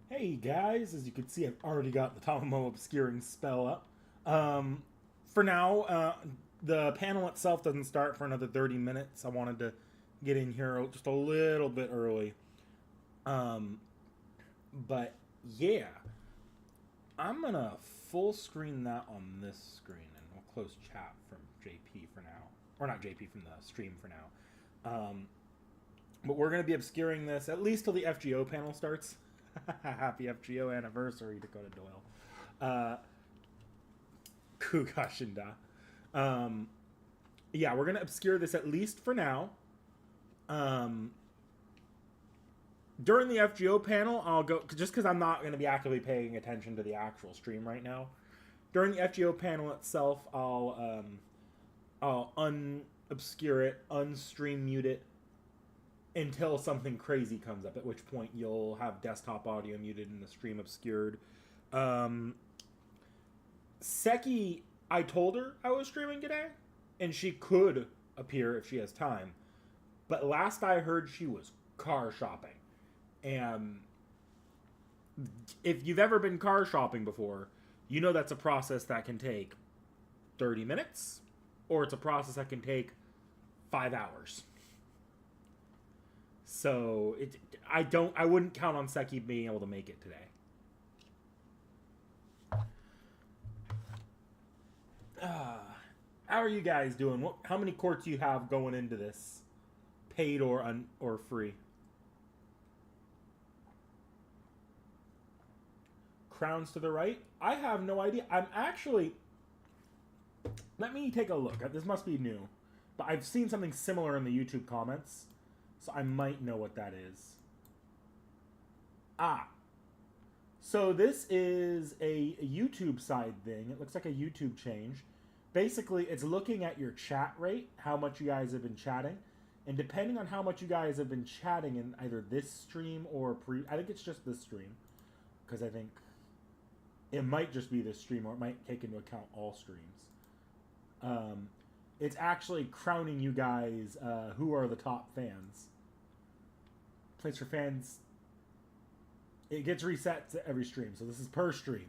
Hey guys, as you can see, I've already got the Tamamo obscuring spell up. For now, the panel itself doesn't start for another 30 minutes. I wanted to get in here just a little bit early. Um, but yeah, I'm gonna full screen that on this screen and we'll close chat from JP for now. Or not JP, from the stream for now. But we're gonna be obscuring this at least till the FGO panel starts. Happy FGO anniversary, Dakota Doyle. Kugashinda. Yeah, we're going to obscure this at least for now. During the FGO panel, I'll go, just because I'm not going to be actively paying attention to the actual stream right now. During the FGO panel itself, I'll unobscure it, unstream mute it, until something crazy comes up, at which point you'll have desktop audio muted and the stream obscured. Seki, I told her I was streaming today, and she could appear if she has time. But last I heard, she was car shopping. And if you've ever been car shopping before, you know that's a process that can take 30 minutes, or it's a process that can take 5 hours. So I wouldn't count on Seki being able to make it today. How are you guys doing? How many courts do you have going into this, paid or free? Crowns to the right? I have no idea. I'm actually... Let me take a look. This must be new. But I've seen something similar in the YouTube comments, so I might know what that is. So this is a YouTube side thing. It looks like a YouTube change. Basically, it's looking at your chat rate, how much you guys have been chatting. And depending on how much you guys have been chatting in either this stream or I think it's just this stream. Because I think it might just be this stream, or it might take into account all streams. It's actually crowning you guys who are the top fans. Place for fans. It gets reset to every stream. So this is per stream.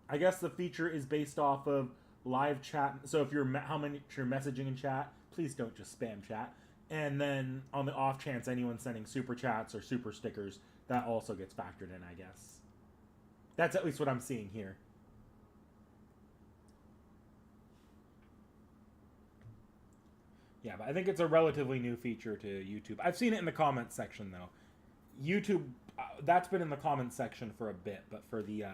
I guess the feature is based off of live chat. So if you're you're messaging in chat, please don't just spam chat. And then on the off chance anyone sending super chats or super stickers, that also gets factored in, I guess. That's at least what I'm seeing here. Yeah, but I think it's a relatively new feature to YouTube. I've seen it in the comments section, though. YouTube, that's been in the comments section for a bit, but for the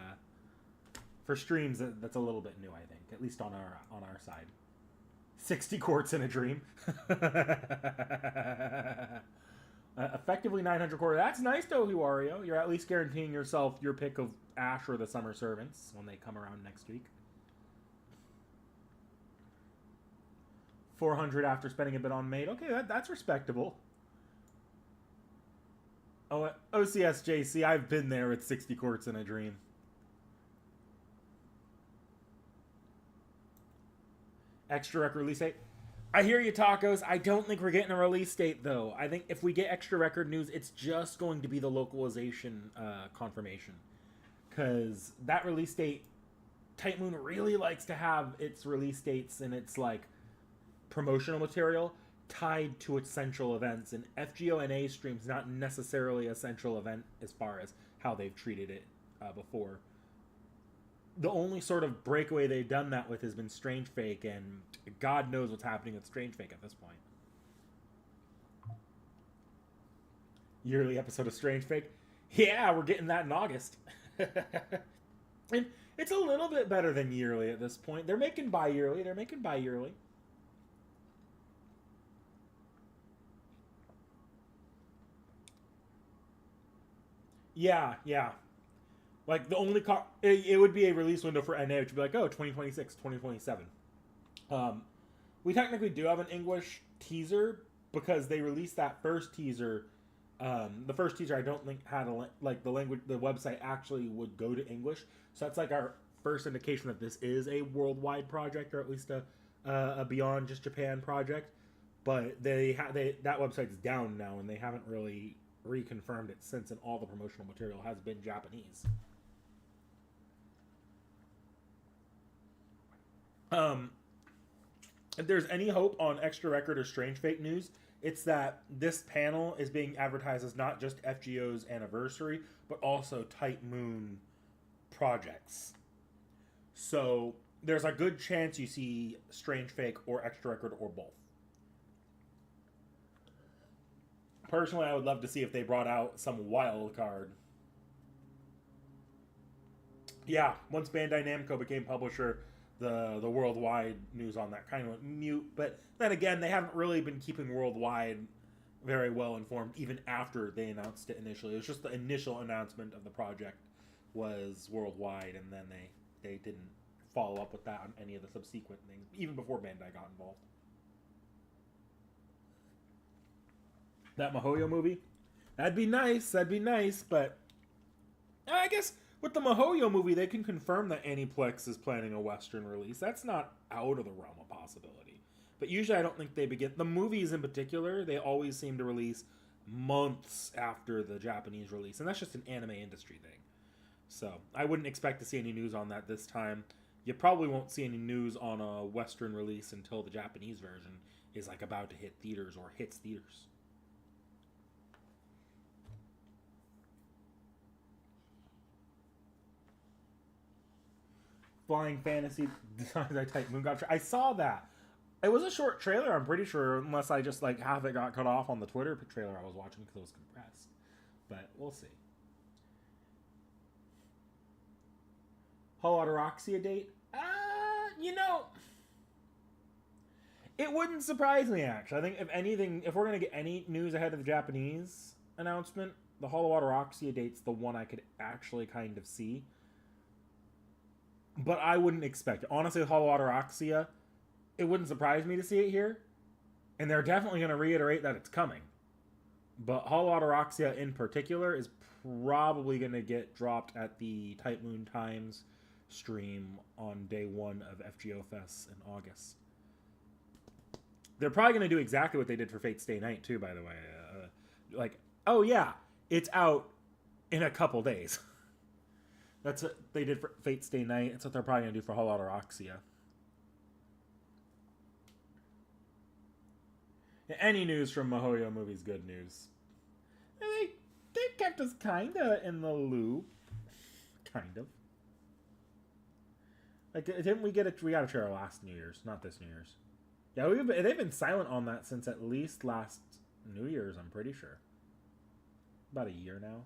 for streams, that's a little bit new, I think, at least on our side. 60 quarts in a dream. Effectively 900 quarter. That's nice, though, Wario. You're at least guaranteeing yourself your pick of Ash or the Summer Servants when they come around next week. 400 after spending a bit on Maid. Okay, that's respectable. Oh, OCSJC, I've been there with 60 quarts in a dream. Extra rec release date. I hear you, Tacos. I don't think we're getting a release date, though. I think if we get extra record news, it's just going to be the localization confirmation. Because that release date, Type Moon really likes to have its release dates and its, like, promotional material tied to essential events. And FGO and A stream's not necessarily a central event as far as how they've treated it before. The only sort of breakaway they've done that with has been Strange Fake, and God knows what's happening with Strange Fake at this point. Yearly episode of Strange Fake? Yeah, we're getting that in August. And it's a little bit better than yearly at this point. They're making bi-yearly. Yeah. Like, the only... it would be a release window for NA, which would be like, 2026, 2027. We technically do have an English teaser, because they released that first teaser. The first teaser, I don't think had the language... The website actually would go to English. So that's, like, our first indication that this is a worldwide project, or at least a beyond just Japan project. But that website's down now, and they haven't really reconfirmed it since, and all the promotional material has been Japanese. If there's any hope on Extra Record or Strange Fake news, it's that this panel is being advertised as not just FGO's anniversary, but also Type Moon projects. So there's a good chance you see Strange Fake or Extra Record or both. Personally, I would love to see if they brought out some wild card. Yeah, once Bandai Namco became publisher, the worldwide news on that kind of went mute. But then again, they haven't really been keeping worldwide very well informed, even after they announced it initially. It was just the initial announcement of the project was worldwide, and then they didn't follow up with that on any of the subsequent things, even before Bandai got involved. That Mihoyo movie. That'd be nice. That'd be nice, but I guess with the Mihoyo movie, they can confirm that Aniplex is planning a Western release. That's not out of the realm of possibility. But usually, I don't think they begin. The movies in particular, they always seem to release months after the Japanese release, and that's just an anime industry thing. So I wouldn't expect to see any news on that this time. You probably won't see any news on a Western release until the Japanese version is like about to hit theaters or hits theaters. Flying Fantasy Designs I Type Moon God. I saw that. It was a short trailer, I'm pretty sure, unless I just like half it got cut off on the Twitter trailer I was watching because it was compressed. But we'll see. Holodoroxia date? You know, it wouldn't surprise me, actually. I think if anything, if we're going to get any news ahead of the Japanese announcement, the Holodoroxia date's the one I could actually kind of see. But I wouldn't expect it. Honestly, Holodoroxia, it wouldn't surprise me to see it here. And they're definitely going to reiterate that it's coming. But Holodoroxia in particular is probably going to get dropped at the Type Moon Times stream on day 1 of FGO Fest in August. They're probably going to do exactly what they did for Fate Stay Night, too, by the way. Like, oh yeah, it's out in a couple days. That's what they did for Fate Stay Night. That's what they're probably going to do for Holodoroxia. Any news from Mihoyo movies, good news. They kept us kind of in the loop. Kind of. Like, didn't we got a trailer last New Year's, not this New Year's. Yeah, they've been silent on that since at least last New Year's, I'm pretty sure. About a year now.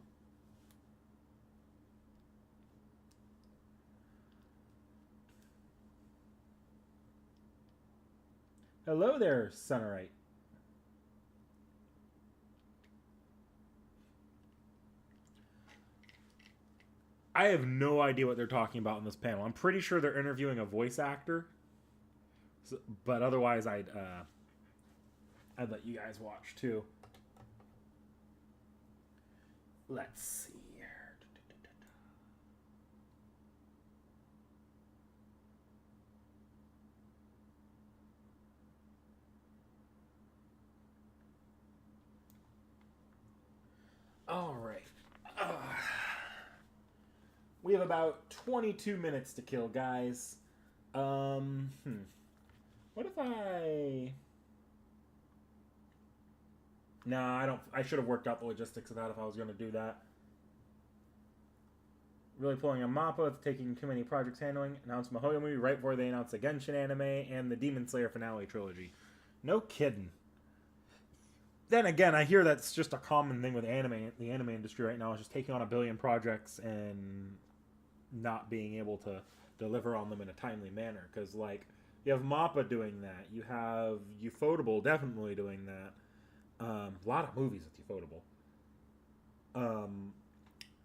Hello there, Sunnerite. I have no idea what they're talking about in this panel. I'm pretty sure they're interviewing a voice actor, but otherwise, I'd let you guys watch too. Let's see here. All right. We have about 22 minutes to kill, guys. What if I... Nah, I don't... I should have worked out the logistics of that if I was going to do that. Really pulling a Mappa, it's taking too many projects handling. Announced Mihoyo movie right before they announced the Genshin anime and the Demon Slayer finale trilogy. No kidding. Then again, I hear that's just a common thing with anime. The anime industry right now is just taking on a billion projects and not being able to deliver on them in a timely manner. Because, like, you have Mappa doing that. You have Ufotable definitely doing that. A lot of movies with Ufotable.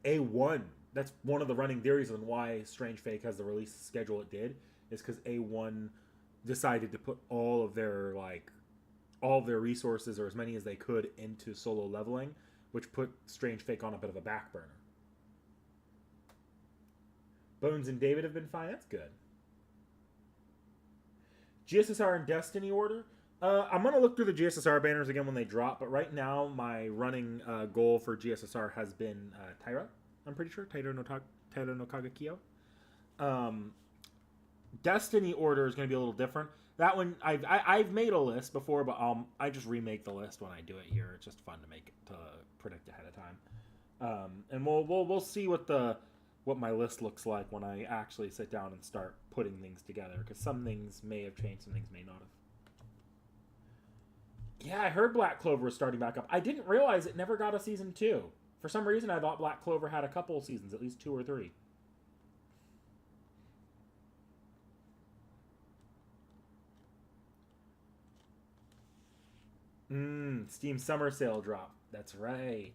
A1, that's one of the running theories on why Strange Fake has the release schedule it did, is because A1 decided to put all of their resources, or as many as they could, into solo leveling, which put Strange Fake on a bit of a back burner. Bones and David have been fine. That's good. GSSR and Destiny order. I'm going to look through the GSSR banners again when they drop, but right now my running goal for GSSR has been Taira, I'm pretty sure. Taira no Kagekyo. Destiny order is going to be a little different. That one, I've made a list before, but I just remake the list when I do it here. It's just fun to predict ahead of time. And we'll see what my list looks like when I actually sit down and start putting things together, because some things may have changed, some things may not have. Yeah, I heard Black Clover was starting back up. I didn't realize it never got a season 2. For some reason, I thought Black Clover had a couple seasons, at least 2 or 3. Steam Summer Sale drop. That's right.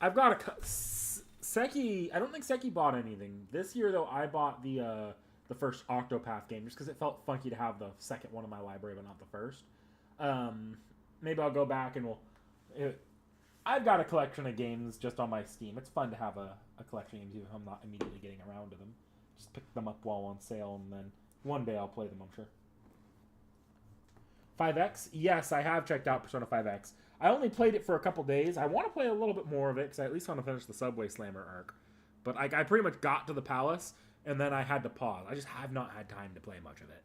I've got Seki. I don't think Seki bought anything this year, though. I bought the first Octopath game just because it felt funky to have the second one in my library, but not the first. Maybe I'll go back and I've got a collection of games just on my Steam. It's fun to have a collection of games even if I'm not immediately getting around to them. Just pick them up while on sale, and then one day I'll play them, I'm sure. 5X? Yes, I have checked out Persona 5X. I only played it for a couple days. I want to play a little bit more of it, because I at least want to finish the Subway Slammer arc. But I pretty much got to the palace, and then I had to pause. I just have not had time to play much of it.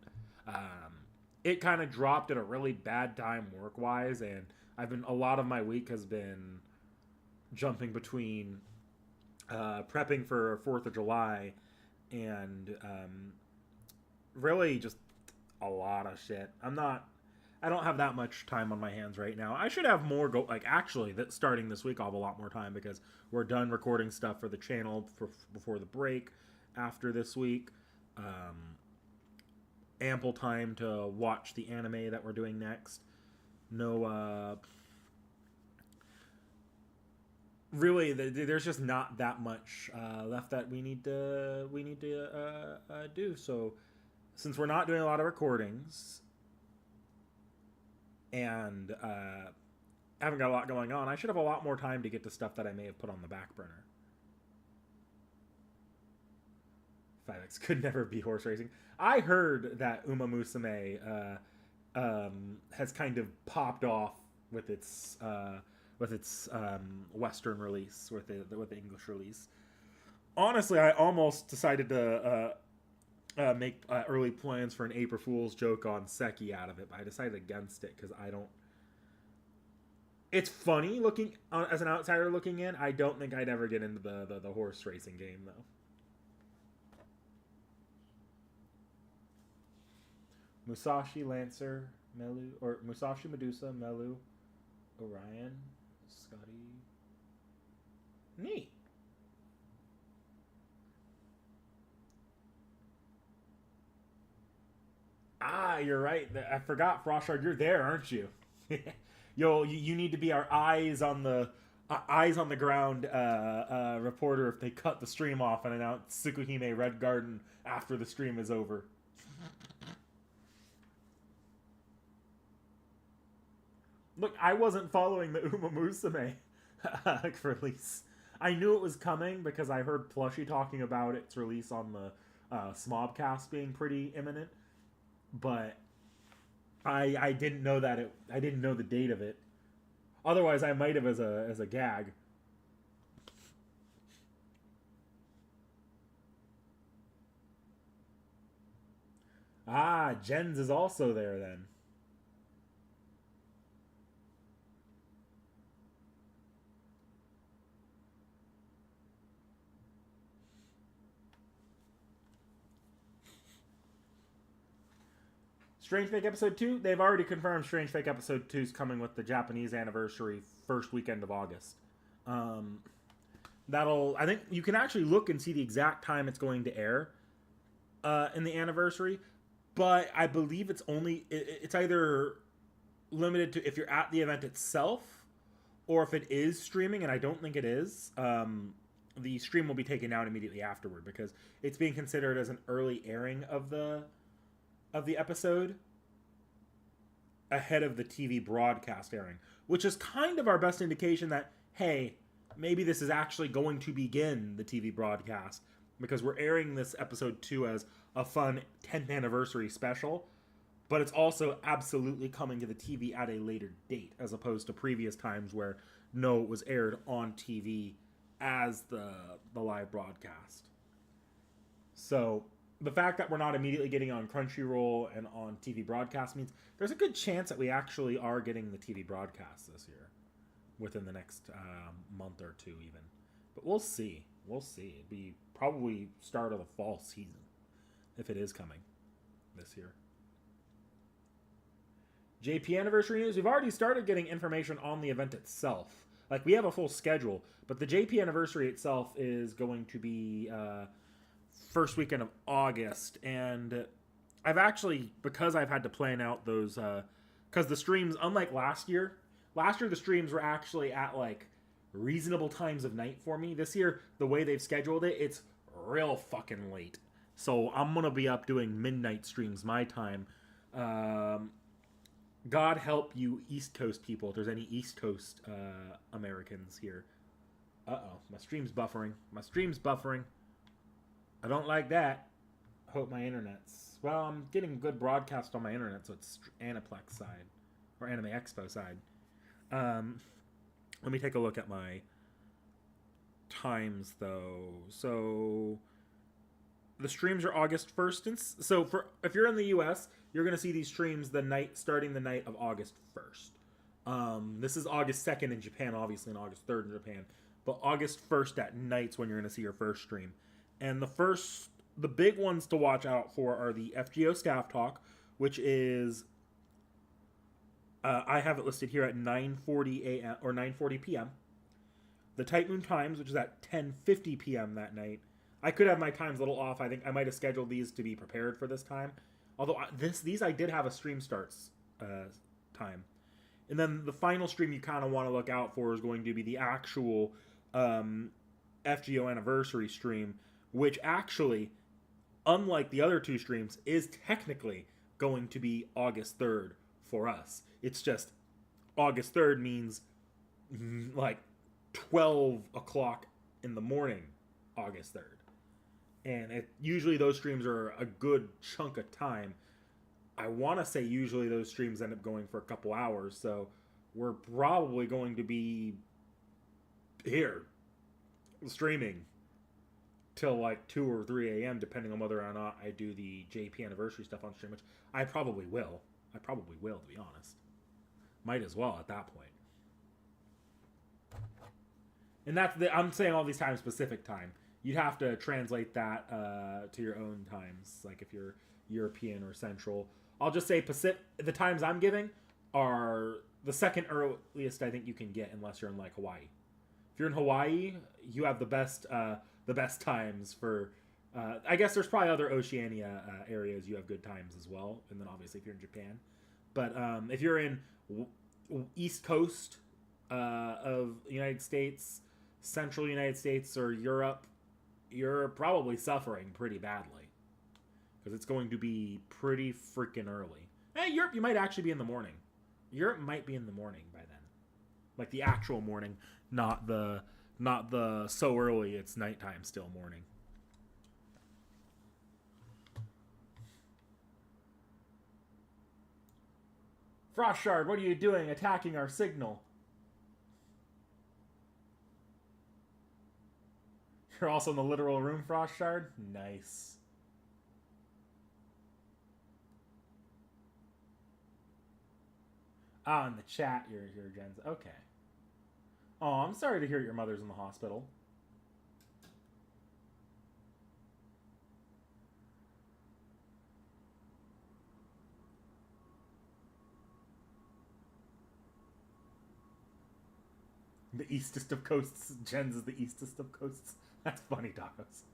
It kind of dropped at a really bad time work-wise, and a lot of my week has been jumping between prepping for 4th of July and really just a lot of shit. I don't have that much time on my hands right now. I should have more actually, starting this week I'll have a lot more time because we're done recording stuff for the channel before the break after this week. Ample time to watch the anime that we're doing next. No, really, there's just not that much left that we need to do. So, since we're not doing a lot of recordings and haven't got a lot going on, I should have a lot more time to get to stuff that I may have put on the back burner. 5X could never be horse racing. I heard that Uma Musume has kind of popped off with its Western release, with the English release. Honestly, I almost decided to make early plans for an April Fool's joke on Seki out of it, but I decided against it because I don't. It's funny looking as an outsider looking in. I don't think I'd ever get into the horse racing game though. Musashi Lancer, Melu, or Musashi Medusa, Melu, Orion, Scotty. Neat. Ah, you're right. I forgot, Frostshard. You're there, aren't you? You need to be our eyes on the ground reporter if they cut the stream off and announce Tsukuhime Red Garden after the stream is over. Look, I wasn't following the Uma Musume release. I knew it was coming because I heard Plushy talking about its release on the Smobcast being pretty imminent, but I didn't know I didn't know the date of it. Otherwise, I might have as a gag. Ah, Jens is also there then. Strange Fake Episode 2, they've already confirmed Strange Fake Episode 2 is coming with the Japanese anniversary first weekend of August. I think you can actually look and see the exact time it's going to air in the anniversary, but I believe it's either limited to if you're at the event itself, or if it is streaming, and I don't think it is, the stream will be taken out immediately afterward because it's being considered as an early airing of the episode ahead of the TV broadcast airing, which is kind of our best indication that, hey, maybe this is actually going to begin the TV broadcast because we're airing this episode 2 as a fun 10th anniversary special, but it's also absolutely coming to the TV at a later date as opposed to previous times where, no, it was aired on TV as the live broadcast. So the fact that we're not immediately getting on Crunchyroll and on TV broadcast means there's a good chance that we actually are getting the TV broadcast this year within the next month or two even. But we'll see. It'd be probably start of the fall season if it is coming this year. JP anniversary news. We've already started getting information on the event itself. Like, we have a full schedule, but the JP anniversary itself is going to be first weekend of August, and I've actually, because I've had to plan out those, because the streams, unlike last year the streams were actually at like reasonable times of night for me. This year, the way they've scheduled it, it's real fucking late. So I'm gonna be up doing midnight streams my time, God help you, East Coast people. If there's any East Coast Americans here. Uh-oh. My stream's buffering. My stream's buffering. I don't like that. Hope my internet's... Well, I'm getting good broadcast on my internet, so it's Aniplex side. Or Anime Expo side. Let me take a look at my times, though. So... The streams are August 1st. So if you're in the U.S., you're going to see these streams starting the night of August 1st. This is August 2nd in Japan, obviously, and August 3rd in Japan. But August 1st at night's when you're going to see your first stream. And the big ones to watch out for are the FGO Staff Talk, which is... I have it listed here at 9:40 a.m. or 9:40 p.m. The Type Moon Times, which is at 10:50 p.m. that night. I could have my times a little off. I think I might have scheduled these to be prepared for this time. Although these I did have a stream starts time. And then the final stream you kind of want to look out for is going to be the actual FGO anniversary stream, which actually, unlike the other two streams, is technically going to be August 3rd for us. It's just August 3rd means like 12 o'clock in the morning, August 3rd. And usually those streams are a good chunk of time. I want to say usually those streams end up going for a couple hours, so we're probably going to be here streaming till like 2 or 3 a.m. depending on whether or not I do the JP anniversary stuff on stream, which I probably will. To be honest. Might as well at that point. And I'm saying all these times specific time. You'd have to translate that to your own times, like if you're European or Central. I'll just say Pacific. The times I'm giving are the second earliest I think you can get, unless you're in like Hawaii. If you're in Hawaii, you have the best times for. I guess there's probably other Oceania areas you have good times as well, and then obviously if you're in Japan. But if you're in East Coast of the United States, Central United States, or Europe, you're probably suffering pretty badly. Because it's going to be pretty freaking early. Europe, you might actually be in the morning. Europe might be in the morning by then. Like the actual morning, not the so early it's nighttime still morning. Frostshard, what are you doing attacking our signal? You're also in the literal room, Frostshard? Nice. Ah, in the chat, you're here, Jens. Okay. Oh, I'm sorry to hear your mother's in the hospital. The eastest of coasts. Jens is the eastest of coasts. That's funny, Tacos.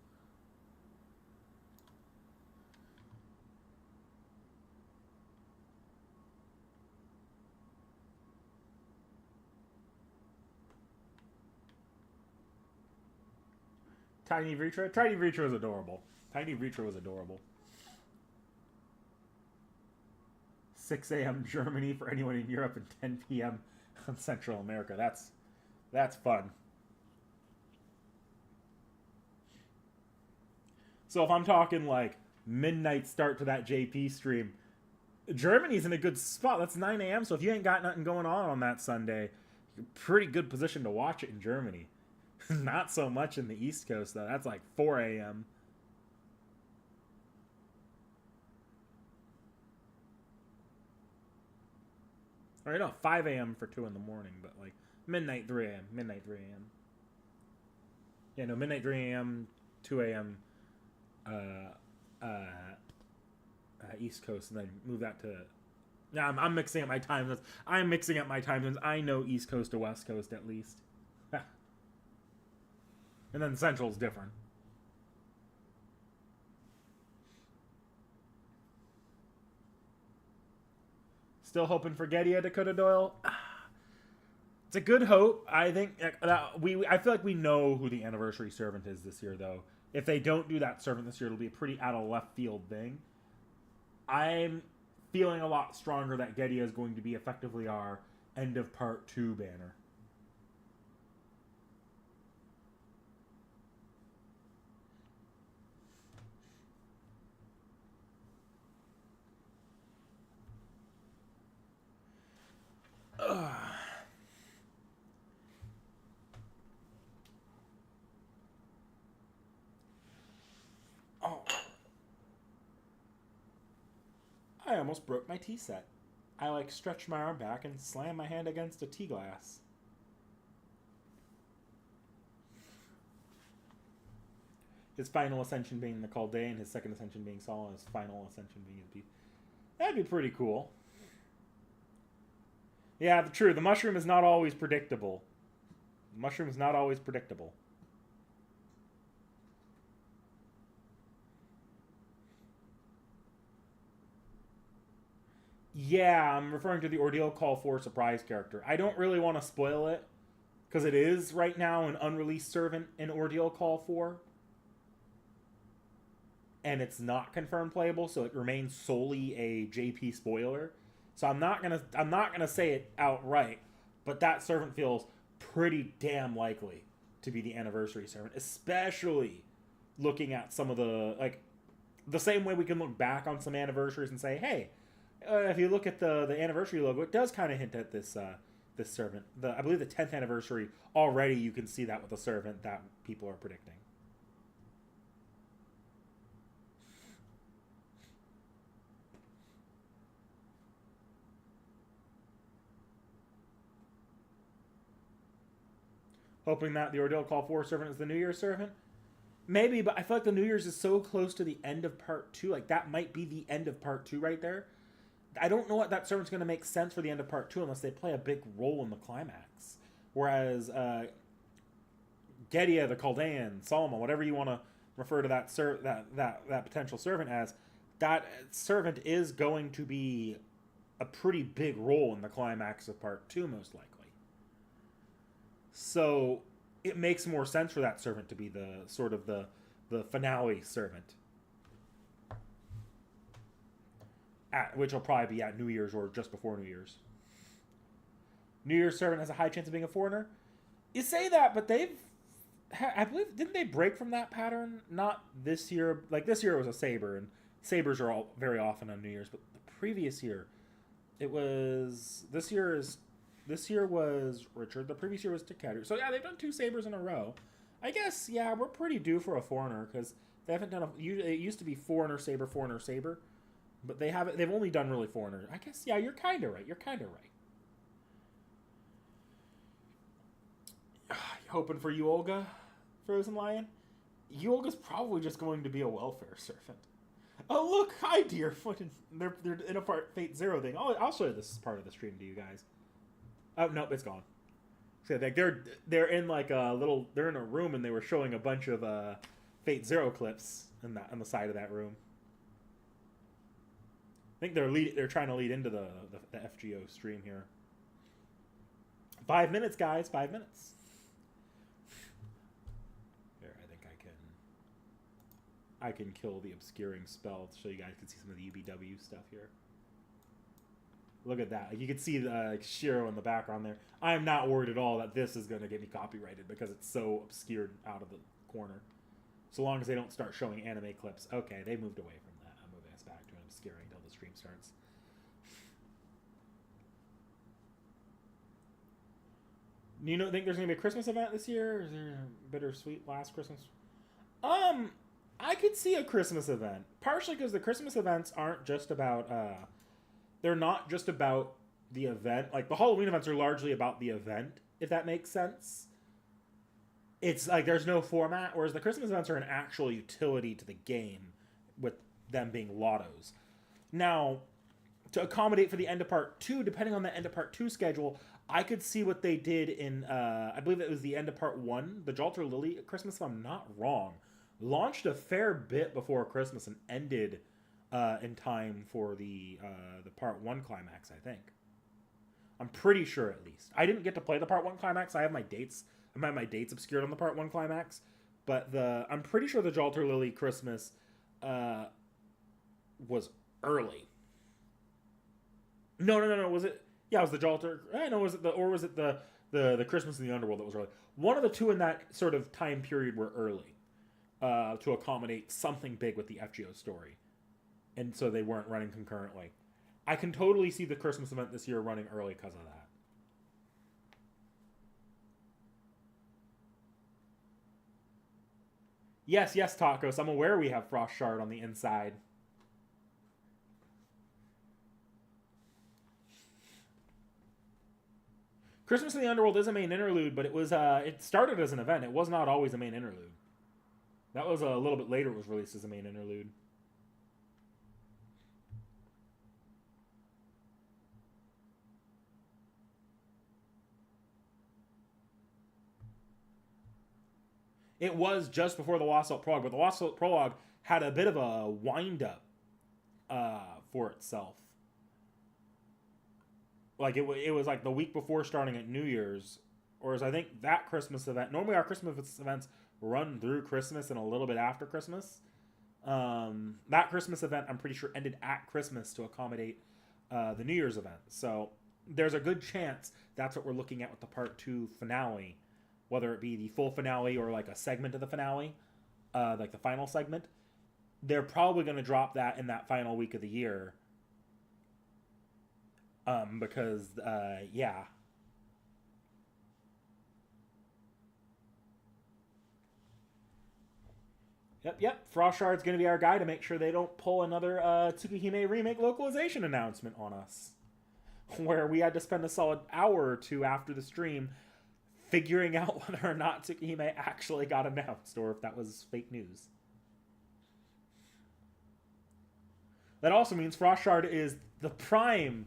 Tiny Vitra? Tiny Vitra was adorable. 6 a.m. Germany for anyone in Europe and 10 p.m. on Central America. That's fun. So if I'm talking like midnight start to that JP stream, Germany's in a good spot. That's 9 a.m. So if you ain't got nothing going on that Sunday, you're pretty good position to watch it in Germany. Not so much in the East Coast, though. That's like 4 a.m. Or no, 5 a.m. for 2 in the morning, but like midnight 3 a.m. Yeah, no, midnight 3 a.m., 2 a.m. East Coast, and then move that to... Yeah, I'm mixing up my time zones. I know East Coast to West Coast at least. And then Central's different. Still hoping for Getia, Dakota Doyle? It's a good hope. I think I feel like we know who the anniversary servant is this year, though. If they don't do that servant this year, it'll be a pretty out of left field thing. I'm feeling a lot stronger that Gedia is going to be effectively our end of part 2 banner. Ugh. Oh. I almost broke my tea set. I stretched my arm back and slammed my hand against a tea glass. His final ascension being the Chaldean, his second ascension being Saul, and his final ascension being his beast. That'd be pretty cool. Yeah, true. The mushroom is not always predictable. The mushroom is not always predictable. Yeah, I'm referring to the Ordeal Call 4 surprise character. I don't really want to spoil it, because it is right now an unreleased servant in Ordeal Call 4. And it's not confirmed playable, so it remains solely a JP spoiler. So I'm not gonna say it outright, but that servant feels pretty damn likely to be the anniversary servant, especially looking at some of the same way we can look back on some anniversaries and say, hey, if you look at the anniversary logo, it does kind of hint at this this servant. I believe the 10th anniversary already you can see that with the servant that people are predicting. Hoping that the Ordeal Call 4 servant is the New Year's servant. Maybe, but I feel like the New Year's is so close to the end of part 2. Like, that might be the end of part 2 right there. I don't know what that servant's going to make sense for the end of part 2 unless they play a big role in the climax. Whereas Gedia, the Chaldean, Solomon, whatever you want to refer to that potential servant as, that servant is going to be a pretty big role in the climax of part 2, most likely. So it makes more sense for that servant to be the sort of the finale servant, which will probably be at New Year's or just before New Year's. New Year's servant has a high chance of being a foreigner. You say that, but I believe, didn't they break from that pattern? Not this year. Like, this year it was a saber, and sabers are all very often on New Year's. But the previous year, it was this year was Richard. The previous year was Takeru. So yeah, they've done 2 sabers in a row. I guess, yeah, we're pretty due for a foreigner because they haven't done it used to be foreigner saber, but they've only done really foreigner. I guess, yeah, you're kind of right. Hoping for you, Olga, Frozen Lion. You, Olga's probably just going to be a welfare servant. Oh, look, hi, dear. They're in a Fate Zero thing. I'll show you this part of the stream to you guys. Oh, nope, it's gone. So they're in they're in a room and they were showing a bunch of Fate Zero clips on the side of that room. I think they're trying to lead into the FGO stream here. 5 minutes, guys. 5 minutes. There, I think I can kill the obscuring spell so you guys can see some of the UBW stuff here. Look at that. You can see the Shiro in the background there. I am not worried at all that this is going to get me copyrighted because it's so obscured out of the corner. So long as they don't start showing anime clips. Okay, they moved away from that. I'm moving us back to an obscuring until the stream starts. Do you think there's going to be a Christmas event this year? Is there a bittersweet last Christmas? I could see a Christmas event. Partially because the Christmas events aren't just about... they're not just about the event. Like, the Halloween events are largely about the event, if that makes sense. It's like there's no format, whereas the Christmas events are an actual utility to the game, with them being lottos. Now, to accommodate for the end of part 2, depending on the end of part 2 schedule, I could see what they did in, I believe it was the end of part 1, the Jalter Lily Christmas, if I'm not wrong, launched a fair bit before Christmas and ended in time for the part 1 climax, I think. I'm pretty sure, at least. I didn't get to play the part 1 climax. I have my dates obscured on the part 1 climax, but I'm pretty sure the Jalter Lily Christmas was early. No. Was it? Yeah, it was the Jalter. I know. Was it the Christmas in the Underworld that was early? One of the two in that sort of time period were early, to accommodate something big with the FGO story, and so they weren't running concurrently. I can totally see the Christmas event this year running early because of that. Yes, Tacos. I'm aware we have Frost Shard on the inside. Christmas in the Underworld is a main interlude, but it started as an event. It was not always a main interlude. That was a little bit later. It was released as a main interlude. It was just before the Lost Salt Prologue, but the Lost Salt Prologue had a bit of a wind-up for itself. Like, it was like the week before starting at New Year's, or as I think that Christmas event... Normally our Christmas events run through Christmas and a little bit after Christmas. That Christmas event, I'm pretty sure, ended at Christmas to accommodate the New Year's event. So there's a good chance that's what we're looking at with the Part 2 finale. Whether it be the full finale or like a segment of the finale, like the final segment, they're probably going to drop that in that final week of the year. Because, yeah. Yep. Frost Shard's going to be our guy to make sure they don't pull another Tsukihime remake localization announcement on us. Where we had to spend a solid hour or two after the stream figuring out whether or not Tsukihime actually got announced or if that was fake news. That also means Frost Shard is the prime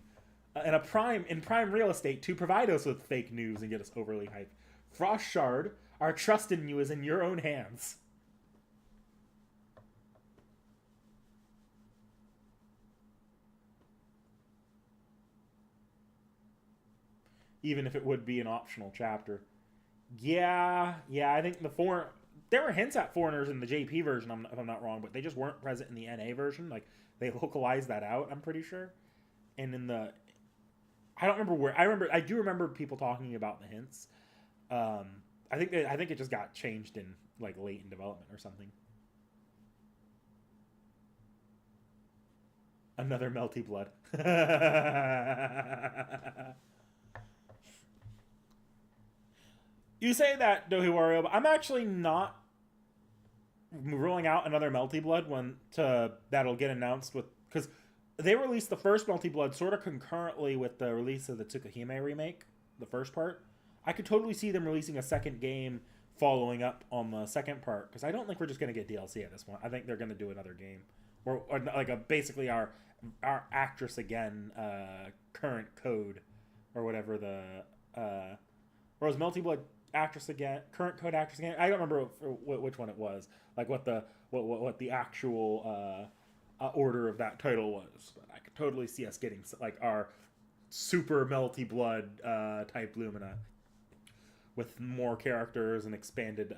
in prime real estate to provide us with fake news and get us overly hyped. Frost Shard, our trust in you is in your own hands. Even if it would be an optional chapter. Yeah, I think there were hints at foreigners in the JP version, if I'm not wrong, but they just weren't present in the NA version. Like, they localized that out, I'm pretty sure. And in the... I don't remember where... I do remember people talking about the hints. I think it just got changed in, like, late in development or something. Another Melty Blood. You say that, Dohiwario, but I'm actually not ruling out another Melty Blood that'll get announced with... Because they released the first Melty Blood sort of concurrently with the release of the Tsukihime remake, the first part. I could totally see them releasing a second game following up on the second part, because I don't think we're just going to get DLC at this point. I think they're going to do another game. Or like basically our Actress Again current code, or whatever the... or was Melty Blood... Actress Again, current code Actress Again. I don't remember which one it was. Like what the actual order of that title was. But I could totally see us getting like our super Melty Blood type Lumina with more characters and expanded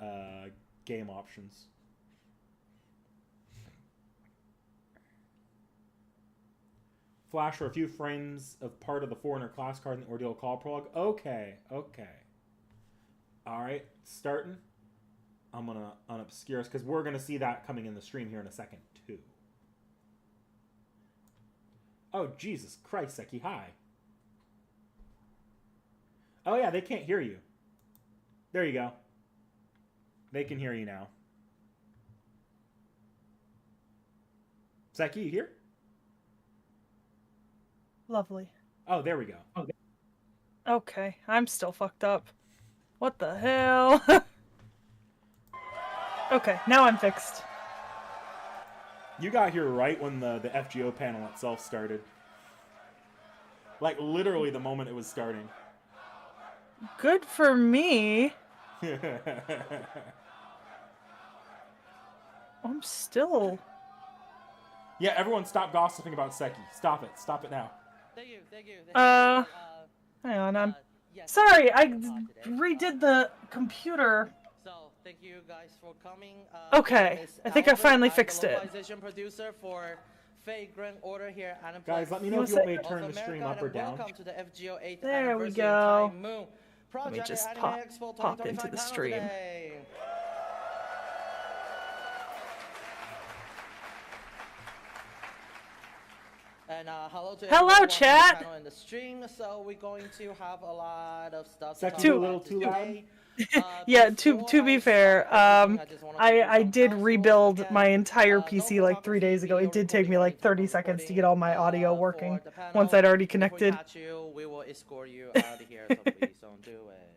game options. Flash for a few frames of part of the Foreigner class card in the Ordeal Call prologue. Okay. Alright, starting. I'm going to unobscure us, because we're going to see that coming in the stream here in a second, too. Oh, Jesus Christ, Seki, hi. Oh, yeah, they can't hear you. There you go. They can hear you now. Seki, you here? Lovely. Oh, there we go. Okay, I'm still fucked up. What the hell? Okay, now I'm fixed. You got here right when the FGO panel itself started. Like, literally the moment it was starting. Good for me. I'm still... Yeah, everyone stop gossiping about Seki. Stop it. Stop it now. Thank you. Hang on, Yes, sorry, I redid the computer. So, thank you guys for coming. Okay, I think I finally fixed it. Localization producer for Fragrant Order here, Guys, let me know if you want me to turn the stream up or down. Welcome to the FGO 8th There we anniversary go. Time Moon Let me Project just Anime pop Expo into 2025 the panel stream. today. And hello to Hello, everyone chat. on the panel and the stream. So we're going to have a lot of stuff. Second, to talk a little about too today. Yeah, to be fair, I did rebuild my entire PC like 3 days ago. It did take me like 30 seconds to get all my audio working once I'd already connected. If we catch you, we will escort you out of here, so please don't do it.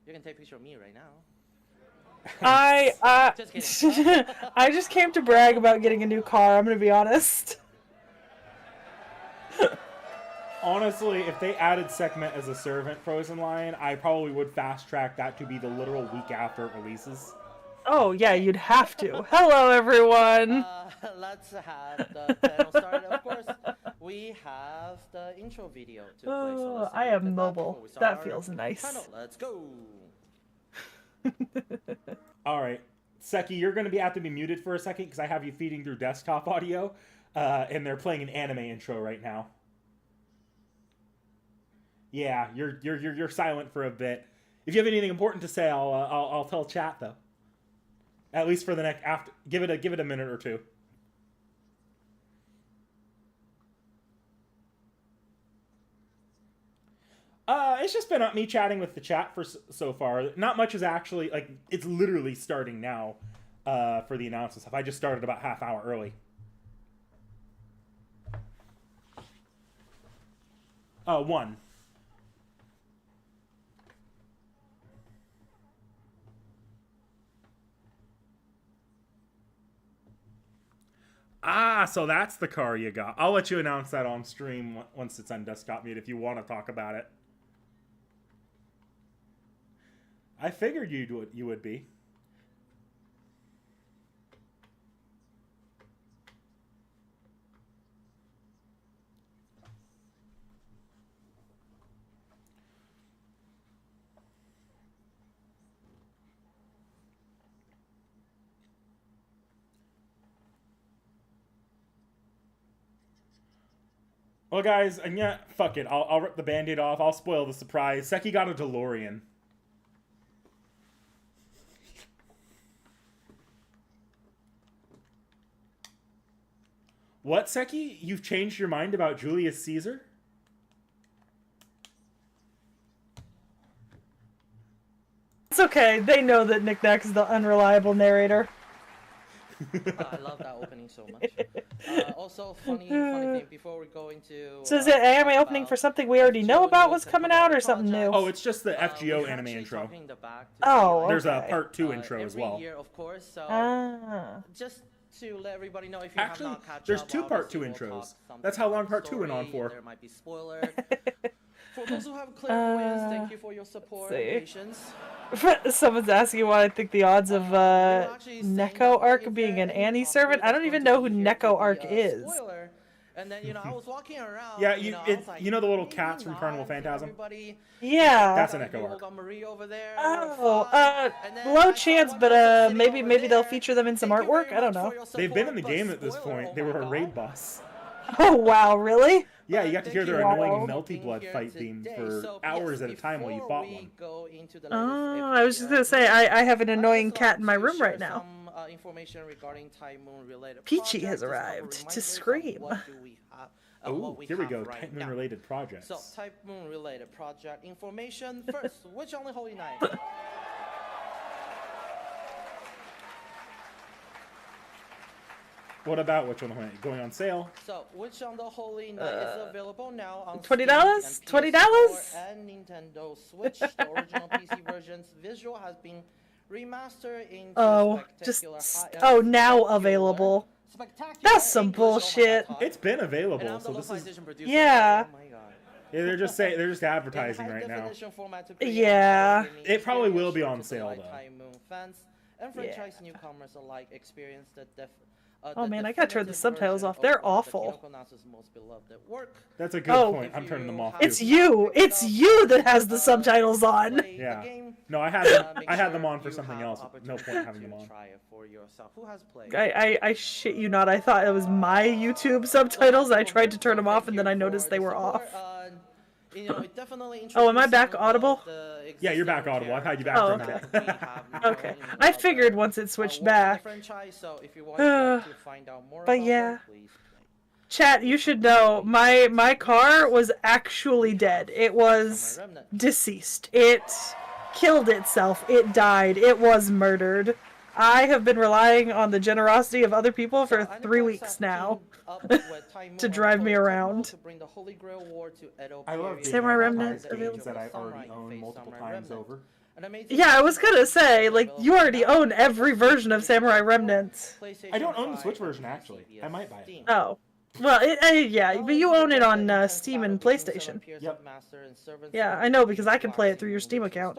You can take a picture of me right now. Just kidding. I just came to brag about getting a new car, I'm gonna be honest. Honestly, if they added Segment as a servant Frozen Lion, I probably would fast track that to be the literal week after it releases. Oh yeah, you'd have to. Hello everyone! Let's have the panel started. Of course, we have the intro video to play. So let's I take a look am at mobile. That, That feels nice. panel. Let's go! Alright. Seki, you're going to have to be muted for a second because I have you feeding through desktop audio, and they're playing an anime intro right now. Yeah, you're silent for a bit. If you have anything important to say, I'll tell chat though. At least for the next after. Give it a minute or two. It's just been me chatting with the chat for so far. Not much is actually like it's literally starting now for the announcement stuff. I just started about half hour early. One. Ah, so that's the car you got. I'll let you announce that on stream once it's on desktop mute if you want to talk about it. I figured you would be. Well, guys, and yeah, fuck it. I'll rip the Band-Aid off. I'll spoil the surprise. Seki got a DeLorean. What, Seki? You've changed your mind about Julius Caesar? It's okay, they know that Nick Nack is the unreliable narrator. I love that opening so much. Also, funny thing before we go into. So is it anime opening for something we already know about was coming out or something new? Oh, it's just the FGO anime intro. Oh, okay. There's a part 2 intro as well. Every year, of course, so just to let everybody know if you Actually, have not catch there's up, two part 2 obviously we'll intros. talk That's how long part 2 story, went on for. There might be spoiler. For those who have clairvoyance, thank you for your support and patience. Someone's asking what I think the odds of Neko Arc being an Annie servant. I don't even know who Neko Arc is. Spoiler. And then, I was walking around. Yeah, I was like, you know the little cats from Carnival Phantasm? Yeah. That's an Echo Arc. Over there, low chance, but maybe they'll feature them in some artwork. I don't know. They've been in the game at this point. They were a raid boss. Oh wow, really? Yeah, you got to hear their annoying melty blood fight theme for hours at a time while you fought one. Oh, I was just gonna say I have an annoying cat in my room right now. Information regarding Time Moon related Peachy has arrived to scream. Oh, here we go. Type Moon related projects. So, Type Moon related project information. First, which on the Holy Night? What about which one going on sale? So, which on the Holy Night is available now on $20? Steam $20? and Nintendo Switch. The original PC version's visual has been remastered into spectacular now available. That's some bullshit. It's been available, so this is yeah. Oh my God. Yeah, they're just advertising right now. Yeah. It probably will be on sale though. Time Moon fans and franchise newcomers alike experience the Oh man, I gotta turn the subtitles off. They're awful. That's a good point. I'm turning them off too. It's you. It's you that has the subtitles on. Yeah. No, I had them on for something else. No point having them on. I shit you not. I thought it was my YouTube subtitles. I tried to turn them off, and then I noticed they were off. Oh, am I back audible? Yeah, you're back audible. I've had you back for a minute. Okay. I figured once it switched back. But yeah. Chat, you should know, my car was actually dead. It was deceased. It killed itself. It died. It was murdered. I have been relying on the generosity of other people for 3 weeks now to drive me around. I love Samurai Remnant games that I already own multiple times over. Yeah, I was gonna say, like, you already own every version of Samurai Remnant. I don't own the Switch version, actually. I might buy it. Oh. Well, yeah, but you own it on Steam and PlayStation. Yep. Yeah, I know because I can play it through your Steam account.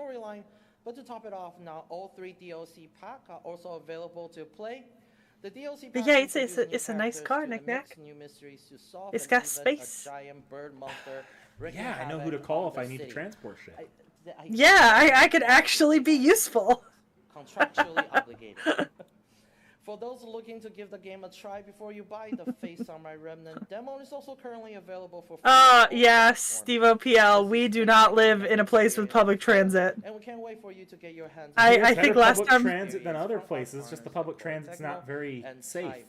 But to top it off, now all 3 DLC packs are also available to play. The DLC but yeah, it's a nice car, Knick-Knack. It's got space. Yeah, I know who to call if I need to transport shit. Yeah, I could actually be useful. Contractually obligated. For those looking to give the game a try before you buy, the Face Samurai Remnant demo is also currently available for free. Yeah, Steve OPL, we do not live in a place with public transit. And we can't wait for you to get your hands on I think last time transit than other places, just the public transit's not very safe.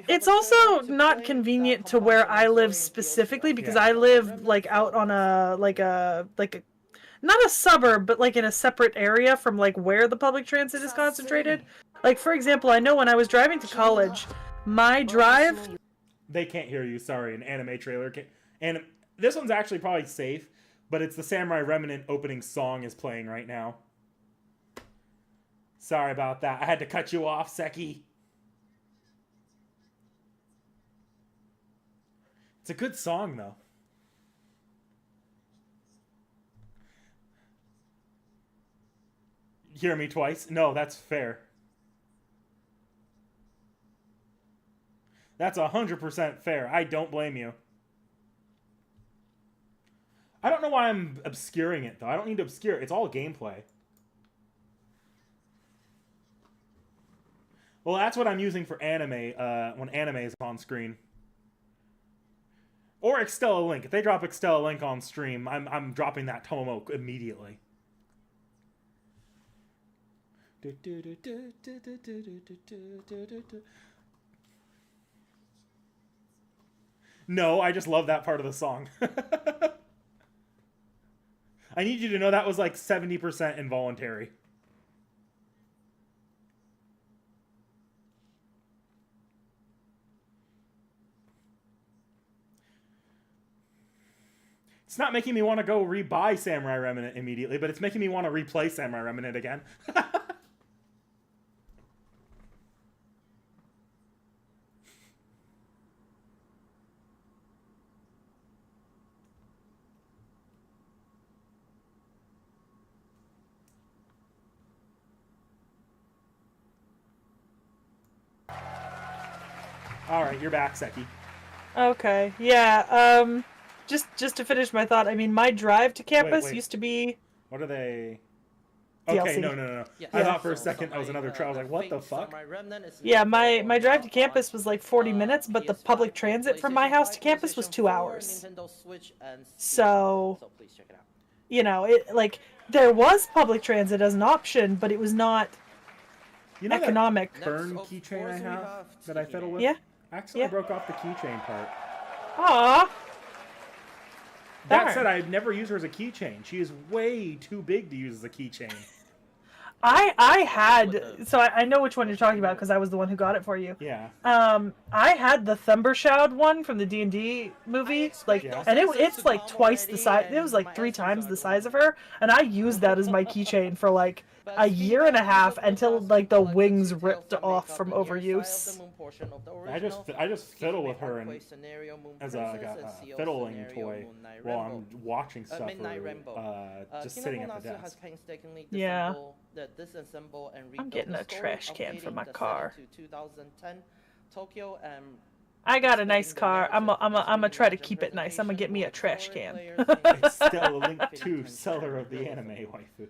It's also not convenient to where I live specifically because I live like out on a not a suburb, but like in a separate area from like where the public transit is concentrated. Like, for example, I know when I was driving to college, my drive... They can't hear you, sorry, an anime trailer. And this one's actually probably safe, but it's the Samurai Remnant opening song is playing right now. Sorry about that. I had to cut you off, Seki. It's a good song, though. Hear me twice? No, that's fair. That's 100% fair. I don't blame you. I don't know why I'm obscuring it, though. I don't need to obscure it. It's all gameplay. Well, that's what I'm using for anime, when anime is on screen. Or Extella Link. If they drop Extella Link on stream, I'm dropping that Tomo immediately. No, I just love that part of the song. I need you to know that was like 70% involuntary. It's not making me want to go rebuy Samurai Remnant immediately, but it's making me want to replay Samurai Remnant again. All right, you're back, Seki. Okay, yeah. Just to finish my thought, I mean, my drive to campus used to be. What are they? DLC. Okay, no. Yeah. I thought for a second that was another trial. I was like, what the fuck? Yeah, my drive to campus was like 40 minutes, but the public transit from my house to campus was 2 hours. So, you know, it like there was public transit as an option, but it was not economic. That burn keychain I have that I fiddle with? Yeah. I accidentally broke off the keychain part. Aww. That said, I've never used her as a keychain. She is way too big to use as a keychain. I had, so I know which one you're talking about because I was the one who got it for you. Yeah. I had the Thundershout one from the D&D movie, like, and it's like twice the size. It was like 3 times the size of her, and I used that as my keychain for like a year and a half until like the wings ripped off from overuse. portion of the original. I just fiddle with her Arcade and scenario, Moon as Princess, a and CO fiddling scenario, toy Moon Knight while Rainbow. I'm watching stuff Midnight or Rainbow. just Kingdom sitting at Hearts the has desk. painstakingly Yeah. disassemble and rebuild I'm getting the a story, trash can for updating my the car. setting to 2010 Tokyo and I got a nice explaining the car. I'm narrative, gonna try to reimagined keep it nice. I'm gonna get me a trash presentation, can. moving forward, It's players still a in link to fitting seller tension of the and anime realism. waifu.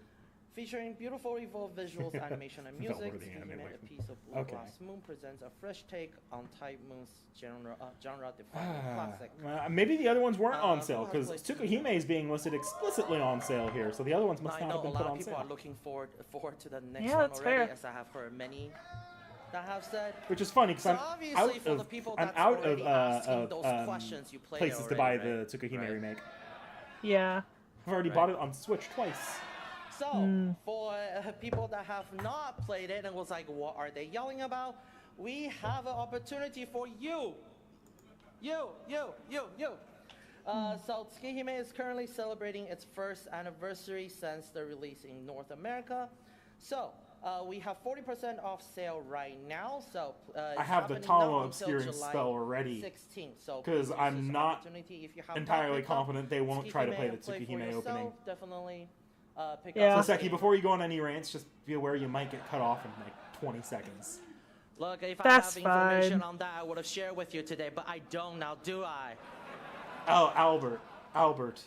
Featuring beautiful evolved visuals, animation, and Velvet music, of the anime Tsukihime, waifu. a piece of blue Okay. glass moon presents a fresh take on Type Moon's genre-defining classic. Maybe the other ones weren't on Who sale, have because played Tsukihime is being listed explicitly on sale here, so the other ones must Now, I not have know a been put lot of on people sale. are looking forward to the next Yeah, one that's already, fair. as I have heard many that have said. Which is funny, because So I'm obviously, for the people that's already asking those questions, you played it places to already, buy the right? Tsukihime Right. remake. Yeah. I've already Right. bought it on Switch twice. So, for people that have not played it and was like, what are they yelling about? We have an opportunity for you. You. So, Tsukihime is currently celebrating its first anniversary since the release in North America. So, we have 40% off sale right now. So, I have the Tama obscuring spell already, 16th. So, because please use I'm this not opportunity. If you have entirely not picked up confident they won't try to play the and for Tsukihime yourself, opening. Definitely pick Yeah. up. So, Seki, before you go on any rants, just be aware you might get cut off in like 20 seconds. Look, if That's I have information fine. on that, I would have shared with you today, but I don't now, do I? Oh, Albert.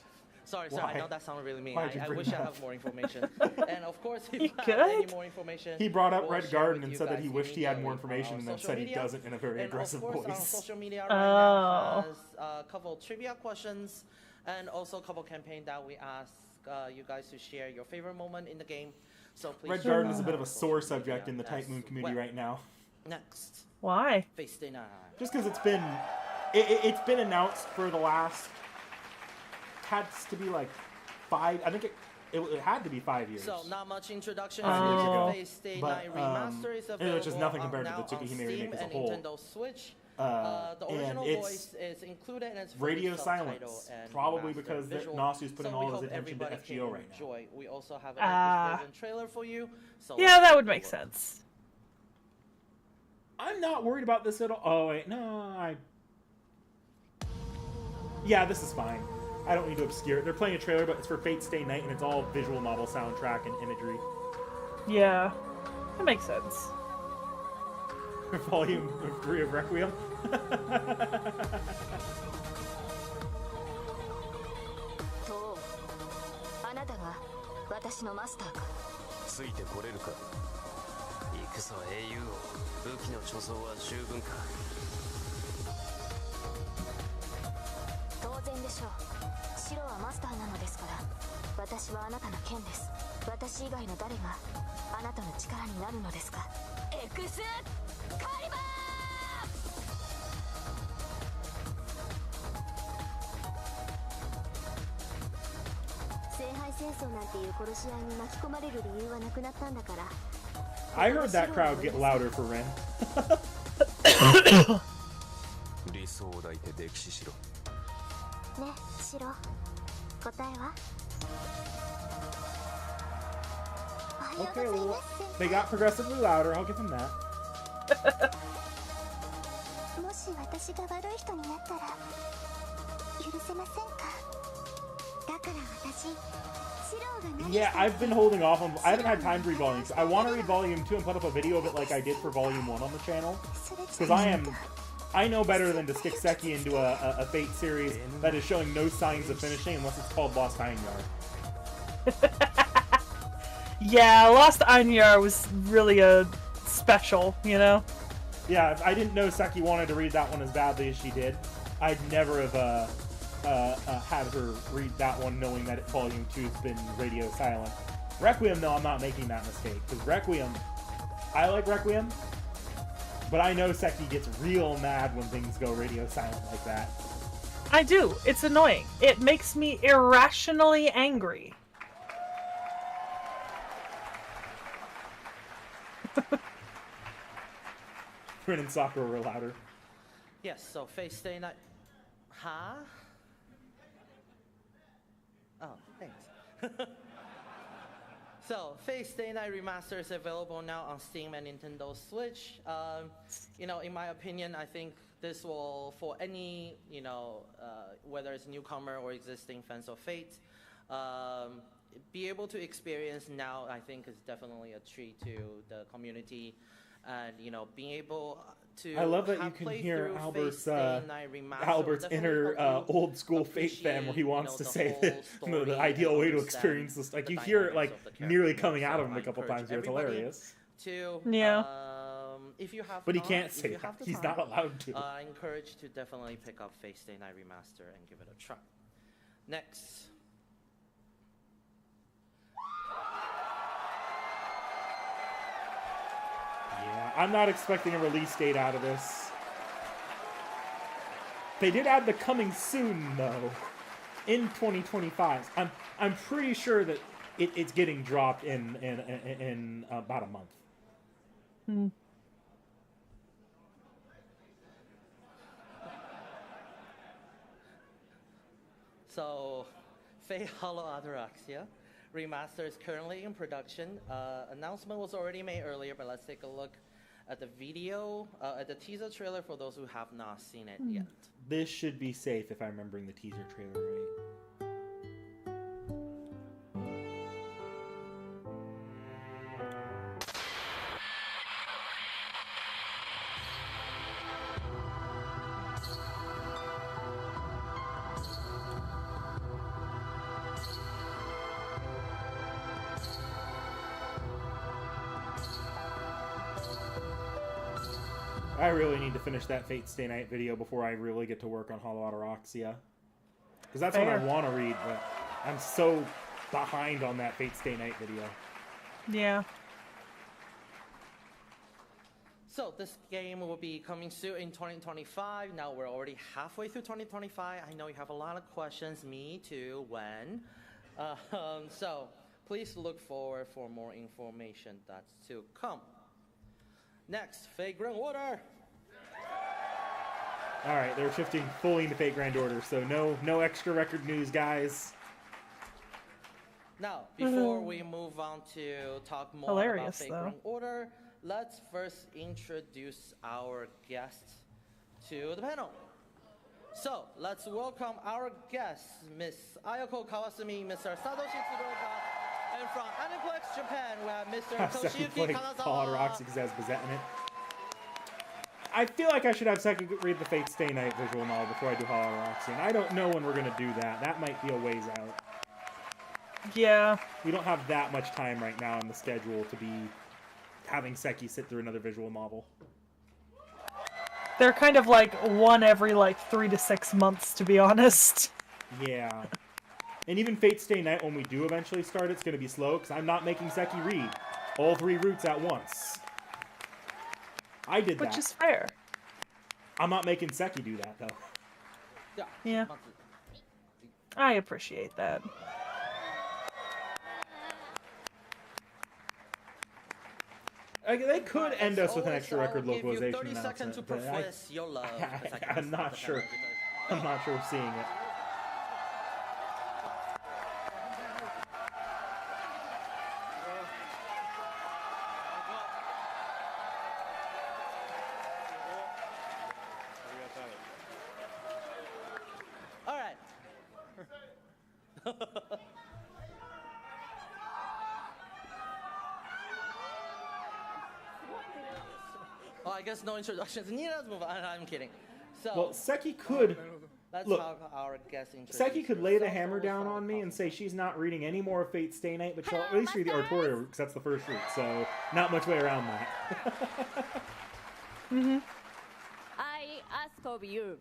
Sorry, Why? I know that sounded really mean. Why'd you I bring wish I that have up? more information. And of course, if You I have any good? more information, He brought up we'll Red share Garden with and you said that guys he wished he had more immediately on information our and then social said he media. doesn't in a very And aggressive of course, on voice. social media right now Oh. has a couple of trivia questions and also a couple of campaigns that we ask you guys to share your favorite moment in the game. So please Red check Garden out is a bit of our a social sore media subject in the Type as Moon community well. right now. Next, Why? Face Day 9. Just because it's been announced for the last, had to be like 5, I think it had to be 5 years. So not much introduction. 5 years ago. Face Day But, 9 Remaster is it available was just nothing on- compared to the now on Tsukihime Steam remake as a and whole. Nintendo Switch. The And original it's voice is included in its radio fully subtitled silence, and probably remastered because visual. Nasu's putting So all we his hope attention to everybody FGO can right now. enjoy. We also have an Ah. English version trailer for you. So Yeah, let's that take would a make look. sense. I'm not worried about this at all. Oh, wait, no, Yeah, this is fine. I don't need to obscure it. They're playing a trailer, but it's for Fate Stay Night, and it's all visual novel soundtrack and imagery. Yeah. That makes sense. Volume 3 of Requiem. とあなたが私のマスターかついてこれるか戦は英雄王武器の貯蔵は十分か当然でしょう白はマスターなのですから私はあなたの剣です私以外の誰があなたの力になるのですかエクスカリバー聖杯戦争なんていう殺し合いに巻き込まれる理由はなくなったんだから I heard that crowd get louder for Ren. 理想を抱いて歴史しろね白答えは Okay, well, they got progressively louder. I'll give them that. もし私が悪い人になったら許せませんかだから私白が何 Yeah, I've been holding off on. I haven't had time to read Volume 2. I want to read Volume 2 and put up a video of it like I did for Volume 1 on the channel. Because I know better than to stick Seki into a Fate series that is showing no signs of finishing unless it's called Lost Ainyar. Yeah, Lost Ainyar was really a special, you know? Yeah, if I didn't know Seki wanted to read that one as badly as she did, I'd never have had her read that one knowing that Volume 2's been radio silent. Requiem, though, I'm not making that mistake. Because Requiem, I like Requiem, but I know Seki gets real mad when things go radio silent like that. I do. It's annoying. It makes me irrationally angry. Rin and Sakura were louder. Yes, so Face Day 9. Huh? Oh, thanks. So, Fate Stay Night Remaster is available now on Steam and Nintendo Switch. You know, in my opinion, I think this will, for any, you know, whether it's newcomer or existing fans of Fate, be able to experience now, I think, is definitely a treat to the community. And, you know, being able to I love that you can hear Albert's inner old school Fate fan, where he wants to say that the ideal way to experience this, like you hear it like nearly coming out of him a couple times here. It's hilarious. Yeah. If you have, but he can't say that. He's not allowed to. I encourage to definitely pick up Fate Stay Night Remaster and give it a try. Next. Yeah, I'm not expecting a release date out of this. They did add the coming soon though, in 2025. I'm pretty sure that it's getting dropped in about a month. Hmm. So, Fate Hollow Ataraxia Remaster is currently in production. Announcement was already made earlier, but let's take a look at the video, at the teaser trailer for those who have not seen it yet. This should be safe if I'm remembering the teaser trailer right. I really need to finish that Fate Stay Night video before I really get to work on Hollow Ataraxia. Because that's what I want to read, but I'm so behind on that Fate Stay Night video. Yeah. So this game will be coming soon in 2025. Now we're already halfway through 2025. I know you have a lot of questions. Me too. When? So please look forward for more information that's to come. Next, Fate Grand Order. All right, they're shifting fully into Fate Grand Order, so no extra record news, guys. Now, before we move on to talk more about Fate Grand Order, let's first introduce our guests to the panel. So, let's welcome our guests, Miss Ayako Kawasumi, Mr. Satoshi Tsuruoka, and from Aniplex Japan, we have Mr. Toshiyuki Kanazawa. Because has Bazette in it. I feel like I should have second read the Fate Stay Night visual novel before I do Hollow Roxy, and I don't know when we're going to do that. That might be a ways out. Yeah. We don't have that much time right now in the schedule to be having Seki sit through another visual novel. They're kind of like one every like 3 to 6 months, to be honest. Yeah. And even Fate Stay Night, when we do eventually start, it's going to be slow, because I'm not making Seki read all 3 routes at once. I did that. Which is fair. I'm not making Seki do that, though. Yeah. I appreciate that. They could end us with an extra record localization 30 seconds to announcement, but profess your love. I'm not sure. I'm not sure of seeing it. All right. Well, I guess no introductions. Let's move on. I'm kidding. So, well, Seki could. Let's look, talk our guest Seki could lay the hammer down on me and say she's not reading any more Fate Stay Night, but she'll at least read the Artoria route, because that's the first route, so not much way around that. Mm-hmm. I ask of you,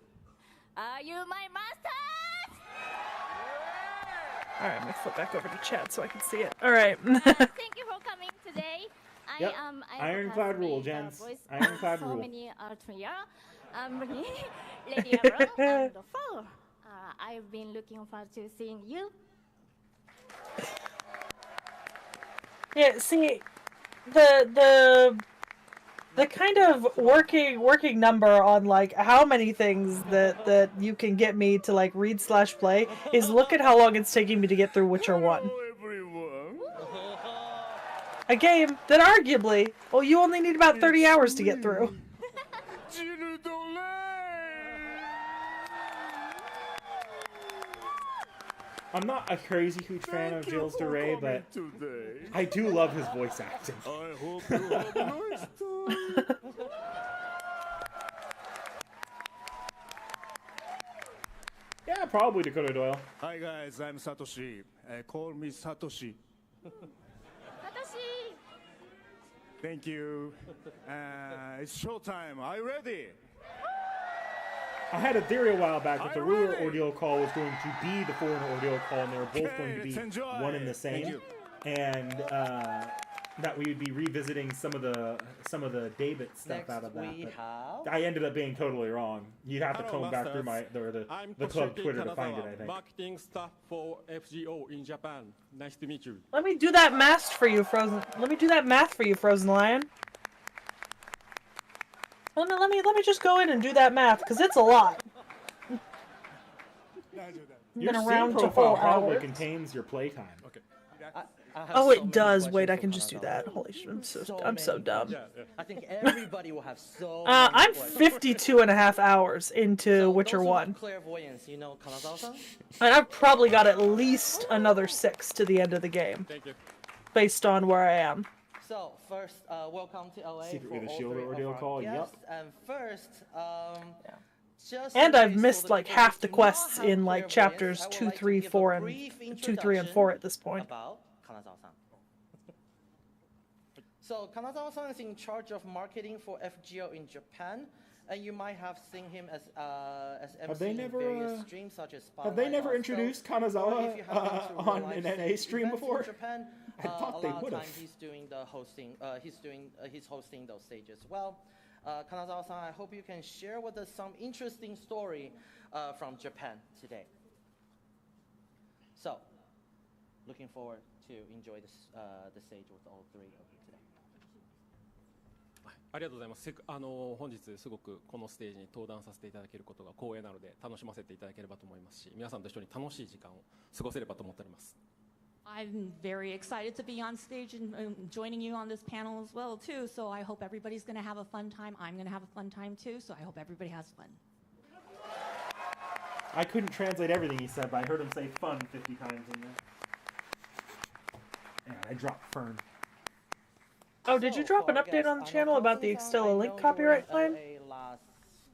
are you my masters? Alright, I'm gonna flip back over to chat so I can see it. Alright. Thank you for coming today. Yep. Ironclad rule, gents. Ironclad so rule. many Altria. Lady Abram and Fall. I've been looking forward to seeing you. Yeah, see, the kind of working number on like how many things that you can get me to like read / play is look at how long it's taking me to get through Witcher 1. a game that arguably, well, you only need about 30 hours to get through. I'm not a crazy huge fan of Gilles de Rais, but I do love his voice acting. I hope you have a nice time. Yeah, probably Dakota Doyle. Hi guys, I'm Satoshi. Call me Satoshi. Thank you. It's showtime. Are you ready? I had a theory a while back that the ruler ordeal call was going to be the foreigner ordeal call, and they were both going to be one and the same, and that we would be revisiting some of the David stuff out of that. But I ended up being totally wrong. You'd have to comb back through the club Twitter to find it, I think. Marketing staff for FGO in Japan. Nice to meet you. Let me do that math for you, Frozen. Let me do that math for you, Frozen Lion. Let me just go in and do that math, because it's a lot. Your Been Steam around to profile 4 probably hours. contains your playtime. Okay. Oh, it does. Wait, I can just do that. Holy shit, I'm so dumb. Yeah, yeah. I think everybody will have so I'm 52 and a half hours into Witcher 1. Clairvoyance, you know Kanazawa-san? And I've probably got at least another 6 to the end of the game, Thank you. based on where I am. So first, welcome to LA Secret for with a all shield three ordeal of our call, yep. guests. And first, just And in I've case missed for the like people half who the do not quests have in like clairvoyance, chapters I would 2, like to 3, give a 4, and brief 2, 3, and 4 at this introduction point. About Kanazawa-san. So Kanazawa-san is in charge of marketing for FGO in Japan, and you might have seen him as they MC in never, various streams such as Have they Spotlight never Oscar, introduced or if Kanazawa you have been to on real an life NA stream events in before? Japan, I thought they a lot of would've. time he's doing the hosting. He's hosting those stages as well. Kanazawa-san, I hope you can share with us some interesting story from Japan today. So, looking forward to enjoy this, the stage with all three of you today. ありがとうございます。本日すごくこのステージに登壇させていただけることが光栄なので楽しませていただければと思いますし、皆さんと一緒に楽しい時間を過ごせればと思っております。I'm very excited to be on stage and joining you on this panel as well too. So I hope everybody's going to have a fun time. I'm going to have a fun time too. So I hope everybody has fun. I couldn't translate everything he said, but I heard him say fun 50 times in there. Yeah, I dropped Fern. Oh, did you drop an update on the channel about the Extella Link copyright claim? Last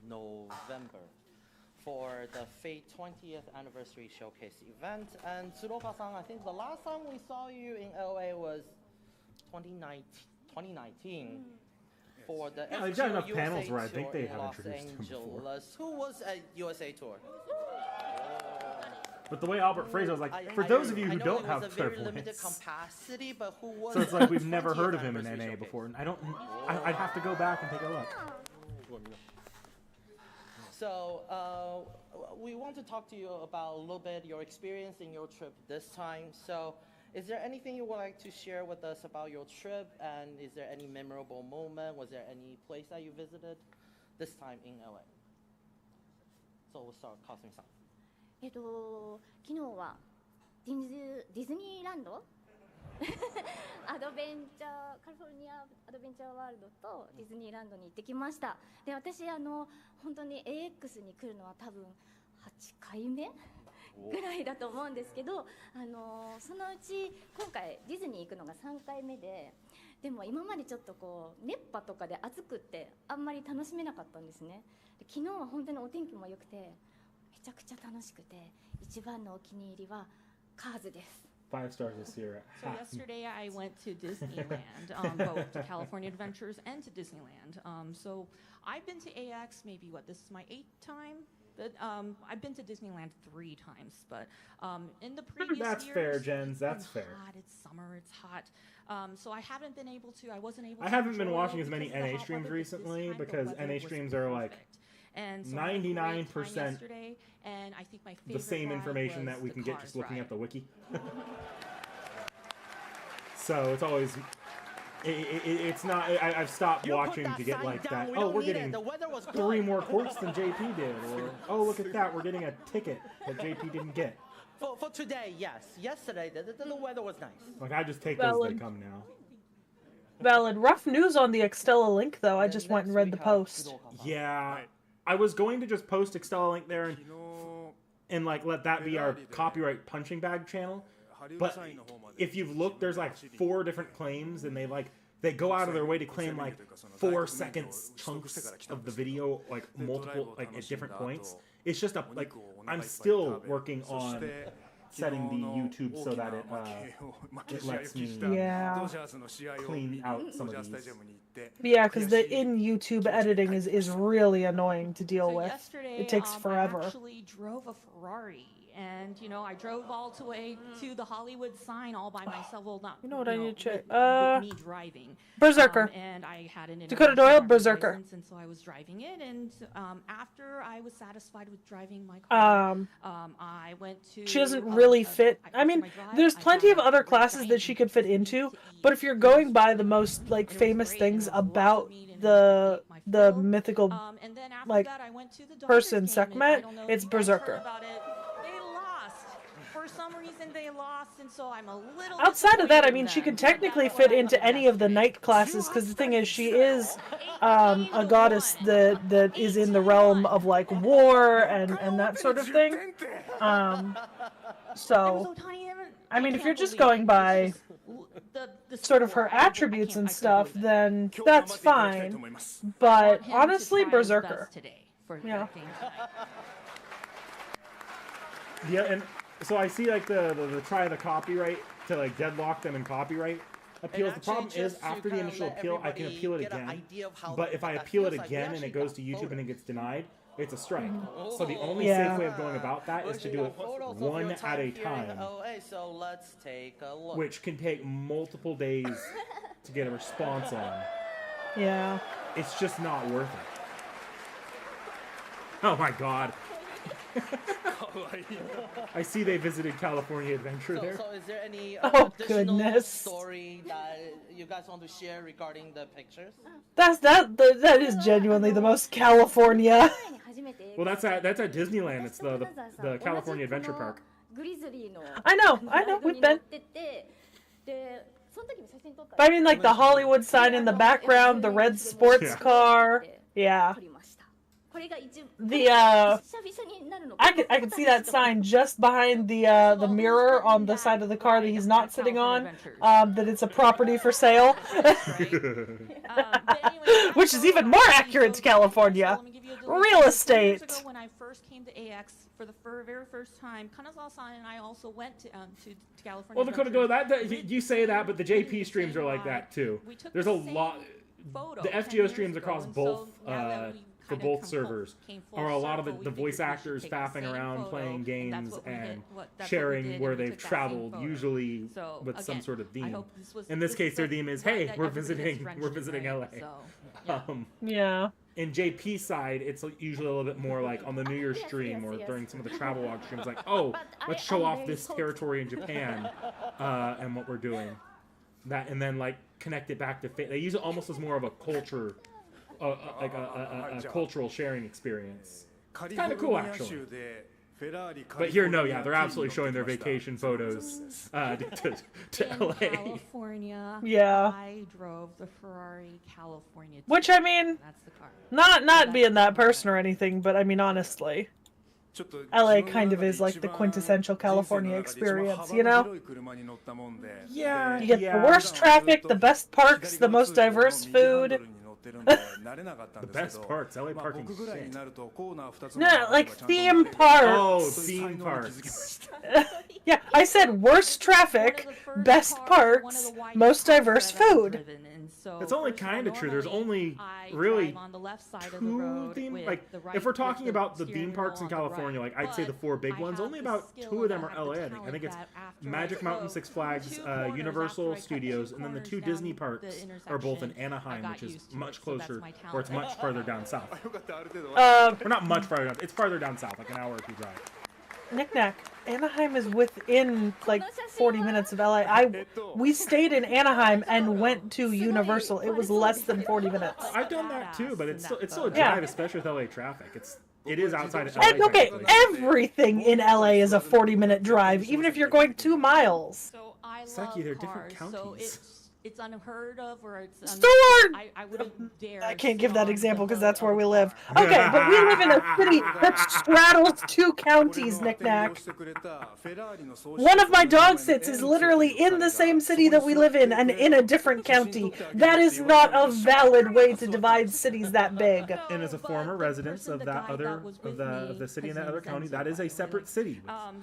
November for the Fate 20th anniversary showcase event, and Tsuruoka-san, I think the last time we saw you in LA was 2019 for the Yeah, they've got enough FGO panels USA where I think tour they in have Los introduced him before. Angeles. Who was at USA tour? But the way Albert phrased it, I was like, for those of you who don't have limited clairvoyance, capacity, but who was so it's like we've at never 20th heard of him in anniversary NA showcase? before. And I'd have to go back and take a look. So we want to talk to you about a little bit your experience in your trip this time. So is there anything you would like to share with us about your trip? And is there any memorable moment? Was there any place that you visited this time in LA? So we'll start with Kasumi-san. 昨日はディズニーランドアドベンチャーカリフォルニアアドベンチャーワールドとディズニーランドに行ってきました。で、私本当に AX に来るのは多分8回目ぐらいだと思うんですけど、そのうち今回ディズニー行くのが3回目で、でも今までちょっとこう熱波とかで暑くってあんまり楽しめなかったんですね。で、昨日は本当にお天気も良くてめちゃくちゃ楽しくて、一番のお気に入りはカーズです。5 stars this year. So yesterday I went to Disneyland, both to California Adventures and to Disneyland. So I've been to AX maybe this is my 8th time. But I've been to Disneyland 3 times, but in the previous That's years, fair, Jens. That's it's fair. Hot, it's summer, it's hot. So I haven't been able to. I wasn't able. I to haven't been enjoy watching it as many because of the NA hot streams weather, but this recently time the because weather NA was streams are like perfect. And so I had a great 99% time yesterday, and I think my the favorite same ride information was that we the can get Cars just looking ride. at the wiki. So it's always it's not. I've stopped watching to get like that. Oh, we're getting 3 more quartz than JP did, or oh, look at that, we're getting a ticket that JP didn't get. For today, yes. Yesterday, the weather was nice. Like I just take those as they come now. Valid. Rough news on the Extella link, though. I just went and read the post. Yeah, I was going to just post Extella link there 昨日 and like let that be our copyright punching bag channel. ハリウッド But サインの方まで if you've looked, there's like 4 different claims, and they go out of their way to claim like 4 seconds chunks of the video, like multiple, like at different points. It's just a like I'm still working on setting the YouTube so that it lets me Yeah. clean out some of these. Yeah, because the in YouTube editing is really annoying to deal So with. yesterday, It takes forever. I actually drove a Ferrari, and I drove all the way to the Hollywood sign all by myself. Well, not You know what I need to check? with me driving. Berserker. And I had an Dakota international Doyle, driver's Berserker. license, and so I was driving it. And after I was satisfied with driving my car, I went to. She doesn't really fit. I mean, there's plenty of other classes that she could fit into, but if you're going by the most like famous things about the mythical and then after like that, I went to the Dodgers person game, and Sekhmet, I don't know if it's you guys heard Berserker. about it. They lost. For some reason, they lost, and so I'm a little. Outside of that, I disappointed mean, she in could them. technically fit into any of the night classes, because the thing is, she is a goddess that is in the realm of like war and that sort of thing. So, I mean, if you're just going by sort of her attributes and stuff, then that's fine. But honestly, Berserker. Yeah. Yeah, and so I see like the try the copyright to like deadlock them in copyright appeals. The problem is after the initial appeal, I can appeal it again. But if I appeal it again and it goes to YouTube and it gets denied, it's a strike. So the only Yeah. safe way of going about that is to do it one at a time, So let's take a look. which can take multiple days to get a response on. Yeah. It's just not worth it. Oh my god. I see they visited California Adventure there. So is there any Oh, additional goodness. story that you guys want to share regarding the pictures? That is genuinely the most California. Well, that's at Disneyland. It's the California Adventure Park. I know, we've been. But I mean, like the Hollywood sign in the background, the red sports Yeah. car. Yeah. I could see that sign just behind the mirror on the side of the car that he's not sitting on. That it's a property for sale, which is even more accurate to California. Real estate. When I first came to AX for the very first time, Kanazawa-san and I also went to California. Well, Dakota Go, Adventures. you say that, but the JP streams are like that too. We took There's a the same lot. photo The 10 FGO years streams ago, across and both so now that we for kinda both servers came full are a lot of circle, we the voice figured we should actors take the faffing same around photo, playing and games that's what we and did, that's what we sharing did, where and we they've took that same traveled, photo. usually So, with some again, sort of I theme. hope this was- In this case, their was theme is, glad "Hey, that we're everybody visiting, gets we're wrenched visiting right, LA." so, yeah. Yeah. In JP's side, it's usually a little bit more like on the New Year's stream or during some of the travel log streams, like, "Oh, let's show off this territory in Japan and what we're doing." That and then like connect it back to they use it almost as more of a culture, like a cultural sharing experience. It's kind of cool actually. But here, no, yeah, they're absolutely showing their vacation photos to In LA. California, Yeah. I drove the Ferrari California. Which I mean, That's the car. not being that person or anything, but I mean honestly, LA kind of is like the quintessential California experience, you know? Yeah, You get the worst traffic, the best parks, the most diverse food. The best parks, LA parking shit. No, like theme parks. Oh, theme parks. Yeah, I said worst traffic, best parks, most diverse food. It's only kind of true. There's only really two theme. Like, if we're talking about the theme parks in California, like I'd say the 4 big ones, only about 2 of them are LA. I think it's Magic Mountain, Six Flags, Universal Studios, and then the 2 Disney parks are both in Anaheim, which is much closer, or it's much farther down south. Or not much farther down. It's farther down south, like an hour if you drive. Knick-knack. Anaheim is within like 40 minutes of LA. We stayed in Anaheim and went to Universal. It was less than 40 minutes. I've done that too, but it's still a drive, Yeah. especially with LA traffic. It is outside of LA. And okay, technically. everything in LA is a 40-minute drive, even if you're going 2 miles. So I love Saki, they're different cars, so counties. it's unheard of, or it's Storm! I wouldn't dare. I can't give that storm example the because hood that's where of a we live. car. Okay, but we live in a city that straddles 2 counties, knick-knack. One of my dog sits is literally in the same city that we live in and in a different county. That is not a valid way to divide cities that big. And as a former resident of that other of the city in that other county, that is a separate city.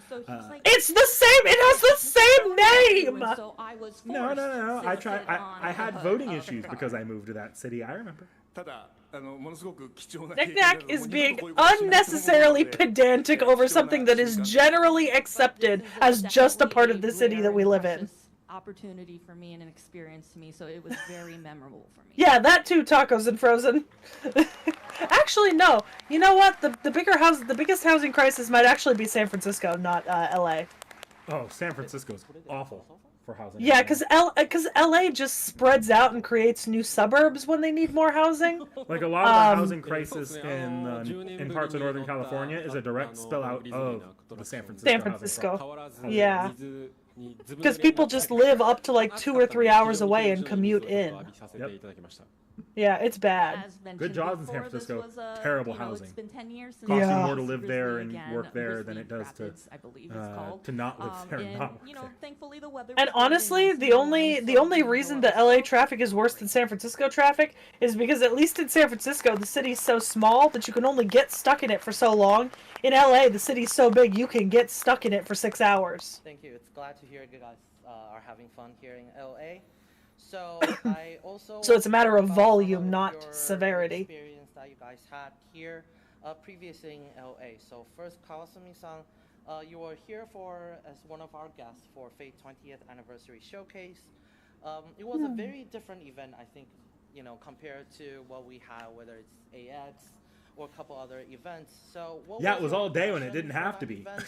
So he was like, It's the same. It has the same name. and so I was No. forced I to tried. sit on I the had hood voting of the issues car. because I moved to that city. I remember. Knick-knack is being unnecessarily pedantic over something that is generally accepted as just a part of the city that we live in. Opportunity for me and an experience to me, so it was very memorable for me. Yeah, that too, tacos and Frozen. Actually, no. You know what? The biggest housing crisis might actually be San Francisco, not LA. Oh, San Francisco's awful for housing. Yeah, because LA just spreads out and creates new suburbs when they need more housing. Like a lot of the housing crisis in parts of Northern California is a direct spill out of the San Francisco. San Francisco. Yeah. Because people just live up to like 2 or 3 hours away and commute in. Yep. Yeah, it's bad. As mentioned Good jobs in before, San Francisco. this was Terrible you know, housing. It's been 10 years since Costs you Yeah. more to live there Grizzly and began, work there than Grizzly it does Rapids, I believe it's called. to not live there and and, not work you know, there. thankfully the weather And was good honestly, nice the and only warm, the so only we could reason go that LA traffic is worse than San Francisco traffic is because at least in San Francisco the city's so small that you can only get stuck in it for so long. In LA, the city's so big you can get stuck in it for 6 hours. Thank you. It's glad to hear you guys are having fun here in LA. So I also So it's a matter of want to talk about volume, some of not your severity. Experience that you guys had here previously in LA. So first, Kawasumi-san, you were here as one of our guests for Fate 20th Anniversary Showcase. It was a very different event, I think, you know, compared to what we have, whether it's AX or a couple other events. So what Yeah, was it was your all day when it impression didn't for have that to be. event?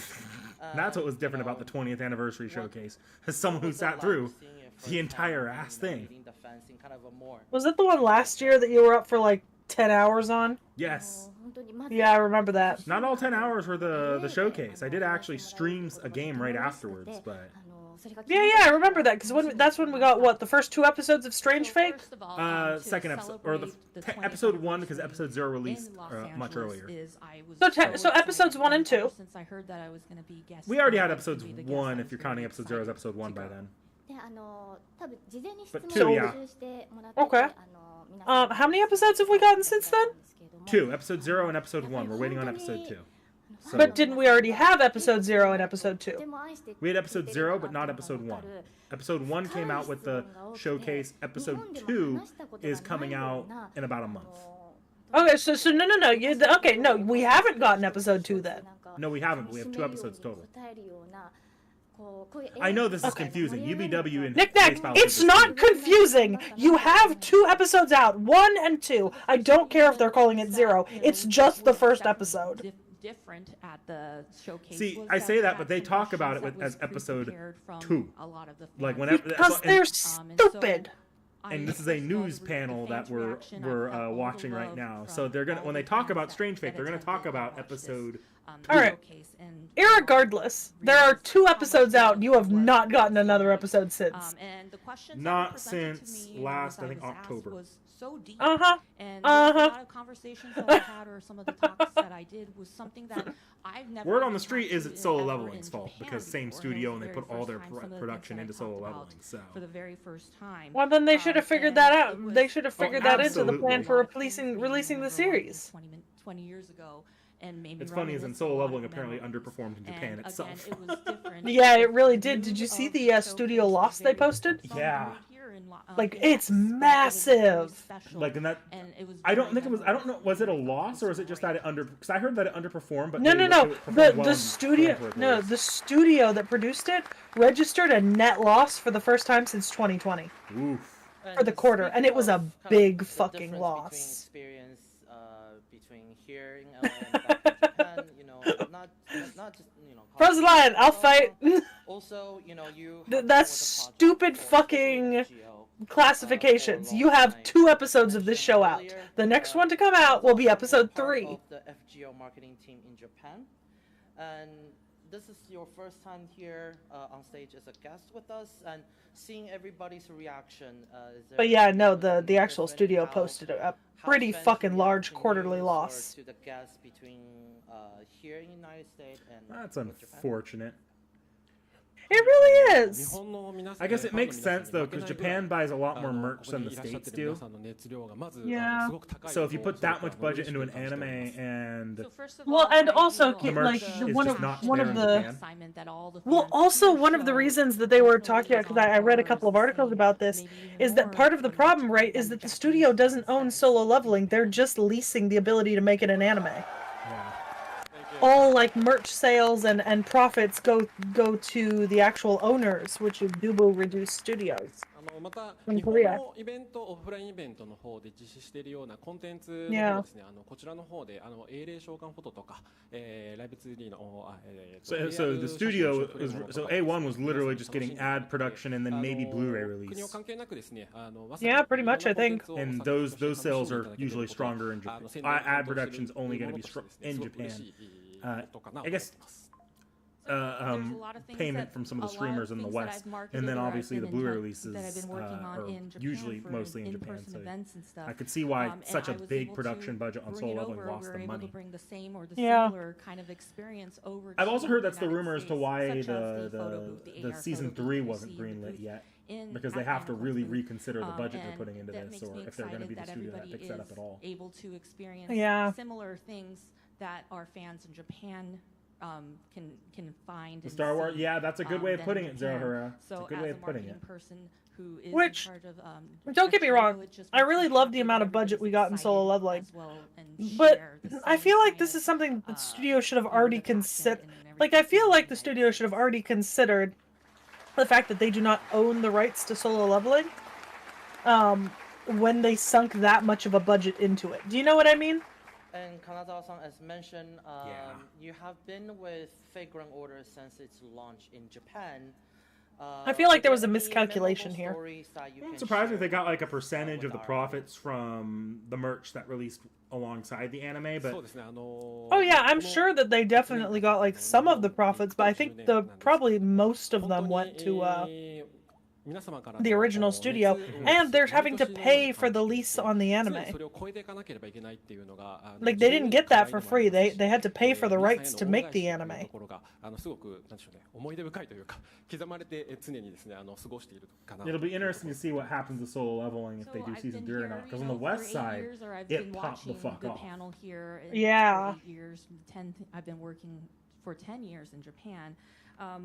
That's what was You different know, about the 20th anniversary what- showcase. As someone who was it sat like through seeing it the firsthand entire and, ass you know, thing. meeting the fans in kind of a more Was that the one last year that you were up for like 10 hours on? Yes. Yeah, I remember that. Not all 10 hours were the showcase. I did actually stream a game right afterwards, but Yeah, I remember that because that's when we got what the first 2 episodes of Strange Fate. First of all, to second episode or the celebrate the 20th episode 1 because anniversary episode 0 released in Los much Angeles earlier. is I was So episodes excited, 1 and 2. ever since I heard that I was going to be guest We already had to episodes be the guest, 1 I if was you're very counting episode 0 as excited episode 1 to by go. then. But two, yeah. Okay. How many episodes have we gotten since then? 2, episode 0 and episode 1. We're waiting on episode 2. So But didn't we already have episode 0 and episode 2? we had episode 0 but not episode 1. Episode 1 came out with the showcase. Episode 2 is coming out in about a month. Okay, so no. Okay, no, we haven't gotten episode 2 then. No, we haven't. But we have 2 episodes total. I know this is confusing. UBW and Knick-knack, Space Pals it's did this not too. confusing. You have 2 episodes out, 1 and 2. I don't care if they're calling it 0. It's just the first episode. Different at the showcase. See, was I that say we that, had but they some talk about questions it that as was episode pre-prepared from 2. a lot of the Like fans. whenever Because they're stupid. And this is a news panel that we're watching right now. So they're gonna when they talk about Strange Fate, they're gonna talk about episode. All right. Irregardless, there are 2 episodes out. And you have not gotten another episode since. And the questions Not that were presented to since me, last, as I think, was asked, October. was so deep. Uh-huh. And there was a Uh-huh. lot of conversations that I had, or some of the talks that I did, was something that I've never. Word on even the street talked is to it's Solo ever Leveling's in fault Japan because same before, studio and and it they was put the all very their first time, some of the things production that I into talked Solo about Leveling. So for the very first time. Well, then they should have figured and that it out. was- They should have figured that into the plan absolutely. for releasing the series. 20 years ago, and maybe it's funny as in Solo Leveling apparently underperformed in Japan and itself. Again, it was different. Yeah, it really The did. Did you view see of the the studio showcase loss was they very posted? different from Yeah. here in Like, AX, it's but it was very massive. special, Like in that, and it was I don't very think it was. I don't know. memorable. Was it a loss or is it just that it because I heard that it underperformed? But No. it performed well The in studio, Frankfurt no, release. the studio that produced it registered a net loss for the first time since 2020. Oof. For the quarter, and it was a Speaking of big the fucking difference loss. Between experience between here in LA and back in Japan, you know, not just Frozen Lion, I'll fight. Also, you know, you. That's stupid fucking classifications. You have 2 episodes of this show out. The next one to come out will be episode 3. Of the FGO marketing team in Japan, and this is your first time here on stage as a guest with us, and seeing everybody's reaction. Is there But yeah, no, the anything actual different studio how- posted a how pretty fans fucking react large to quarterly news or loss. to the guests between here in the United States and That's with Japan? unfortunate. It really is. I guess it makes sense though, because Japan buys a lot more merch than the States do. Yeah. So if you put that much budget into an anime and So first of Well, all, and I also, know the merch the- is one just of- not one there of in the- Japan. assignment that all the Well, fans also here one of the show reasons that they were personally talking, is because on I read a par couple is of the articles same, about this, maybe even is that more part of the from problem, Japan right, than is that the Japanese studio doesn't fans own that Solo see Leveling. They're Japan. just leasing the ability to make it an anime. Yeah. All like merch sales and profits go to the actual owners, which is Dubu Reduced Studios. また From 日本 Korea. のイベント、オフラインイベントの方で実施しているようなコンテンツの Yeah. 方ですね、こちらの方で英霊召喚フォトとか、ライブ 2D の、So the studio was so A1 was literally just getting ad production and then maybe Blu-ray 国を release. 関係なくですね、まさに Yeah, pretty much, I think. And those sales are usually stronger in Japan. Ad production's only going to be in Japan. I guess There's a lot of things payment that- from some of the a lot streamers in the things that West, I've marketed and then or I've obviously the been in Blu-ray touch- releases that I've been working on are in Japan usually for mostly in Japan. in-person So events and stuff. I could see why And such a I was big able production to budget on bring Solo it Leveling over. lost We the were able money. to bring the same or the Yeah. similar kind of experience over. I've also to heard that's the United rumor as to States, why such as the photo booth, the AR season photo booth 3 you wasn't see, the greenlit booth yet, in- because they at have to Animal really Booth. reconsider the budget they're And putting into that this, makes me or if they're going to be the excited studio that everybody picks that up is at all. able to experience Yeah. similar things that our fans in Japan can find. The and Star Wars, see, yeah, that's a good way of than putting in it, Japan. Zohara. It's a So good as way a of putting marketing it. person who is Which- in charge of don't get me FGO, wrong, it just I makes me really love the happy amount that of budget we got in everybody's Solo excited Leveling. as well and But share the I same feel like kind this of, is something the uh, studio should have you know, already the passion considered. and Like, I everything feel in like the the United studio should have States. already considered the fact that they do not own the rights to Solo Leveling when they sunk that much of a budget into it. Do you know what I mean? And Kanazawa-san, as mentioned, Yeah. you have been with Flagrant Order since its launch in Japan. I feel like there was a are any miscalculation memorable here. stories that you I'm can surprised if share they got like a with percentage of the our profits from the merch that released alongside the anime, そう but ですね、Oh yeah, I'm sure that they definitely got like some of the profits, but I think probably most of them went to the original studio, and they're having to pay for the lease on the anime. Like, they didn't get that for free. They had to pay for the rights to make the anime. すごくなんでしょうね、思い出深いというか刻まれて常にですね過ごしているかな。 it'll be interesting to see what happens to Solo Leveling if So they do I've season been 3 or here, not. Because you on the know, west for 8 side, years, or I've it been popped the watching fuck the off. panel here. Yeah. For 8 years, I've been working for 10 years in Japan.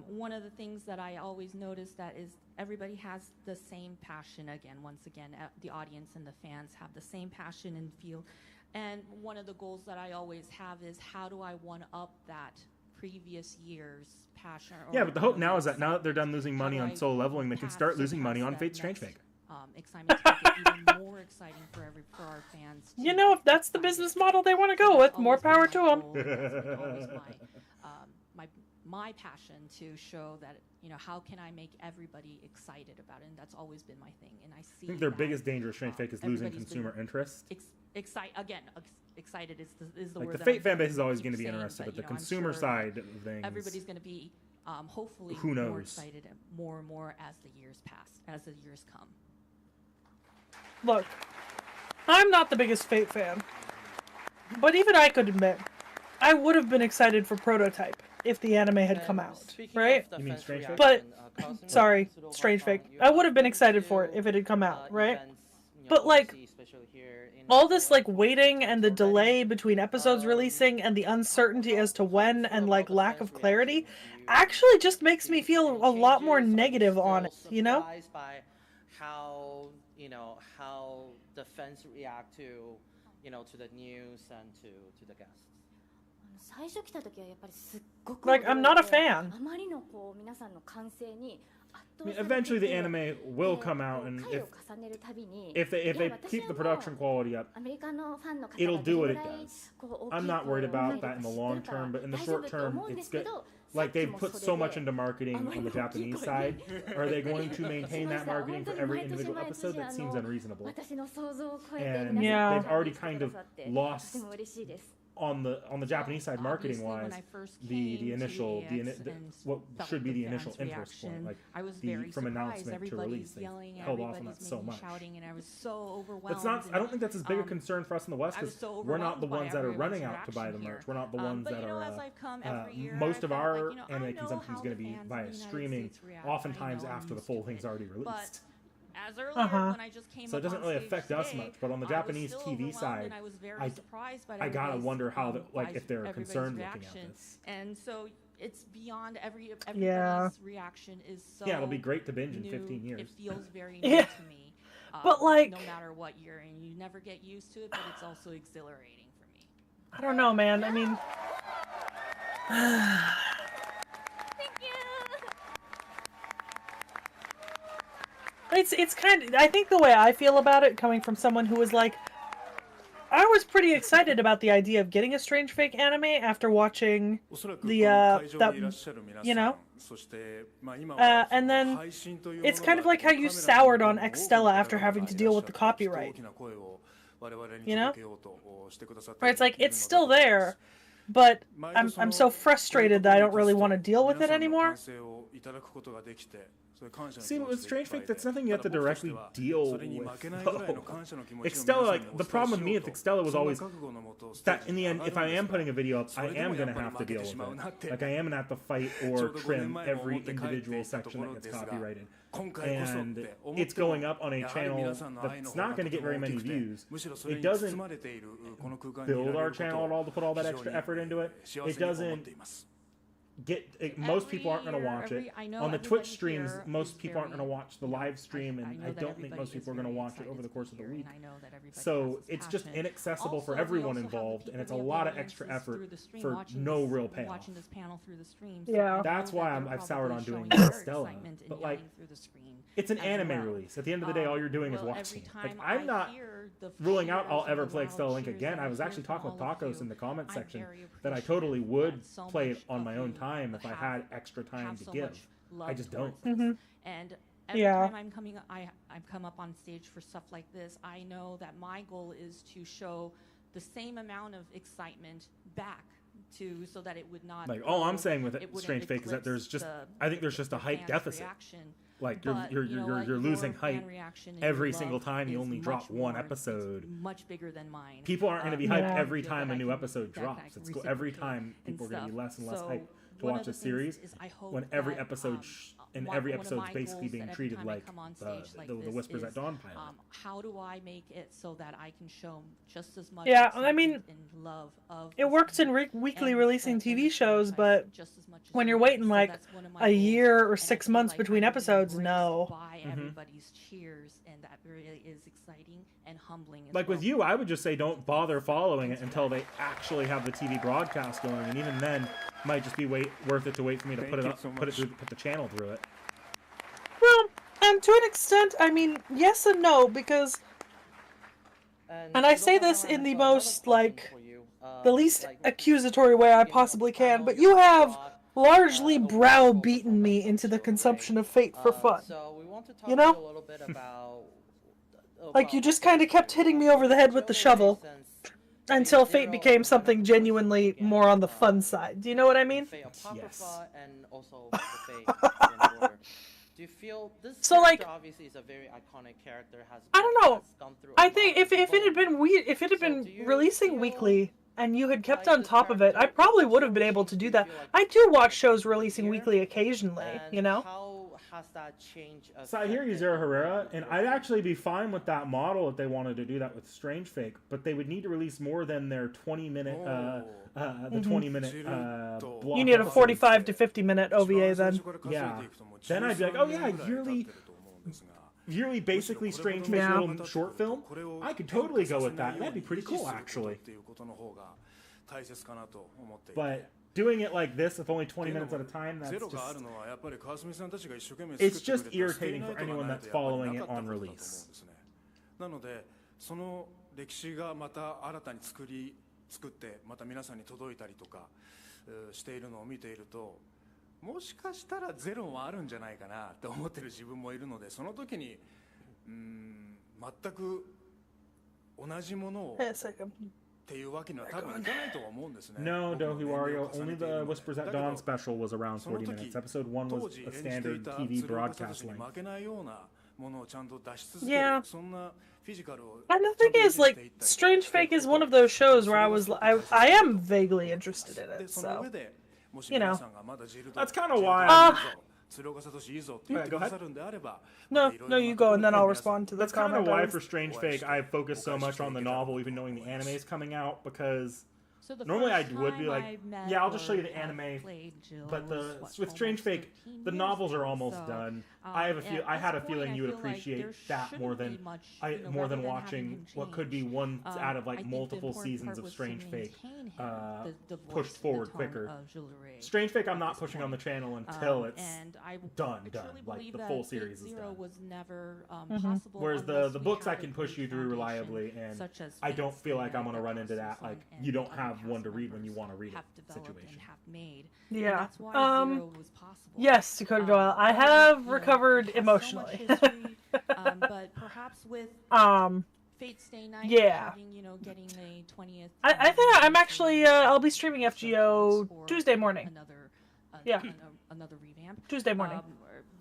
One of the things that I always notice that is everybody has the same passion. Again, once again, the audience and the fans have the same passion and feel. And one of the goals that I always have is how do I one up that previous year's passion? Yeah, or, but the hope you know, now is that now that they're done excitement, losing how money do on I Solo Leveling, they can start losing money on that Fate's Strange next, Fake. excitement to make it even more exciting for our fans. You to know, if that's the find it. business model they want to So go that's with, more always been power my to them. goal, and that's been always my passion to show that, you know, how can I make everybody excited about it, and that's always been my thing. And I see I think their that, biggest danger of Strange Fake is losing everybody's consumer been interest. excited is the Like word the that Fate I'm fan base is gonna always keep going to be saying, interested, but you the know, I'm consumer sure side of things. everybody's going to be hopefully Who more knows? excited more and more as the years pass, as the years come. Look, I'm not the biggest Fate fan, but even I could admit, I would have been excited for Prototype if the anime had come And out, speaking right? of the You mean fans' Strange Fate? reaction, But- Cosmo, Sorry, Tsuruo-san, Strange Fake. you I have would have been been excited for it to, if it had come out, right? events, you know, But, like, overseas, especially here in All this like Korea, waiting and the already. delay between episodes releasing and the uncertainty as to when and like lack of clarity actually just makes me feel a lot more negative on it, you know? Surprised by how, you know, how the fans react to, you know, to the news and to the guests. 最初来た時はやっぱりすっごく Like, I'm not a 驚いて fan. あまりのこう皆さんの歓声に圧 I 倒 mean, されて eventually the て anime will で come out, and 回を重ねるたびに if they いや keep 私は the もう production quality up, アメリカのファンの方 it'll が do ど what れ it ぐらい does. こう大き I'm い not worried 声を上 about げる that in か the 知 long ってるから term, but in the 大丈夫 short と term, 思うんで it's すけ good. ど Like さっき they've も put そ so れ much で into marketing あまり on の the 大きい Japanese 声 side. で Are they going to し maintain まし that た marketing 本 for 当に every 毎年 individual 毎 episode? 年 That seems unreasonable. 私の想像を超えて And 皆さん Yeah. they've already kind of とて lost も嬉しいです on the Japanese side, marketing Obviously, wise, when I first the came initial to the, AX the and what felt should be the initial fans' interest point, reaction, like I was the very from surprised. announcement to Everybody's release, they yelling, held off on everybody's that so making much. shouting, and I was so overwhelmed. That's not. I don't think that's as big a concern for us in the West I was because so we're not the overwhelmed by ones that are everyone's running out to buy the reaction merch. here. We're not the ones But that you know, are. as I've come every year, Most I of felt our like, you know, I anime know consumption is how going to the be fans in via the United streaming, States react. oftentimes I know I'm after the used full to thing's it. already released. But as earlier, when I just came So it up doesn't on really stage affect us today, much, but on the I was Japanese still TV overwhelmed, side, and I was very I- surprised by I gotta everybody's, wonder how by if they're everybody's concerned looking reaction. at this. And so it's beyond everybody's Yeah. reaction is so Yeah, it'll be great to binge in new. 15 years. It feels very new Yeah. to me. But, like- no matter what year, and you never get used to it, but it's also exhilarating for me. I don't know, man. I mean, it's kind of, I think the way I feel about it, coming from someone who was like, I was pretty excited about the idea of getting a Strange Fake anime after watching the you know, and then it's kind of like how you soured on Xstella after having to deal with the copyright. You know, where it's like it's still there, but I'm so frustrated that I don't really want to deal with it anymore. See, with Strange Fake, that's nothing you have to directly deal with. Xstella, like, the problem with me with Xstella was always that in the end, if I am putting a video up, I am going to have to deal with it. Like, I am going to have to fight or trim every individual section that gets copyrighted. And it's going up on a channel that's not going to get very many views. It doesn't build our channel at all to put all that extra effort into it. It doesn't most people aren't going to watch it. On the Twitch streams, most people aren't going to watch the live stream, and I don't think most people are going to watch it over the course of the week. So it's just inaccessible for everyone involved, and it's a lot of extra effort for no real payoff. Yeah. That's why I've soured on doing Stella. But like, it's an anime release. At the end of the day, all you're doing is watching. Like, I'm not ruling out I'll ever play Stella Link again. I was actually talking with Tacos in the comment section that I totally would play it on my own time if I had extra time to give. I just don't. And every time I'm come up on stage for stuff like this, I know that my goal is to show the same amount of excitement back to, so that it would not, like, all I'm saying with it, Strange Fake, is that there's just, I think there's just a hype deficit. Like, you're losing hype every single time you only drop one episode. Much bigger than mine. People aren't going to be hyped every time a new episode drops. It's every time people are going to be less and less hyped to watch a series. When every episode every episode's basically being treated like the Whispers at Dawn pilot. How do I make it so that I can show just as much? Yeah, I mean, and love of it works in weekly releasing TV shows, but when you're waiting like a year or 6 months between episodes, no. By everybody's cheers, and that really is exciting and humbling. Like with you, I would just say don't bother following it until they actually have the TV broadcast going, and even then, might just be worth it to wait for me to put the channel through it. Well, to an extent, I mean, yes and no, because, and I say this in the most, like, the least accusatory way I possibly can, but you have largely browbeaten me into the consumption of Fate for fun. You know? Like, you just kind of kept hitting me over the head with the shovel until Fate became something genuinely more on the fun side. Do you know what I mean? Yes. Do you feel this so, like, obviously is a very iconic character? I don't know. I think if it had been if it had been releasing weekly and you had kept on top of it, I probably would have been able to do that. I do watch shows releasing weekly occasionally, you know? How has that changed? So I hear you, Zero Herrera, and I'd actually be fine with that model if they wanted to do that with Strange Fake, but they would need to release more than their 20-minute, the 20-minute block. You need a 45 to 50-minute OVA then. Yeah. Then I'd be like, oh yeah, yearly basically Strange Fake little short film. I could totally go with that. That'd be pretty cool, actually. But doing it like this, with only 20 minutes at a time, that's just... It's just irritating for anyone that's following it on release. なので、その歴史がまた新たに作ってまた皆さんに届いたりとかしているのを見ていると、もしかしたらゼロはあるんじゃないかなって思ってる自分もいるので、その時に全く同じものをていうわけには多分いかないとは思うんですね。 No, 僕も Dohi 年齢 Wario. を重 Only ねてい the るので。 Whispers だ at けど Dawn special was around その 40 時 minutes. Episode 1当 was 時 a 演じてい standard た TV 鶴岡聡 broadcast に length. 負けないようなものをちゃんと出し続け Yeah. る、そんなフィジカルを And the ちゃん thing と維持 is, してい like, ったり Strange してい Fake く is こ one と of those shows そ where れ I が was すごく I 大切 I だ am と vaguely 思い interested in ます。で it. その So 上でもし you know. 皆さんがまだジルド That's kinda why 鶴岡聡いいぞって言 Alright, って go くだ ahead. さるんであれば No, no, you go, and then I'll respond to the That's kind of comment. why I for was- Strange Fake I focus so much on the novel, even knowing the anime is coming out, because So the normally I first would be time like, I met yeah, I'll just show you or the have anime, played Jill but was, what, with Strange almost Fake, 13 the years novels are ago. almost So, done. I at had a this feeling point, you would I feel like appreciate there that more shouldn't than be much, more rather than having watching him what could be change. one out of I like think the multiple important seasons part of was to Strange Fake maintain him, the pushed voice and the forward tone quicker. of Jules Ray Strange Fake I'm at not this pushing on the point. channel until it's And I done, truly like believe the that full Fate series is Zero done. was never Mhm. possible Whereas unless the we books I had a can push great you through foundation, reliably, and such as I don't Fate feel like Stay I'm Night gonna run that into that, Russell like, and you don't other have one cast to read when you members want to read it have developed situation. and have made. Yeah. And that's why Zero was possible. Yes, Dakota Joel. I Granted, have you know, recovered it has so much emotionally. history, but perhaps with Fate Stay Night, Yeah. having, you know, getting the 20th. I think I'm actually I'll be streaming FGO for Tuesday morning. Another, Yeah. another revamp. Tuesday morning.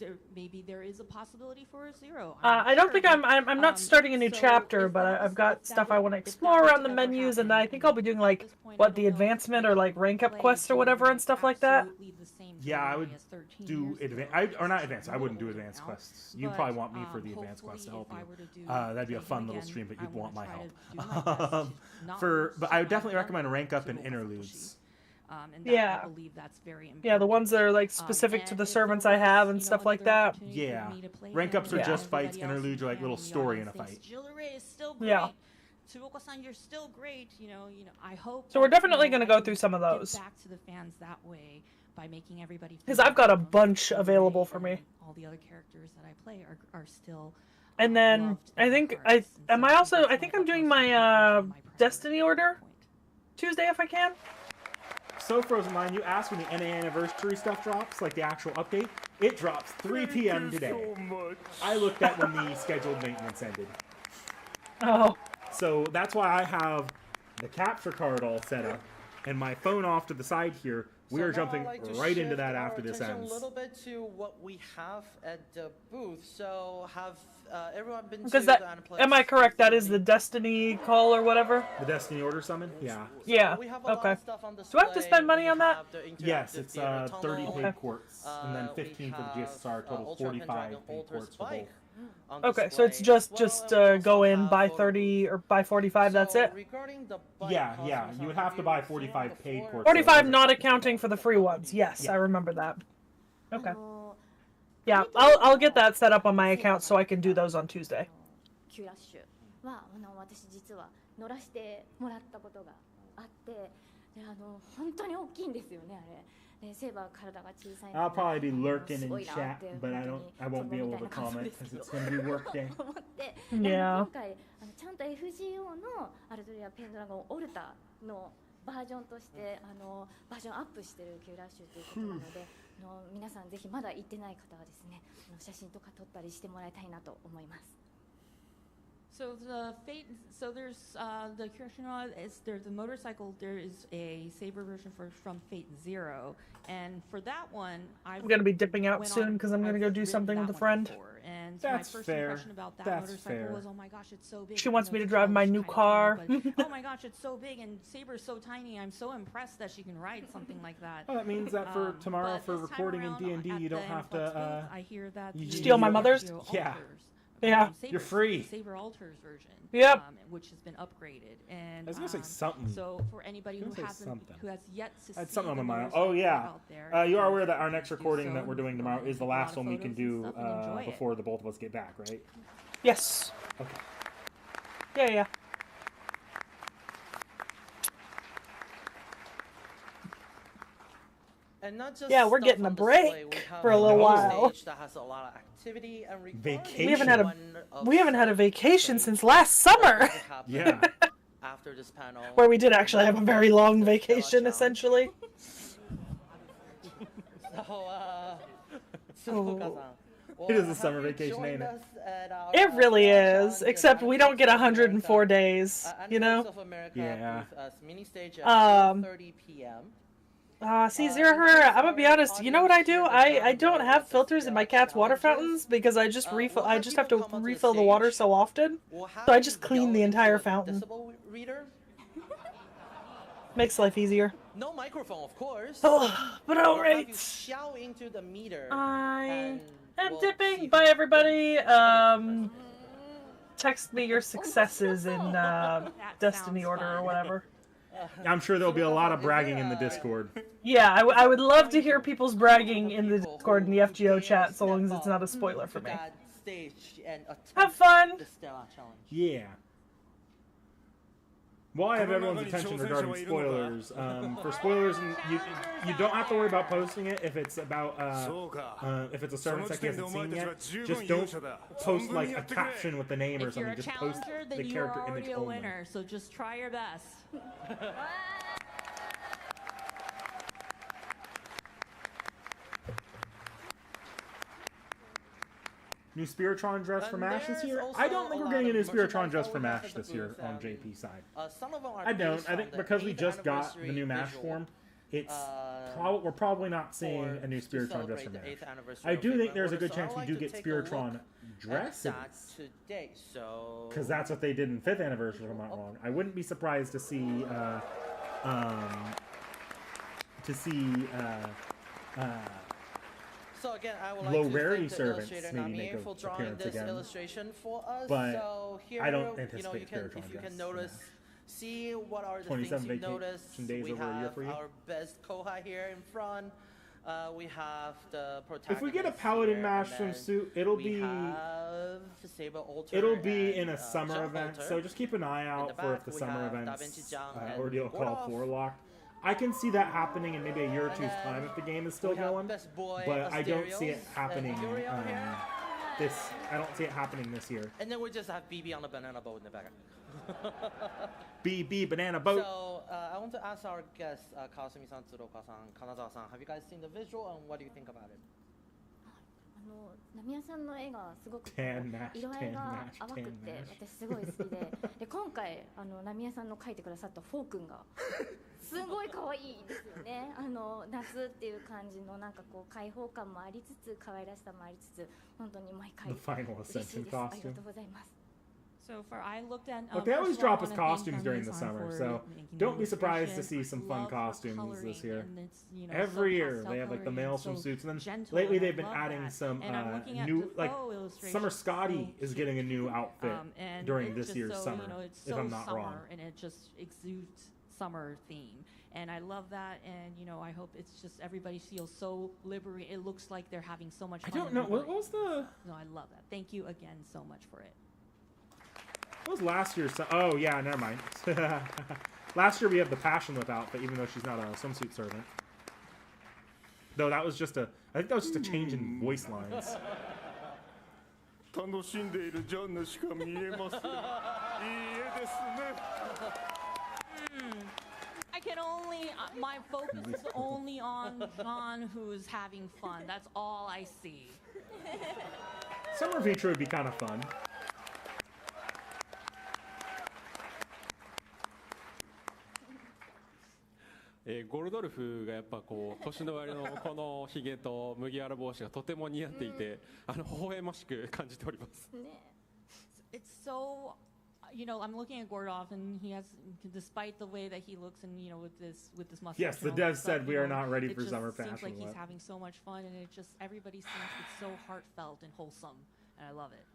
Or maybe there is a possibility for a Zero. I don't think I'm not starting a new so chapter, if but that I've was- got if that stuff were- I want to if that explore were around to the ever menus, and happen, I think I'll be doing at like this point, I what don't the know if advancement we or like can rank up play quests or Jill whatever Ray and stuff like that. absolutely the same Yeah, I Jill would Ray as 13 do years advanced, ago. or not She's advanced. a I wouldn't do little advanced older now, quests. You'd but, probably want me for the advanced hopefully quests to help if I you. were to do That'd be a play fun him little again, stream, but I you'd wanna want my try help. to do my best to not lose But I would to definitely my recommend rank up and Kiruo interludes. and that, Yeah. I believe that's very important. Yeah, the ones that are like specific to And the if there servants I was, have and you know, stuff like another that. opportunity for Yeah. me to play Rank him ups are and just fights, everybody else interludes are like little the story in a audience fight. thinks, Jill Ray is still great. Yeah. Tsuruko-san, you're still great. You know, I hope. So we're that, definitely you know, gonna I go can through some of give those. back to the fans that way by making everybody. Because feel I've got a like, bunch Jill available Ray for me. and all the other characters that I play are still. And then loved I in my think hearts. And so I that's think my I'm doing utmost my important and my Destiny priority at order this point. Tuesday if I can. So Frozen Line, you asked when the NA anniversary stuff drops, like the actual update. It drops 3 p.m. today. I looked at when the scheduled maintenance ended. Oh. So that's why I have the capture card all set up and my phone off to the side here. We So are now jumping I'd like to right into shift that our after this attention ends. A little bit to what we have at the booth. So have everyone been Because to that, the Aniplex am I correct? That is recently? the Destiny call or whatever. The Destiny Order Summon? Yeah. Yeah. We have a lot Okay. of stuff on Do I have to display. spend money We on that? have the Yes, interactive it's theater 30 tunnel. paid quartz, and then We 15 for the have, GSSR, total Ultra 45 Pendragon paid Ultra quartz for both. Spike on Okay, so it's display as just well, and we go also in, have buy photo 30 or buy 45. That's So it. regarding the bike Yeah, costumes, yeah, you would have to you buy seen on 45 the paid floor? quartz. 45 not accounting for the free ones. Yes, I remember that. Okay. Yeah, I'll get that set up on my account so I can do those on Tuesday. キュラッシュは私実は乗らせてもらったことがあってで本当に大きいんですよねあれ。でセーバー体が小さいので I'll probably be lurking す in ごいな chat, って but I 本 won't 当 be に able 子供みたい to な感想 comment です because けど it's going to be work day. 思ってで Yeah. 今回ちゃんと FGO のアルトリアペンドラゴンオルタのバージョンとしてバージョンアップしてるキューラッシュということなので皆さんぜひまだ行ってない方はですね写真とか撮ったりしてもらいたいなと思います。 So there's the Kirishima there's a motorcycle. There is a Saber version from Fate Zero, and for that one, I'm gonna be dipping out soon because I'm gonna go do something with a friend. And That's my first fair. impression about that That's motorcycle fair. was, oh my gosh, it's so big. She You wants know, me to it's drive my childish new kind of car. thing, but, oh my gosh, it's so big, and Saber's so tiny. I'm so impressed that she can ride something like that. Well, that means that for tomorrow But for this time recording in around D&D, at you don't the have Aniplex to, booth, I hear that you the Steal my mother's? FGO Yeah. Alters, Yeah. You're free. Saber Alters version. Yep. Which has been upgraded, and I was gonna say something. So for anybody I who was gonna say hasn't, something. who has yet to I had see something on the my mind. motorcycle Oh yeah, out there, you are aware feel that our free next to do recording so that we're doing and tomorrow go is the take a lot last of one we can photos and do stuff and enjoy it. before the both of us get back, right? Yes. Okay. Yeah. And not just Yeah, we're stuff getting a on display, break we have for a little while. stage that has a lot of activity and Vacation. We haven't had a vacation since last summer. Yeah. After this panel, Where we did actually have a very long vacation, essentially. そう、Tsuruoka-san, It is a summer vacation, ain't it? It really is, except we don't get 104 days, you know? Yeah. See, Zero Herrera, I'm gonna be honest, you know what I do? I don't have filters in my cat's water fountains because I just have to refill the water so often. So I just clean the entire fountain. Makes life easier. No microphone, of course. Oh, but alright. Shout into the meter. I am dipping. Bye, everybody. Text me your successes in Destiny order or whatever. I'm sure there'll be a lot of bragging in the Discord. Yeah, I would love to hear people's bragging in the Discord and the FGO chat, so long as it's not a spoiler for me. Have fun! Yeah. Well, I have everyone's attention regarding spoilers. For spoilers, you don't have to worry about posting it if it's about if it's a certain section you haven't seen yet. Just don't post like a caption with the name or something. Just post the character image only. Winner, so just try your best. New Spiritron dress for MASH this year? I don't think we're getting a new Spiritron dress for MASH this year on JP side. I don't. I think because we just got the new MASH form, it's we're probably not seeing a new Spiritron dress for MASH. I do think there's a good chance we do get Spiritron dresses, because that's what they did in 5th anniversary, if I'm not wrong. I wouldn't be surprised to see So again, I would low like to rarity thank the servants illustrator maybe Namier make for an drawing appearance this again. illustration for us. But so here, I don't you anticipate can, Spiritron if you can dress notice, for see what are the 27 things you vacation notice. days We over a year have for you? our best Koha here in front. We have the protagonist. If we get a Paladin here, MASH and then swimsuit, it'll we be have Saber Alter in a and, summer Jeff event. Alter. So just keep an eye out the for if back, the we summer have Da events Vinci Zhang and ordeal call Gordov. 4 lock. I can see that happening in maybe a year or two's time if the game is still we have going, Best Boy but I don't see it Asterios happening. and Uriel here. I don't see it happening this year. And then we just have BB on the banana boat in the back. BB banana boat. So I want to ask our guests, Kawasumi-san, Tsuruoka-san, Kanazawa-san, have you guys seen the visual and what do you think about it? ナミヤさんの絵がすごくTan match, 色合いが tan match, 淡くて tan match. 私すごい好きでで今回ナミヤさんの描いてくださったフォー君がすごい可愛いですよね夏っていう感じのなんかこう開放感もありつつ可愛らしさもありつつ本当に毎回 The final 嬉しい Ascension ですありが costume. とうございます So I looked at. Look, they always first of all, drop I us wanna thank costumes during the Namiya-san summer, for so making don't the be surprised to illustration. see some fun Love her costumes coloring, this year. and it's, you know, Every so year pastel they have like the coloring male and so swimsuits, and then gentle, lately and I they've been love adding that. some And I'm looking at new Defoe like illustrations, Summer it's Scotty so is getting a cute. new outfit And during it's this just year's so, summer, you know, it's if so I'm not summer, wrong. and it just exudes summer theme. And I love that, and you know, I hope it's just everybody feels so liberated. It looks like they're having so much I fun. don't and know what liberated. was the No, I love that. Thank you again so much for it. what was last year's? Oh yeah, never mind. Last year we had the Passion Whip outfit, even though she's not a swimsuit servant. Though that was just I think that was just a change in voice lines. 楽しんでいるジョンのしか見えません。いい絵ですね。I can only, my focus is only on John who's having fun. That's all I see. Summer feature would be kind of fun. ゴルドルフがやっぱこう年の割のこのひげと麦わら帽子がとても似合っていて、微笑ましく感じております。It's so, you know, I'm looking at Gordov and he has, despite the way that he looks and you know with this mustache. Yes, the and all devs that said stuff, we you are know, not ready it for just Summer seems Passion like he's Whip. having so much fun and it just everybody seems it's so heartfelt and wholesome and I love it.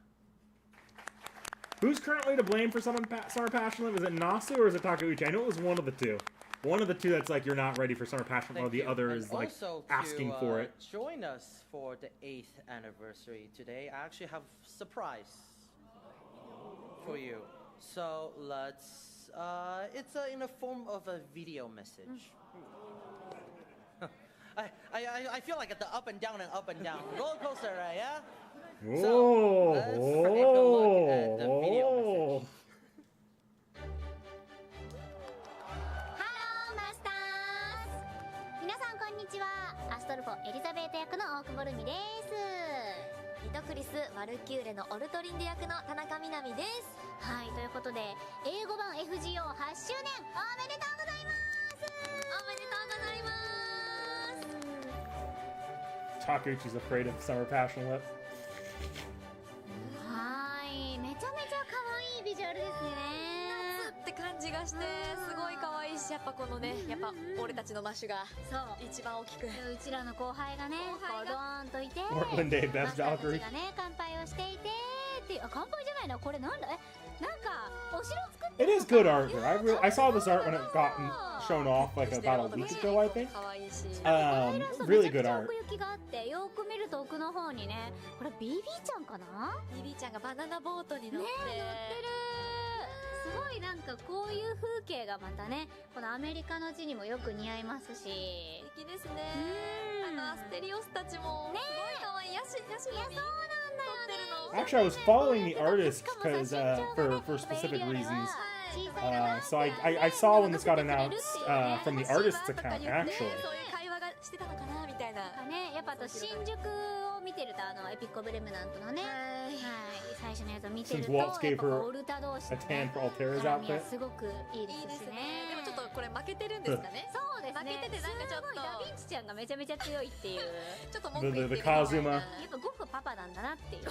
Who's currently to blame for Summer Passion Whip? Is it Nasu or is it Takeuchi? I know it was one of the two. One of the two that's like you're not ready for Summer Passion Whip, while the other and is like also asking for it. Join us for the 8th anniversary today. I actually have a surprise for you. So let's. It's in the form of a video message. I feel like at the up and down. Roller coaster, right? Yeah. Whoa! So let's take a look at the video message. ハローマスターズ皆さんこんにちはアストルフォエリザベート役の大久保ルミですリトオルトリンデ役の田中みなみです。はい、ということで英語版 FGO8 周年おめでとうございます。おめでとうございます。 Takeuchi's afraid of Summer Passion Whip. はい、めちゃめちゃ可愛いビジュアルですね。って感じがしてすごい可愛いし、やっぱこのね、やっぱ俺たちのマッシュが一番大きく、うちらの後輩がねこうドーンといて、 Portland Day Best マスターたち Valkyrie. がね乾杯をしていてっていう、あ、乾杯じゃないな、これなんだ、なんかお城作って It is good art. I saw this art when it got shown off like about a week ago, I think. 可愛いし、Really good art. 奥行きがあって、よく見ると奥の方にね、これ BB ちゃんかな、ビビちゃんがバナナボートに乗ってね、乗ってる。すごいなんかこういう風景がまたね、このアメリカの地にもよく似合いますし、素敵ですね。アステリオスたちもすごい可愛い。ヤシの実、いや、そうなんだよね。 Actually, I was following the artist because for specific reasons. So I saw when this got announced from the artist's account, actually. そういう会話がしてたのかなみたいな。ね、やっぱあと新宿を見てると、エピッコブレムナントのね、はい、最初のやつを見てると、 Since Waltz gave やっぱ her オルタ同士 a の tan ね for Altera's 絡みは outfit. すごくいいですしね。でもちょっとこれ負けてるんですかね。そうですね。負けててなんかちょっとすごいダヴィンチちゃんがめちゃめちゃ強いっていう。ちょっと文句言って The るみたいな。 Kazuma. やっぱゴッフパパなんだなっていうね。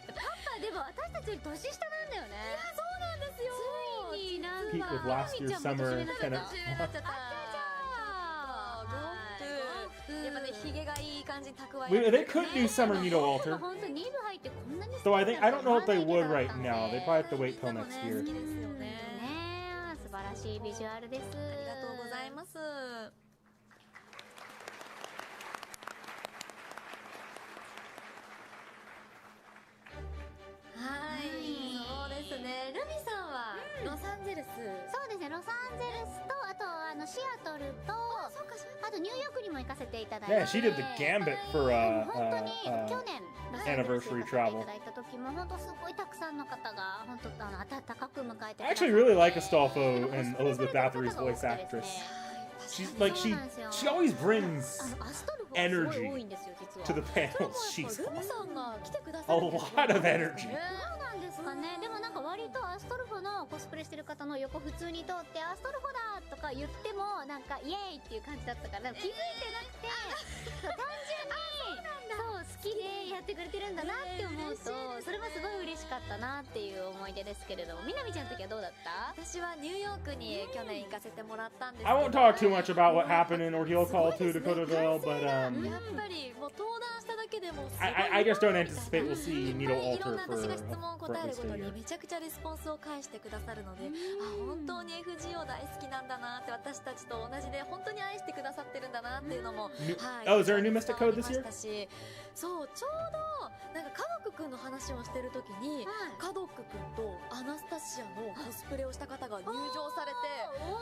パパでも私たちより年下なんだよね。いや、そうなんですよ。ついになんか Peak with last year's summer tennis. やっぱね、ヒゲがいい感じに蓄え。 They could do Summer Needle Alter. 本当2部入ってこんなに Though I don't know if they would right now. They probably have to wait till next 好 year. きですよね。ね、素晴らしいビジュアルです。ありがとうございます。はい、そうですね。ルミさんはロサンゼルス。そうですね、ロサンゼルスと、あとシアトルと、あとニューヨークにも行かせていただいて、 Yeah, she did the gambit for 本当に去年ロサンゼルス anniversary に行かせてい travel. ただいた時も本当すごいたくさんの方が本当温かく迎えてくだ I さって、 actually really like Astolfo and Elizabeth Bathory's voice actress. She's like she always brings アストルフがすごい多い energy んですよ、実は。 to the panels. She's ルミさんが来てくだ a さるんですよ lot of energy. そうなんですかね。でもなんか割とアストルフのコスプレしてる方の横普通に通ってアストルフだとか言ってもなんかイエーイっていう感じだったから気づいてなくて、そう単純にそう好きでやってくれてるんだなって思うと、それはすごい嬉しかったなっていう思い出ですけれども、みなみちゃんの時はどうだった？私はニューヨークに去年行かせてもらったんですけ I ど、 won't talk too much about what happened in Ordeal Call 2 Dakota Dale, but やっぱりもう登壇しただけでもすごい I just don't anticipate we'll see Needle いろん Alter な for 私が質問を for 答 at える least ごと a に year. めちゃくちゃレスポンスを返してくださるので、本当に FGO 大好きなんだなって、私たちと同じで本当に愛してくださってるんだなっていうのも、 Oh, is there a new Mystic Code this year? し、そうちょうどなんかカドックくんの話をしてる時に、カドックくんとアナスタシアのコスプレをした方が入場されて、も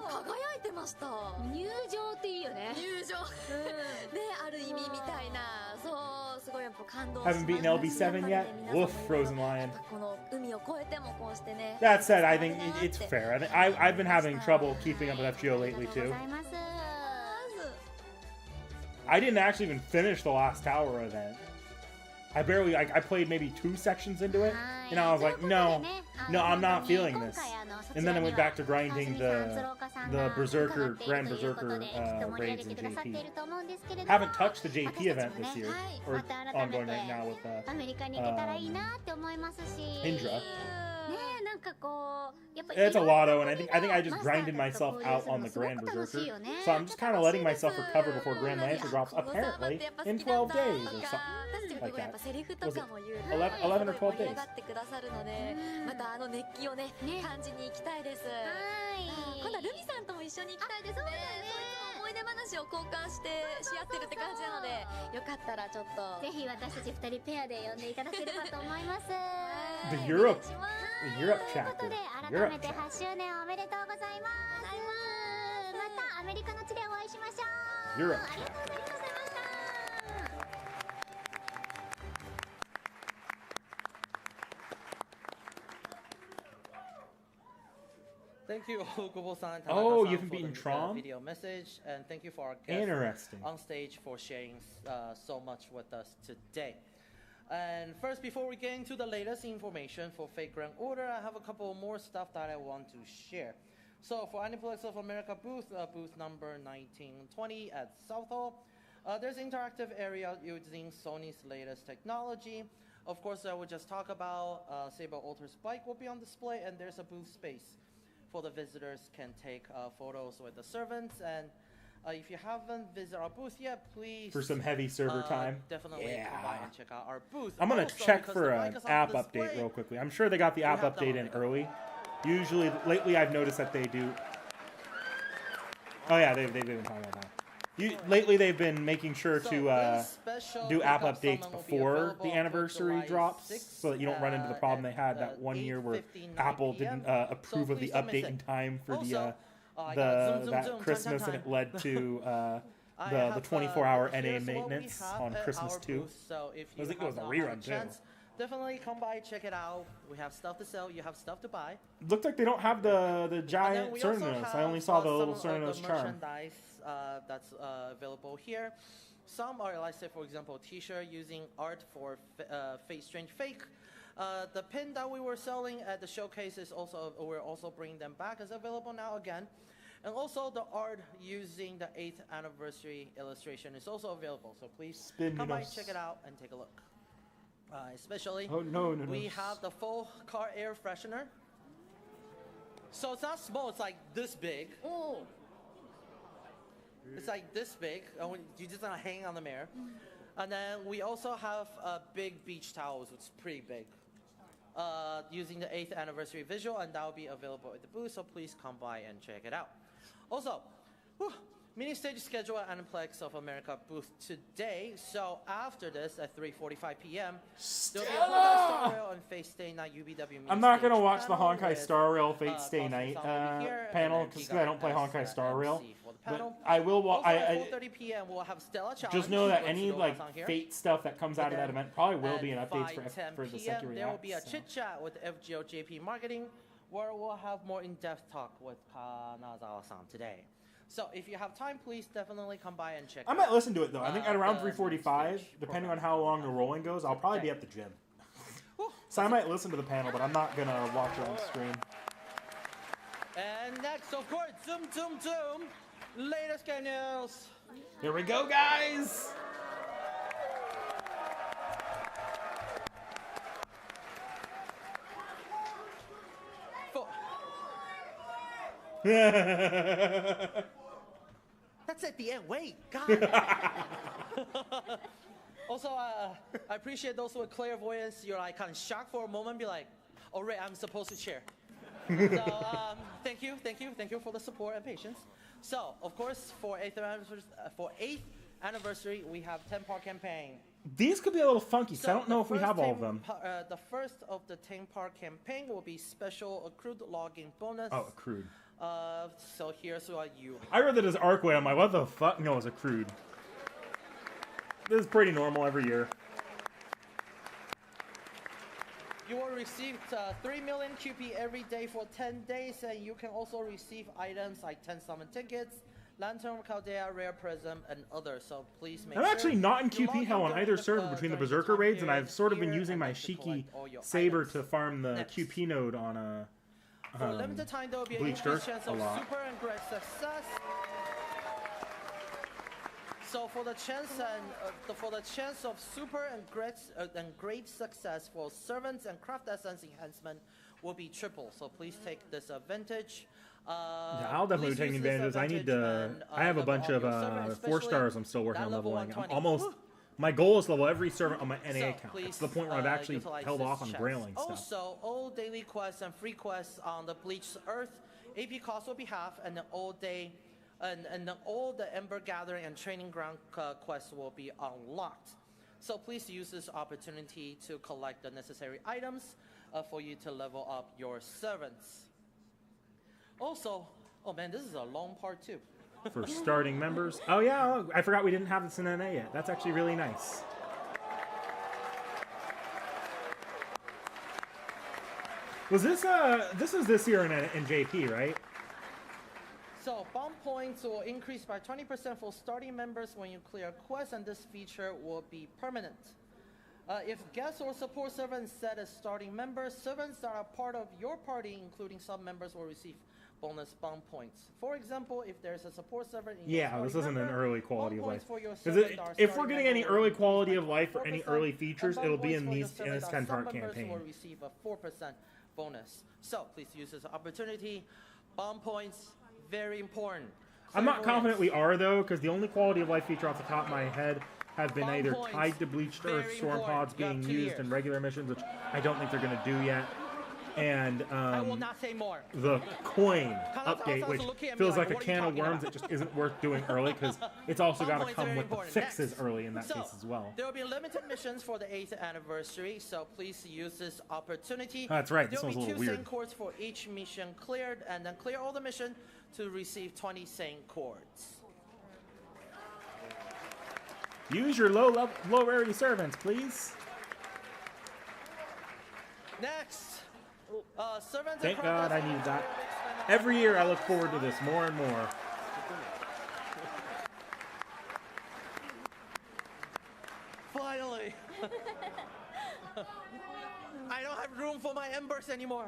う輝いてました。入場っていいよね。入場ね、ある意味みたいな、そうすごいやっぱ感動しました Haven't beaten LB7 yet? Woof, Frozen Lion. この海を越えてもこうしてね。 That said, I think it's fair. I've been having trouble keeping up with FGO lately あり too. がとうございます。 I didn't actually even finish the last tower event. I played maybe 2 sections into it, and I was like, no, I'm not feeling this. And then I went back to grinding the Berserker, Grand Berserker raids in JP. Haven't touched the JP event this year, or ongoing right now with アメリカに行けたらいいなって思いますし、 Indra. ねえ、なんかこうやっぱ It's a lotto, and I think I just grinded myself out on the Grand Berserker, so I'm just kind of letting myself recover before Grand Lancer drops apparently in 12 days or something like やっ that. ぱセリフとかも言う 11 or 12 days. 盛り上がってくださるので、またあの熱気をね感じに行きたいです。今度はルミさんとも一緒に行きたいですね。思い出話を交換してし合ってるって感じなので、よかったらちょっとぜひ私たち2人ペアで呼んでいただければと思います。 The Europe という chapter. ことで改 Europe めて chapter. 8周年おめでとうございます。またアメリカの地でお会いしましょう。 Europe ありがとうございました。 Thank you, Okubo-san. Oh, Tanaka-san, you haven't for beaten the Tron? video message, and thank you for our guests Interesting. on stage for sharing so much with us today. And first, before we get into the latest information for Fate Grand Order, I have a couple more stuff that I want to share. So for Aniplex of America booth, booth number 1920 at South Hall, there's an interactive area using Sony's latest technology. Of course, I will just talk about Saber Ultra's bike will be on display, and there's a booth space for the visitors can take photos with the servants. And if you haven't visited our booth yet, please For some heavy server time. Definitely come by and check out our booth. I'm gonna Also, check because for the an bike is on app display, update real quickly. I'm sure they got the app have update in downloaded. early. Usually, lately I've noticed that they do. Oh yeah, they've been talking about that. Lately they've been making sure So to this special do app pickup updates summon will be before available the for anniversary July drops, 6th, so that you don't run into the problem they had that one year where 8:59 Apple PM. didn't approve So of the please don't miss update it. in time for Also, I the got zoom, zoom, that zoom, Christmas, time, and it time. led to I the have, 24-hour here's NA what we maintenance have on at Christmas our too. booth. So if I you think it was a have not had rerun too. chance, definitely come by, check it out. We have stuff to sell. You have stuff to buy. Looked like they don't have the And then giant we also Cernos. I have, only saw the little some of Cernos the charm. merchandise that's available here. Some are, like, say, for example, T.H.E using art for Fate Strange Fake. The pin that we were selling at the showcase is also, we're also bringing them back, is available now again. And also the art using the 8th anniversary illustration is also available. So please come by, check it out, and take a look. Especially, we have the full car air freshener. So it's not small, it's like this big. It's like this big. You just gonna hang on the mirror. And then we also have big beach towels, which is pretty big. Using the 8th anniversary visual, and that will be available at the booth, so please come by and check it out. Also, mini stage schedule at Aniplex of America booth today. So after this at 3:45 p.m., there'll be a Honkai Star Rail and Fate Stay Night UBW mini I'm not gonna stage watch the panel Honkai with, Star Rail Fate Stay Cosmos Night Sound will be here, and panel then because Giga I don't play as Honkai the Star Rail. MC for the But panel. I will. Also at 4:30 p.m. we'll have Stella Challenge. Just know that with any Sudoku like on here. Fate stuff that comes out of that event probably will be in updates for 5:10 the p.m. Sekiro There will be a Reacts, so. chit chat with FGO JP Marketing, where we'll have more in-depth talk with Kanazawa-san today. So if you have time, please definitely come by and check. I might listen to it though. I think at around the 3:45, stage depending on program. how long the rolling goes, I'll probably be at the gym. So I might listen to the panel, but I'm not gonna watch it on stream. And next, of course, zoom, zoom, zoom. Latest game news. Here we go, guys. That's at the end. Wait, God. Also, I appreciate those with clairvoyance. You're like kind of shocked for a moment, be like, "Oh, right, I'm supposed to cheer." So thank you for the support and patience. So of course, for 8th anniversary, we have 10-part campaign. These could be a little funky, so I don't know the if we first have all of them. The first of the 10-part campaign will be special accrued login bonus. Oh, accrued. So here's what you. I read that as Arcway. I'm like, what the fuck? No, it's accrued. This is pretty normal every year. You will receive 3 million QP every day for 10 days, and you can also receive items like 10 summon tickets, Lantern Caldea, Rare Prism, and others. So please make I'm sure actually not in you log QP hell on during either the, server between the during Berserker time raids, and period I've sort of been here, using and my then to Shiki collect all your Saber items. to farm the Next. QP node on a For a limited time, there will be an Bleached increased Earth chance a of lot. super and great success. So for the chance of super and great success for servants and craft essence enhancement will be triple. So please take this advantage. Yeah, I'll definitely be please taking use this advantage. I need advantage to. and, I have a level bunch up of your server, 4 especially stars I'm still working that on level leveling. I'm 120. almost. Woo! My goal is to level every servant on my NA So account. please, It's the point where I've actually utilize held this off on chance. grailing stuff. Also, all daily quests and free quests on the Bleached Earth AP cost will be half, and the all day, and all the Ember Gathering and Training Ground quests will be unlocked. So please use this opportunity to collect the necessary items for you to level up your servants. Also, oh man, this is a long part too. For starting members. Oh yeah, I forgot we didn't have this in NA yet. That's actually really nice. Was this this is this year in JP, right? So bomb points will increase by 20% for starting members when you clear quests, and this feature will be permanent. If guests or support servants set as starting members, servants that are part of your party, including sub-members, will receive bonus bond points. For example, if there's a support servant in your Yeah, this starting isn't an member, early quality of bond life. points for your Is servant it, that are if we're starting getting any member early will quality receive of life or any 4%, early and features, bond it'll be points in for your these in servant this that are 10-part sub-members campaign. will receive a 4% bonus. So please use this opportunity. Bond points, very important. I'm not confident we Clairvoyance. are though, because the only quality of life feature off the top of my head have been Bond either points, tied to bleached earth very storm important. pods You have being 2 used years. in regular missions, which I don't think they're going to do yet, and I will not say more. the coin Carlos update, also which looking at me feels like, like a "What are you can of talking worms about?" that just isn't worth doing early, because it's also Bond got to points are come very with the important. fixes Next. early in that So, case as well. There will be limited missions for the 8th anniversary, so please use this opportunity. That's right, this There will one's a be little 2 weird. Saint Chords for each mission cleared, and then clear all the mission to receive 20 Saint Chords. Use your low rarity servants, please. Next, servants. Thank and God I progress needed that. expended- Every year I look forward to this more and more. Finally. I don't have room for my embers anymore.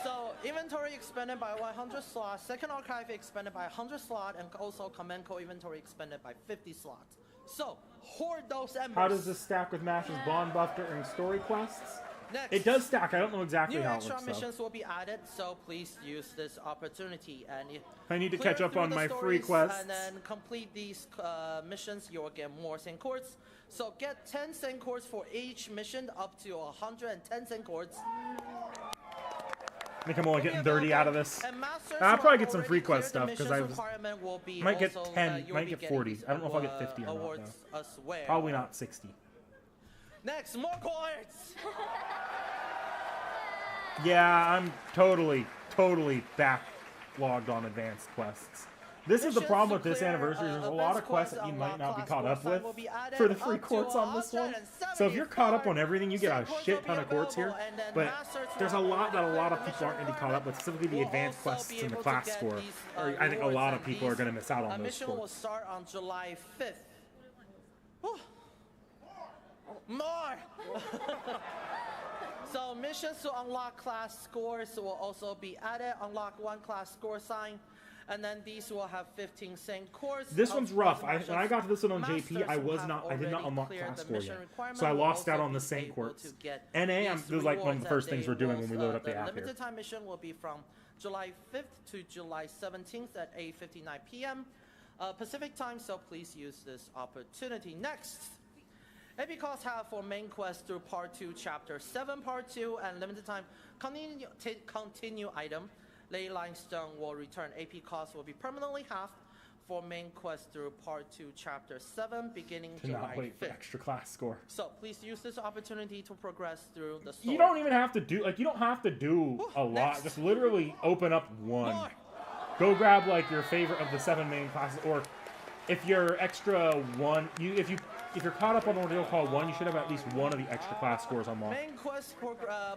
So inventory expanded by 100 slots, second archive expanded by 100 slots, and also command core inventory expanded by 50 slots. So hoard those embers. How does this stack with Mash's Bond buff during story quests? Next, It does stack. I don't know exactly new how it extra looks though. missions will be added, so please use this opportunity. And if I need to clear catch up through on the my free stories quests. and then complete these missions, you will get more Saint Chords. So get 10 Saint Chords for each mission, up to 110 Saint Chords. I think I'm only getting 30 out of this. And masters I'll who probably have get some already free quest cleared the stuff, 'cause missions I was- requirement will be might get also, 10, you'll might be get getting 40. these, I don't know if I'll get 50 or not, awards though. as well. Probably not 60. Next, more chords. Yeah, I'm totally backlogged on advanced quests. This is the Missions problem to with this clear, anniversary. There's a lot advanced of quests that you quests might not be unlock caught class up war with will be added for the up free to quartz on this one. So if you're caught up on everything, you get a Saint shit Chords ton will of be quartz here. available, and then But masters there's a who have lot that a already lot of cleared the people aren't going to be caught up with, specifically the will advanced also quests be and the able to class get score. these, I think a rewards, lot of and people are these, going to miss out on those mission will quartz. start on July 5th. Whew. More! So missions to unlock class scores will also be added. Unlock 1 class score sign, and then these will have 15 Saint Chords. This one's rough. When I got to this one on Masters JP, I who was have not. I did not already unlock cleared class the score mission yet, requirement so I will lost out also on the be Saint able Quartz. to get NA, these this is like one of the rewards, first and things they we're doing will, when we load up the app here. limited time mission will be from July 5th to July 17th at 8:59 p.m. Pacific time, so please use this opportunity. Next, AP costs have for main quest through Part 2, Chapter 7, Part 2, and limited time continue item. Ley Limestone will return. AP costs will be permanently halved for main quest through Part 2, Chapter 7, beginning To not July wait for 5th. extra class score. So please use this opportunity to progress through the story. You don't even have to do you don't have to do a lot. next. Just literally open up one. More. Go grab like your favorite of the 7 main classes, or if you're extra one, if you're caught up on Ordeal Call 1, you should have at least one of the extra class scores unlocked. Main quest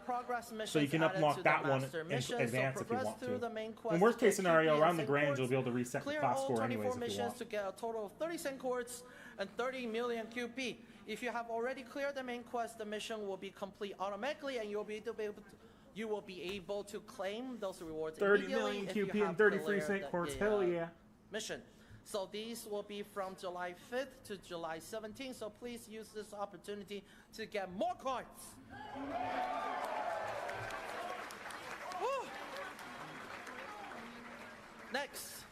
progress missions. So you can added unlock to that the one master in mission, advance so if you progress want through to. the main quest In worst to case get scenario, QP around and the Saint Grange, Chords. you'll be able to reset the Clear class all score 24 anyways if you missions want. to get a total of 30 Saint Chords and 30 million QP. If you have already cleared the main quest, the mission will be complete automatically, and you will be able to claim those rewards 30 immediately million if you QP have and 30 free cleared Saint the- Quartz. the, Hell yeah. mission. So these will be from July 5th to July 17th. So please use this opportunity to get more cards. Woo. Next,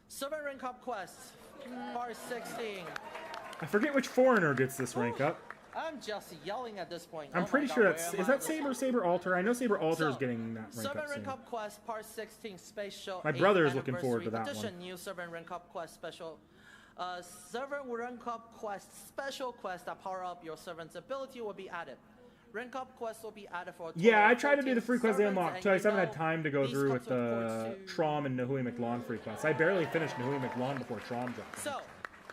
Servant Rank Up Quest, Part 16. I forget which foreigner gets this rank up. I'm just yelling at this point. I'm Oh my pretty God, sure where that's am is I? that Saber Alter? I know Saber Alter is So, getting that rank Servant up Rank soon. Up Quest Part 16 Special. My 8th brother is looking forward to Anniversary that one. Edition, New Servant Rank Up Quest Special. Servant Rank Up Quest Special Quest that power up your servant's ability will be added. Rank Up Quest will be added for a total Yeah, I of tried to do 14 the free quests they servants, unlocked, and so I you just haven't had know time to go these through comes with the reports to- Trom and Nahui McLawn free quests. I barely finished Nahui McLawn before Trom dropped. So,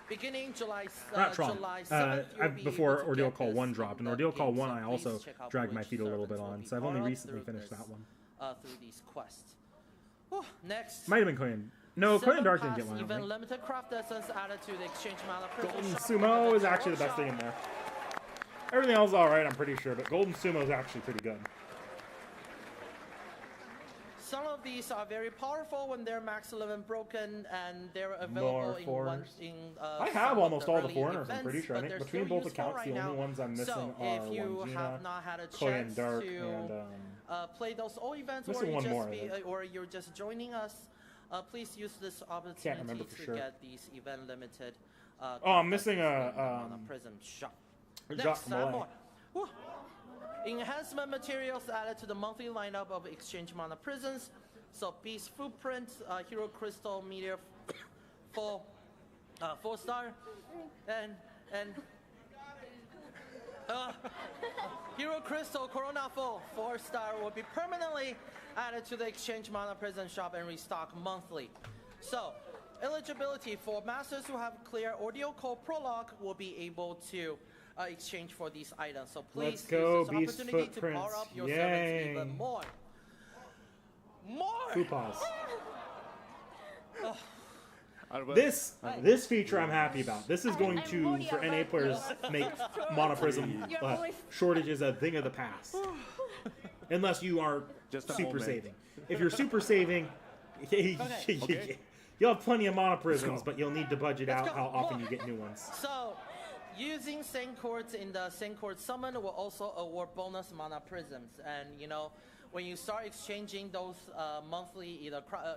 beginning July, Not Tron. July 7th, you'll be Before able to Ordeal get Call this 1 dropped, and from Ordeal the Call game, 1 so I also please check out dragged my which feet a little bit servants will on, be so I've only powered up recently through finished this, that one. through these quests. Whew, next. Might have been Korean. No, Korean Seven Dark didn't pass get one. I don't even think. limited craft essence added to the exchange mana Golden privilege. Sumo is actually the best thing in there. Everything else is alright, I'm pretty sure, but Golden Sumo is actually pretty good. Some of these are very powerful when they're max 11 broken, and they're available in one. I have almost all the foreigners, I'm pretty sure. I think between both accounts, the only ones I'm missing so are if you have not had a chance Dark, to and play those old events, or you're just joining us, please use this opportunity to get these event limited. Oh, I'm missing a Prism shop. Next, more. Enhancement materials added to the monthly lineup of Exchange Mana Prisons. So Beast Footprint, Hero Crystal Meteor for 4-star, and Hero Crystal Corona 4-star will be permanently added to the Exchange Mana Prison shop and restock monthly. So eligibility for masters who have clear Audio Code Prologue will be able to exchange for these items. So please use this opportunity to power up your servants even more. Fupas. This feature I'm happy about. This is going to, for NA players, make Mana Prism shortages a thing of the past. Unless you are super saving. If you're super saving, you'll have plenty of Mana Prisms, but you'll need to budget out how often you get new ones. So, using Same Chords in the Same Chord Summon will also award bonus Mana Prisms. And, you know, when you start exchanging those monthly,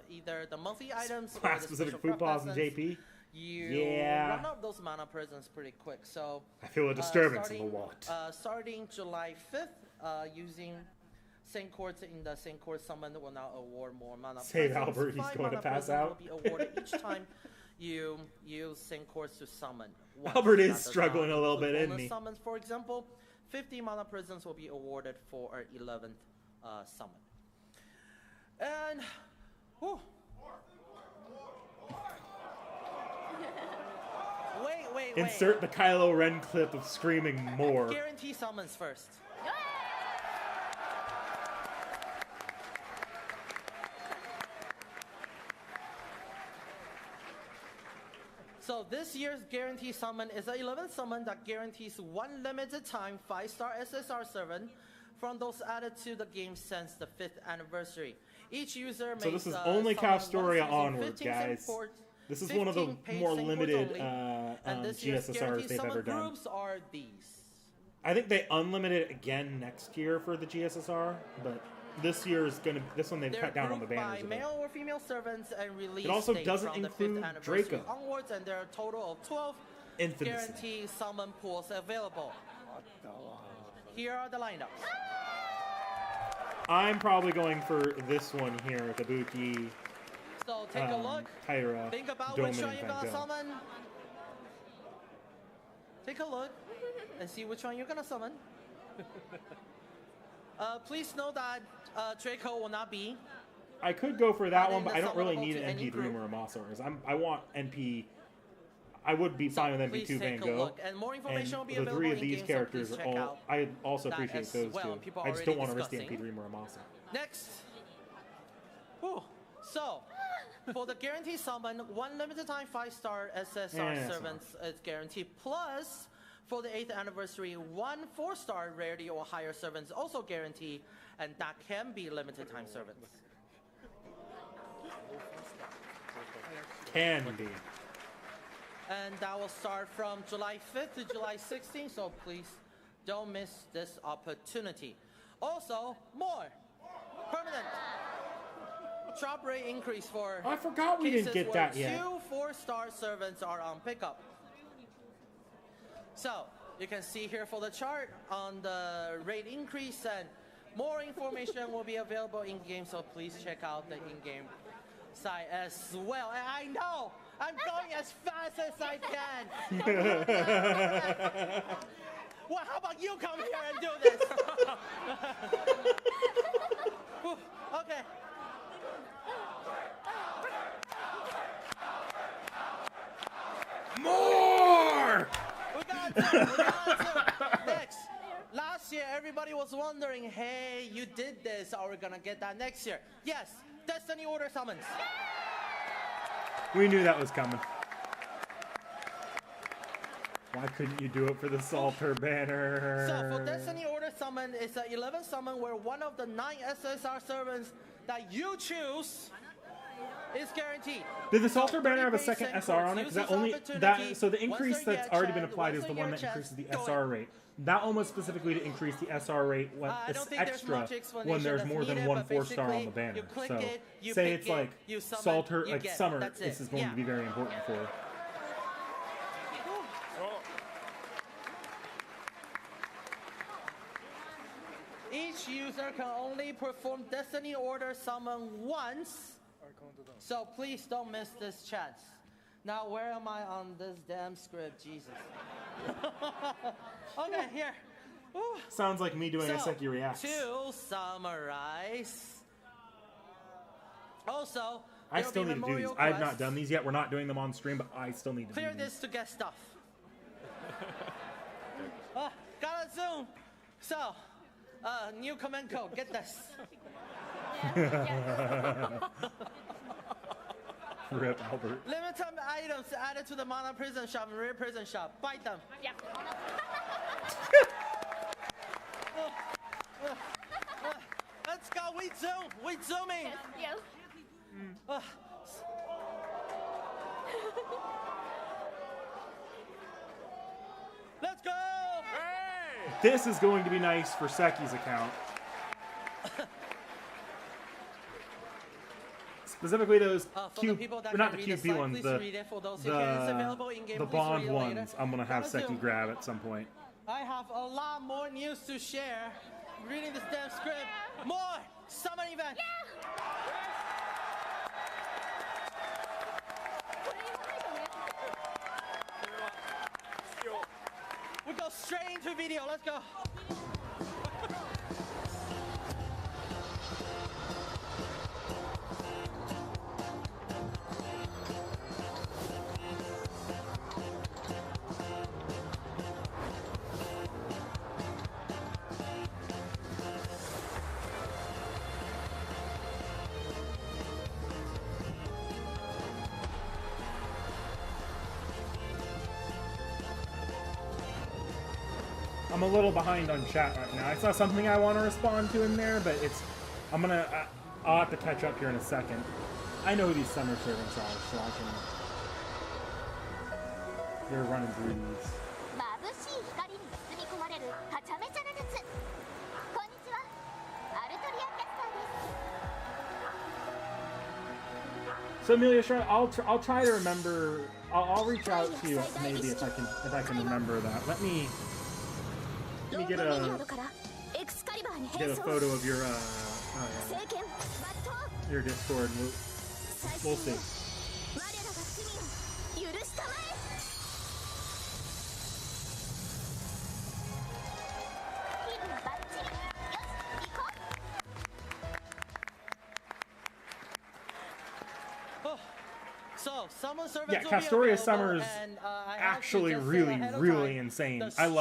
either the monthly items or the specific food paws and JP, you run up those Mana Prisms pretty quick. So I feel a disturbance in the wallet. Starting July 5th, using Same Chords in the Same Chord Summon will now award more Mana Save Prisms. Albert, he's going to pass out. Will be awarded each time you use Same Chords to summon. Albert is struggling a little bit, isn't he? Summons, for example, 50 Mana Prisms will be awarded for our 11th summon. And wait. Insert the Kylo Ren clip of screaming more. Guarantee summons first. So this year's guarantee summon is an 11th summon that guarantees one limited time 5-star SSR servant from those added to the game since the 5th anniversary. Each user so this is only Castoria onward, guys. This is one of the more limited GSSRs they've ever done. Groups are these. I think they unlimited it again next year for the GSSR, but this year is gonna. This one they've cut down on the banners. By male or female servants and release. It also doesn't include Draco. Onwards, and there are a total of 12 guaranteed summon pools available. Here are the lineups. I'm probably going for this one here, the Buki. So take a look. Tyra, think about Doman, which one you're gonna Fangel. summon. Take a look and see which one you're gonna summon. Please know that Draco will not be. I could go for that one, but I don't really need an NP Dreamer or Mossors. I want NP. I would be fine with NP2 Van Gogh. And more information will be the available three of in these game, characters so are all. I also appreciate those well. two. I just don't want to risk the NP Dreamer or Mossor. Next. Whew. So, for the guaranteed summon, one limited time 5-star SSR servants is guaranteed. Plus, for the 8th anniversary, one 4-star rarity or higher servants also guaranteed, and that can be limited time servants. Can be. And that will start from July 5th to July 16th, so please don't miss this opportunity. Also, more permanent drop rate increase for I forgot we didn't get that yet. 2 4-star servants are on pickup. So you can see here for the chart on the rate increase, and more information will be available in game. So please check out the in-game site as well. And I know I'm going as fast as I can. Well, how about you come here and do this? Okay. More! We got two. Next. Last year, everybody was wondering, hey, you did this. Are we going to get that next year? Yes. Destiny Order summons. We knew that was coming. Why couldn't you do it for the Salter banner? So for Destiny Order Summon, it's an 11 summon where one of the 9 SSR servants that you choose is guaranteed. Did the Salter banner have a second SR on it? Because so the increase that's already been applied is the one that increases the SR rate. That one was specifically to increase the SR rate it's extra when there's more than one 4-star on the banner. So say it's like Salter, like Summer, this is going to be very important for. Each user can only perform Destiny Order Summon once. So please don't miss this chance. Now, where am I on this damn script? Jesus. Okay, here. Woo. Sounds like me doing a Seki Reacts. To summarize. Also, I still need to do these. I have not done these yet. We're not doing them on stream, but I still need to clear do these. this to get stuff. Gotta zoom. So, new command code. Get this. Rip Albert. Limited items added to the Mana Prison Shop and Rear Prison Shop. Buy them. Yeah. Let's go. We zoom. We zooming. Yes. Let's go. This is going to be nice for Seki's account. Specifically those not the QP ones, the Bond ones I'm going to have Seki grab at some point. I have a lot more news to share. Reading this damn script. Yeah. More summer event. Yeah. We go straight into video. Let's go. I'm a little behind on chat right now. I saw something I want to respond to in there, but I'll have to catch up here in a second. I know who these summer servants are, so I can. They're running through these. So Amelia, I'll try to remember. I'll reach out to you maybe if I can remember that. Let me get a photo of your Discord. We'll see. So, Summer yeah, Castoria Summer is actually really insane. I've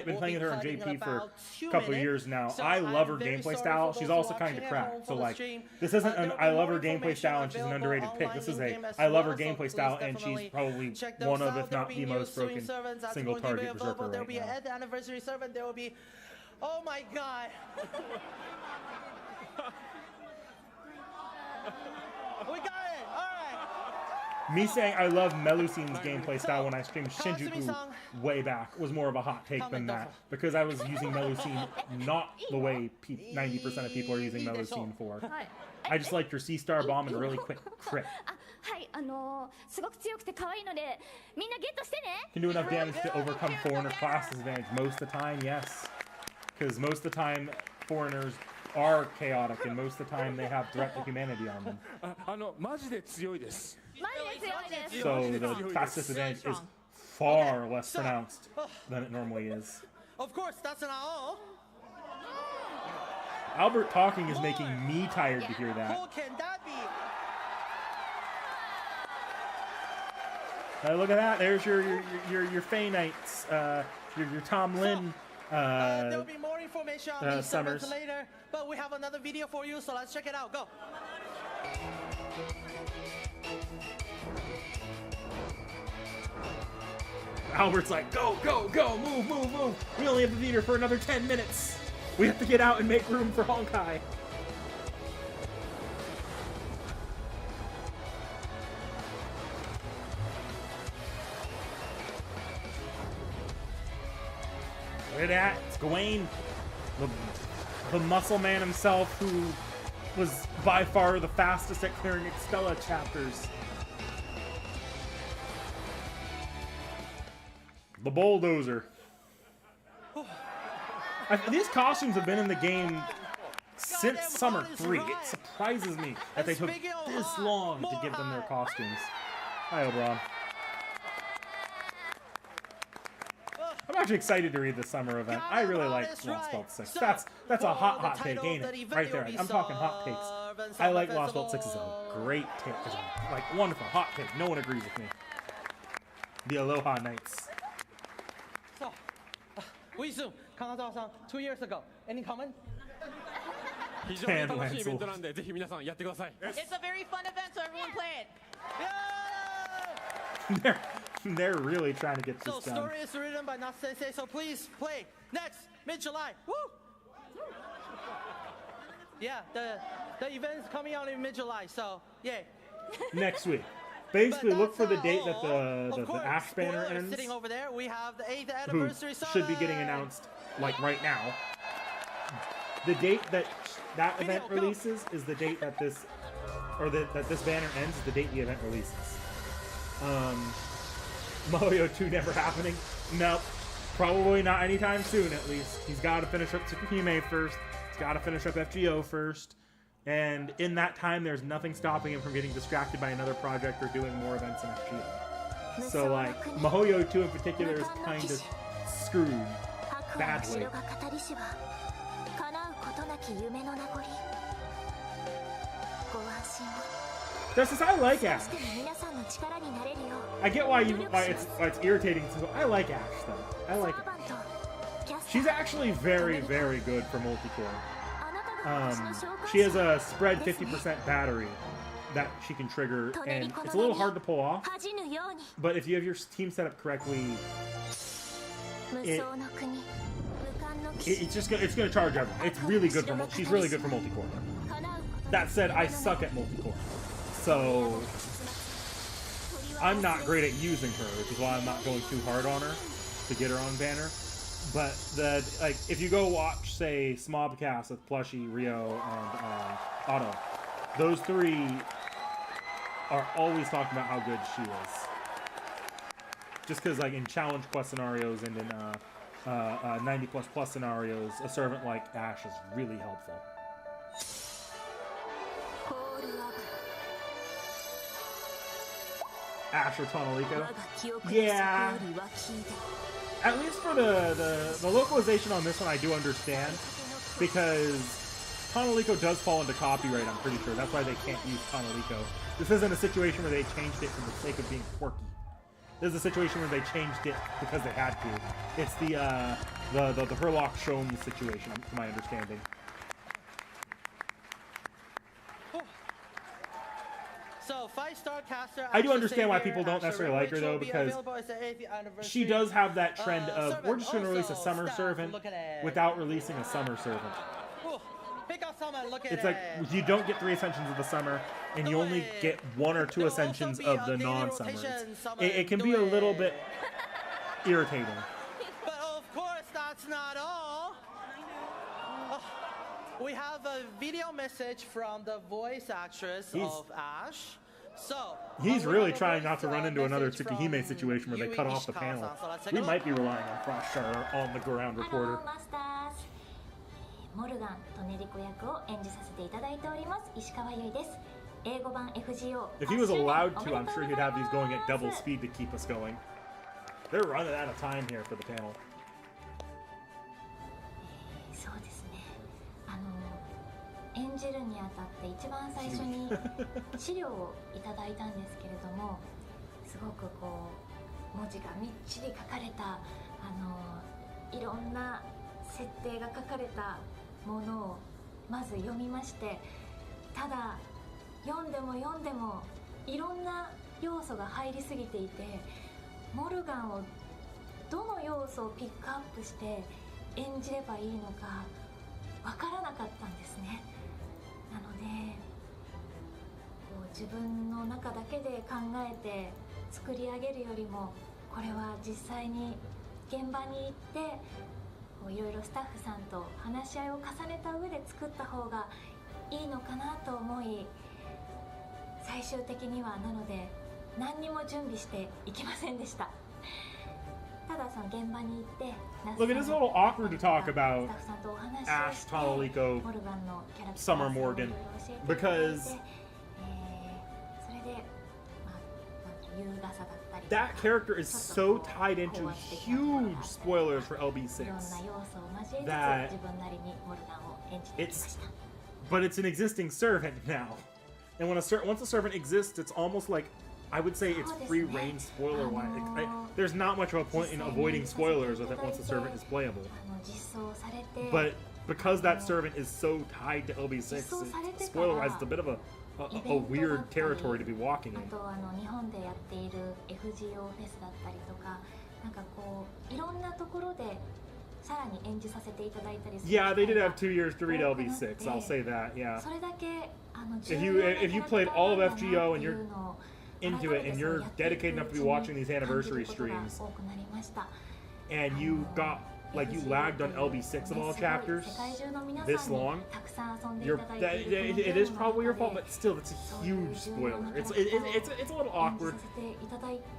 been playing with her on JP for a couple of years now. So I love her gameplay style. She's also kind of crap. So like, this isn't an I love her gameplay style and she's an underrated pick. This is a I love her gameplay style and she's probably one of, if not the most broken single target berserker There will right be an now. anniversary servant. There will be, oh my god. We got it. All right. Me saying I love Melusine's gameplay style when I streamed Shinjuku way back was more of a hot take than that, because I was using Melusine not the way 90% of people are using Melusine for. I just liked your C-Star bomb and a really quick crit. Can do enough damage to overcome foreigner class disadvantage most of the time, yes. Because most of the time foreigners are chaotic and most of the time they have threat to humanity on them. So the class disadvantage is far less pronounced than it normally is. Of course, that's not all. Albert talking is making me tired to hear that. Who can that be? Look at that. There's your Fey Knights, your Tom Lin. There will be more information on these Summers servers later, but we have another video for you, so let's check it out. Go. Albert's like, go, go, go, move, move, move. We only have the theater for another 10 minutes. We have to get out and make room for Honkai. Look at that. It's Gawain, the muscle man himself, who was by far the fastest at clearing Expella chapters. The bulldozer. These costumes have been in the game since Summer 3. It surprises me that they took this long to give them their costumes. Hi, Oberon. I'm actually excited to read the summer event. I really like Lost Belt 6. That's a hot take, ain't it? Right there. I'm talking hot takes. I like Lost Belt 6 is a great take. It's a, like, wonderful hot take. No one agrees with me. The Aloha Knights. So, Wisdom, 看到早上 2 years ago. Any comment? 非常に楽しいイベントなんでぜひ皆さんやってください。 It's a very fun event, so everyone play it. They're really trying to get this So done. story is written by Natsu Sensei, so please play next mid-July. Woo! Yeah, the event is coming out in mid-July, so yeah. Next week. Basically, But look for the that's date not that all. the Of course, Ash banner spoilers ends. Sitting over there, we have the 8th Who anniversary should be getting summon. announced like right now. The date that event releases is the date that this, or that this banner ends is the date the event releases. Mario 2 never happening? Nope. Probably not anytime soon, at least. He's got to finish up T.H.E first. He's got to finish up FGO first. And in that time, there's nothing stopping him from getting distracted by another project or doing more events in FGO. So, like, Mahoyo 2 in particular is kind of screwed badly. Justice, I like Ash. I get why it's irritating. I like Ash though. I like Ash. She's actually very, very good for multicore. She has a spread 50% battery that she can trigger, and it's a little hard to pull off. But if you have your team set up correctly, it's gonna charge everyone. It's really good for she's really good for multicore. That said, I suck at multicore, so I'm not great at using her, which is why I'm not going too hard on her to get her on banner. But if you go watch, say, Smobcast with Plushy, Rio, and Otto, those three are always talking about how good she is. Just because, like, in challenge quest scenarios and in 90++ scenarios, a servant like Ash is really helpful. Ash or Tonalico? Yeah. At least for the localization on this one, I do understand, because Tonalico does fall into copyright, I'm pretty sure. That's why they can't use Tonalico. This isn't a situation where they changed it for the sake of being quirky. This is a situation where they changed it because they had to. It's the Herlock Sholmes situation, to my understanding. So 5-star caster. I do understand why people don't necessarily like her though, because she does have that trend of we're just going to release a summer servant without releasing a summer servant. It's like you don't get 3 ascensions of the summer, and you only get 1 or 2 ascensions of the non-summers. It can be a little bit irritating. But of course, that's not all. We have a video message from the voice actress of Ash. So he's really trying not to run into another Tsukihime situation where they cut off the panel. We might be relying on Froststar on the ground reporter. モルガンとネリコ役を演じさせていただいております石川由依です英語版 FGO If he was allowed to, I'm sure he'd have these going at double speed to keep us going. They're running out of time here for the panel. そうですね演じるにあたって一番最初に資料をいただいたんですけれどもすごくこう文字がみっちり書かれたいろんな設定が書かれたものをまず読みましてただ読んでも読んでもいろんな要素が入りすぎていてモルガンをどの要素をピックアップして演じればいいのかわからなかったんですね。なのでこう自分の中だけで考えて作り上げるよりも、これは実際に現場に行ってこういろいろスタッフさんと話し合いを重ねた上で作った方がいいのかなと思い、最終的にはなので何にも準備していきませんでした。ただその現場に行って Look, it is a little awkward to talk about Ash, Tanaliko, Summer Morgan, because that character is so tied into huge spoilers for LB6 that but it's an existing servant now, and once a servant exists, it's almost like, I would say it's free reign spoiler wise. There's not much of a point in avoiding spoilers with it once a servant is playable. But because that servant is so tied to LB6, spoiler wise, it's a bit of a weird territory to be walking in. あと日本でやっている FGO フェスだったりとか、なんかこういろんなところでさらに演じさせていただいたりする。Yeah, they did have 2 years to read LB6. I'll say that. Yeah. それだけif you played all of FGO and you're into it and you're dedicated enough to be watching these anniversary streams, and you got like you lagged on LB6 of all chapters this long, it is probably your fault, but still, it's a huge spoiler. It's a little awkward.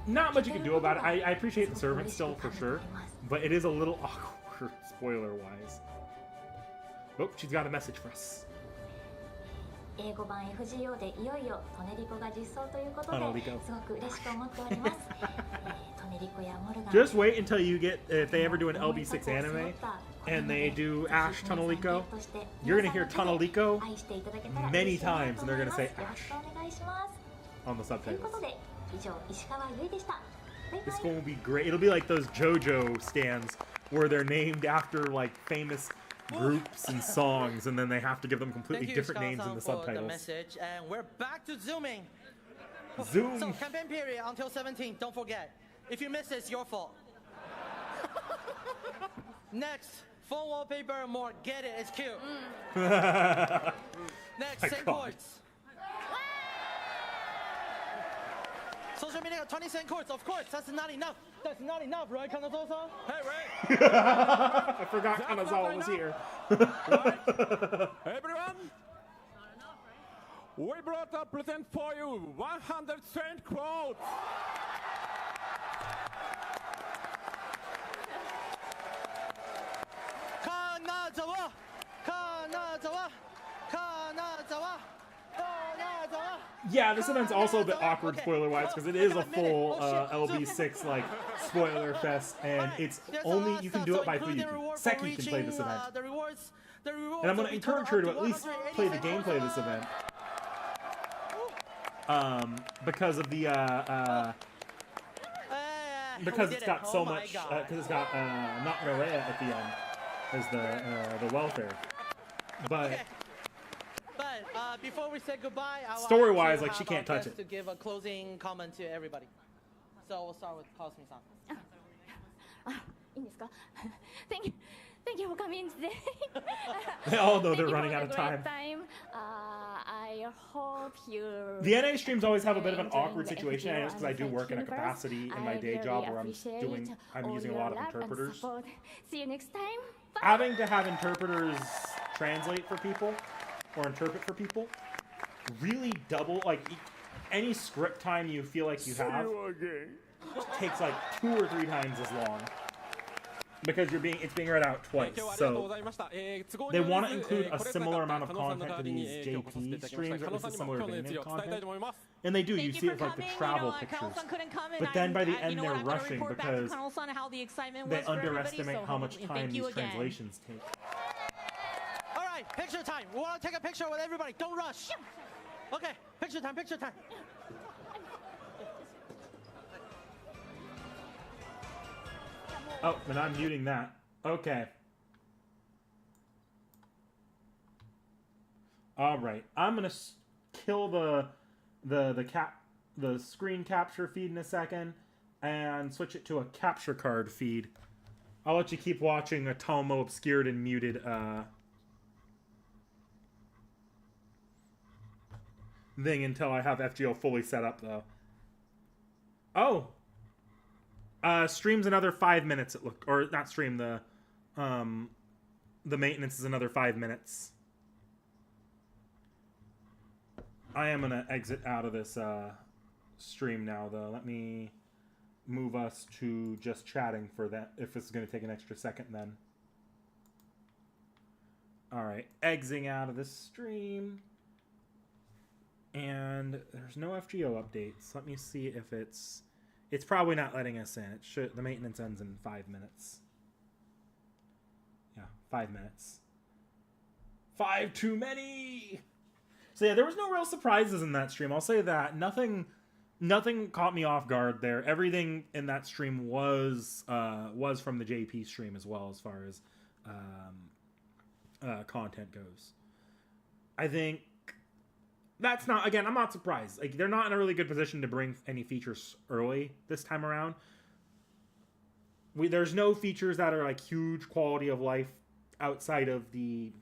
Not much you can do about it. I appreciate the servant still for sure, but it is a little awkward spoiler wise. Oh, she's got a message for us. 英語版 FGO でいよいよトネリコが実装ということですごく嬉しく思っております。トネリコやモルガン Just wait until you get, if they ever do an LB6 anime and they do Ash Tunnelico, you're going to hear Tunnelico many times and they're going to say Ash on the subtitles. This one will be great. It'll be like those JoJo stands where they're named after like famous groups and songs, and then they have to give them completely different names in the subtitles. Message, and we're back to zooming. Zoom. So campaign period until 17. Don't forget. If you miss it, it's your fault. Next, phone wallpaper more. Get it? It's cute. Next, same chords. Social media 20 cent chords. Of course, that's not enough. That's not enough, right, Kanazawa-san? Hey, Ray. I forgot Kanazawa was here. Everyone, we brought a present for you. 100 cent quotes. Kanazawa, Kanazawa, Kanazawa, Kanazawa. Yeah, this event's also a bit awkward spoiler-wise because it is a full LB6 like spoiler fest, and it's only you can do it by Fuyuki. Seki can play this event, and I'm going to encourage her to at least play the gameplay of this event because of the because it's got so much because it's got not Galea at the end as the welfare, but. Before we say goodbye, I story-wise, like she can't touch it. To give a closing comment to everybody. So we'll start with Cosme-san.いいんですか? Thank you for coming today. They all know they're running out of time. I hope you. The NA streams always have a bit of an awkward situation, and it's because I do work in a capacity in my day job where I'm using a lot of interpreters. See you next time. Having to have interpreters translate for people or interpret for people really double like any script time you feel like you have takes like 2 or 3 times as long because it's being read out twice. So they want to include a similar amount of content to these JP streams, or at least a similar vein of content, and they do. You see it like the travel pictures, but then by the end they're rushing because they underestimate how much time these translations take. Picture time. We want to take a picture with everybody. Don't rush. Okay, picture time, picture time. Oh, and I'm muting that. Okay. All right. I'm gonna kill the screen capture feed in a second, and switch it to a capture card feed. I'll let you keep watching a Tomo obscured and muted thing until I have FGO fully set up, though. Oh! Stream's another 5 minutes, it look, or not stream, the maintenance is another 5 minutes. I am gonna exit out of this stream now, though. Let me move us to just chatting for that, if this is gonna take an extra second then. Alright, exiting out of this stream. And there's no FGO updates. Let me see if it's probably not letting us in. It should. The maintenance ends in 5 minutes. Yeah, 5 minutes. 5 too many. So yeah, there was no real surprises in that stream. I'll say that. Nothing caught me off guard there. Everything in that stream was from the JP stream as well, as far as content goes. I think that's not, again, I'm not surprised. Like, they're not in a really good position to bring any features early this time around. There's no features that are like huge quality of life outside of the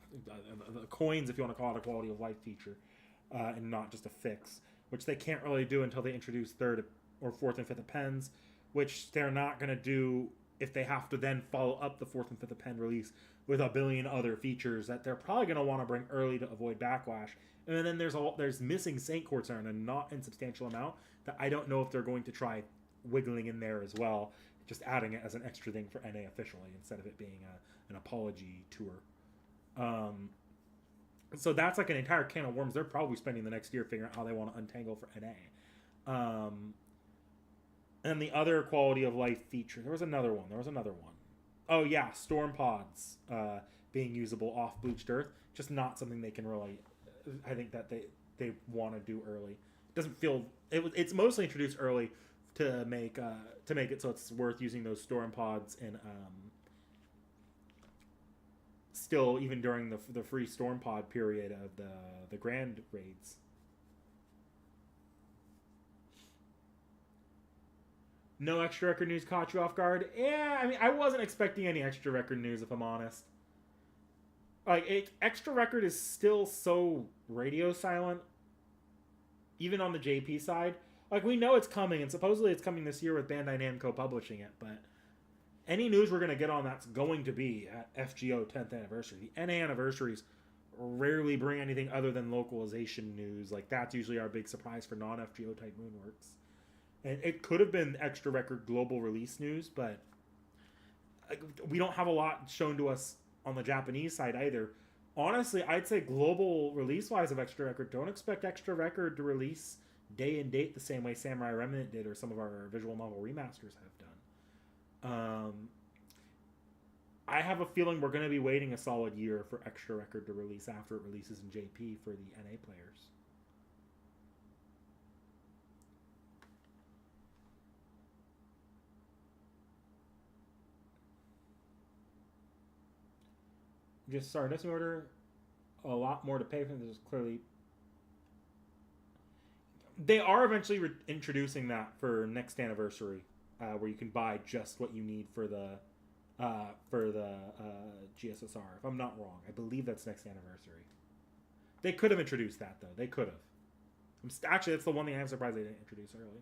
coins, if you want to call it a quality of life feature, and not just a fix, which they can't really do until they introduce 3rd or 4th and 5th appends, which they're not going to do if they have to then follow up the 4th and 5th append release with a billion other features that they're probably going to want to bring early to avoid backlash. And then there's missing Saint Quartz in a not insubstantial amount that I don't know if they're going to try wiggling in there as well, just adding it as an extra thing for NA officially instead of it being an apology tour. So that's like an entire can of worms they're probably spending the next year figuring out how they want to untangle for NA. And the other quality of life feature, there was another one. Oh yeah, storm pods being usable off bleached earth. Just not something they can really, I think that they want to do early. It doesn't feel, it's mostly introduced early to make it so it's worth using those storm pods in still even during the free storm pod period of the grand raids. No extra record news caught you off guard? Yeah, I mean, I wasn't expecting any extra record news, if I'm honest. Like, extra record is still so radio silent, even on the JP side. Like, we know it's coming, and supposedly it's coming this year with Bandai Namco publishing it, but any news we're going to get on that's going to be at FGO 10th anniversary. The NA anniversaries rarely bring anything other than localization news. Like, that's usually our big surprise for non-FGO type Moonworks. And it could have been extra record global release news, but we don't have a lot shown to us on the Japanese side either. Honestly, I'd say global release-wise of extra record, don't expect extra record to release day and date the same way Samurai Remnant did or some of our visual novel remasters have done. I have a feeling we're going to be waiting a solid year for extra record to release after it releases in JP for the NA players. Just sorry, destination order, a lot more to pay for. This is clearly, they are eventually introducing that for next anniversary, where you can buy just what you need for the GSSR. If I'm not wrong, I believe that's next anniversary. They could have introduced that though. They could have. Actually, that's the one thing I'm surprised they didn't introduce early.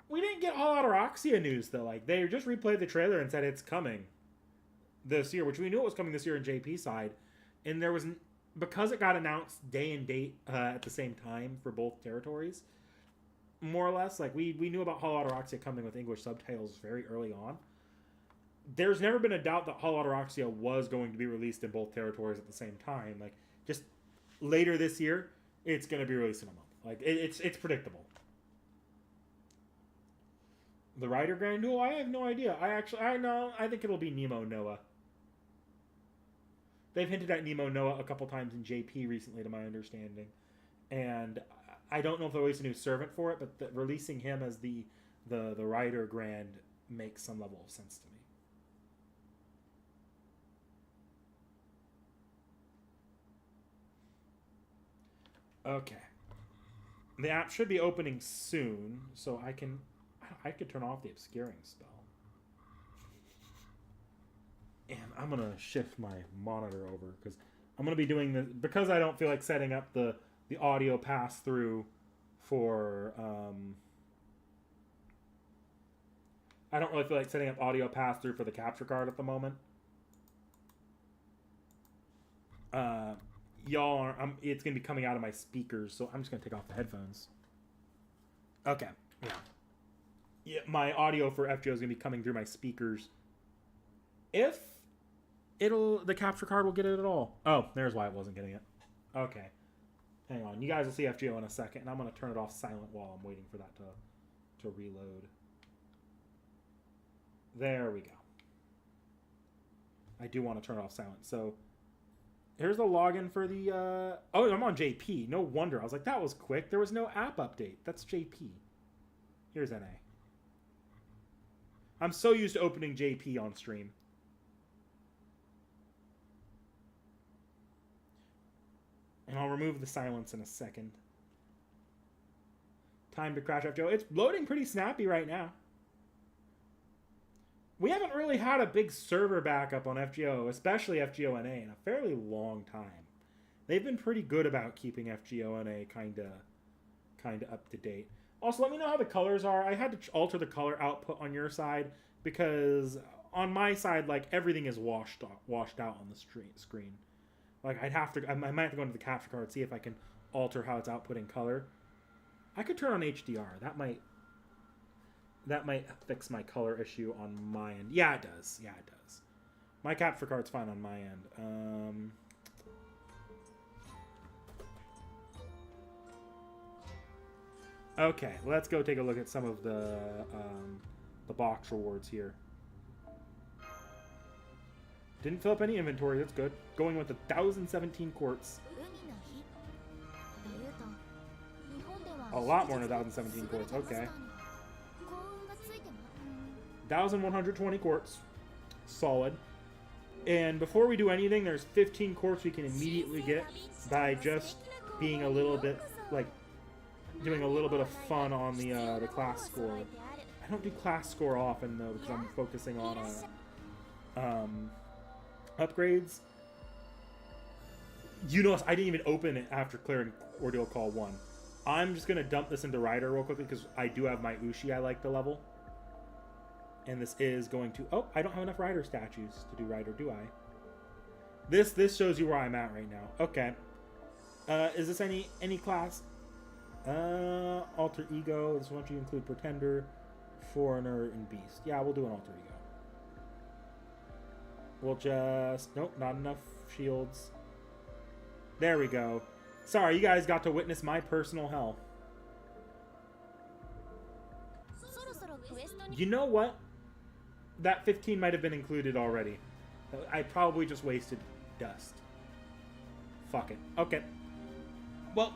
We didn't get All Out Roxia news though. Like, they just replayed the trailer and said it's coming this year, which we knew it was coming this year in JP side, and there was, because it got announced day and date at the same time for both territories, more or less, like we knew about Hollow Autoroxia coming with English subtitles very early on. There's never been a doubt that Hollow Autoroxia was going to be released in both territories at the same time. Like, just later this year, it's going to be released in a month. Like, it's predictable. The Rider Grand Duel? I have no idea. I think it'll be Nemo Noah. They've hinted at Nemo Noah a couple times in JP recently, to my understanding. And I don't know if they'll release a new servant for it, but releasing him as the Rider Grand makes some level of sense to me. Okay. The app should be opening soon, so I could turn off the obscuring spell. And I'm gonna shift my monitor over because I'm gonna be doing this because I don't feel like setting up the audio pass through for I don't really feel like setting up audio pass through for the capture card at the moment. Y'all are, it's gonna be coming out of my speakers, so I'm just gonna take off the headphones. Okay, yeah, my audio for FGO is gonna be coming through my speakers. If the capture card will get it at all. Oh, there's why it wasn't getting it. Okay, hang on. You guys will see FGO in a second, and I'm gonna turn it off silent while I'm waiting for that to reload. There we go. I do want to turn it off silent, so. Here's the login for the, oh, I'm on JP. No wonder. I was like, that was quick. There was no app update. That's JP. Here's NA. I'm so used to opening JP on stream. And I'll remove the silence in a second. Time to crash FGO. It's loading pretty snappy right now. We haven't really had a big server backup on FGO, especially FGO NA, in a fairly long time. They've been pretty good about keeping FGO NA kind of up to date. Also, let me know how the colors are. I had to alter the color output on your side because on my side, like, everything is washed out on the screen. Like, I might have to go into the capture card, see if I can alter how it's outputting color. I could turn on HDR. That might fix my color issue on my end. Yeah, it does. Yeah, it does. My capture card's fine on my end. Okay, let's go take a look at some of the box rewards here. Didn't fill up any inventory. That's good. Going with 1,017 quartz. A lot more than 1,017 quartz. Okay. 1,120 quartz. Solid. And before we do anything, there's 15 quartz we can immediately get by just being a little bit, like, doing a little bit of fun on the class score. I don't do class score often, though, because I'm focusing on upgrades. You notice I didn't even open it after clearing Ordeal Call 1. I'm just going to dump this into Rider real quickly because I do have my Ushi I like to level. And this is going to... Oh, I don't have enough Rider statues to do Rider, do I? This shows you where I'm at right now. Okay. Is this any class? Alter Ego. This wants you to include Pretender, Foreigner, and Beast. Yeah, we'll do an Alter Ego. We'll just... Nope, not enough shields. There we go. Sorry, you guys got to witness my personal hell. You know what? That 15 might have been included already. I probably just wasted dust. Fuck it. Okay. Well...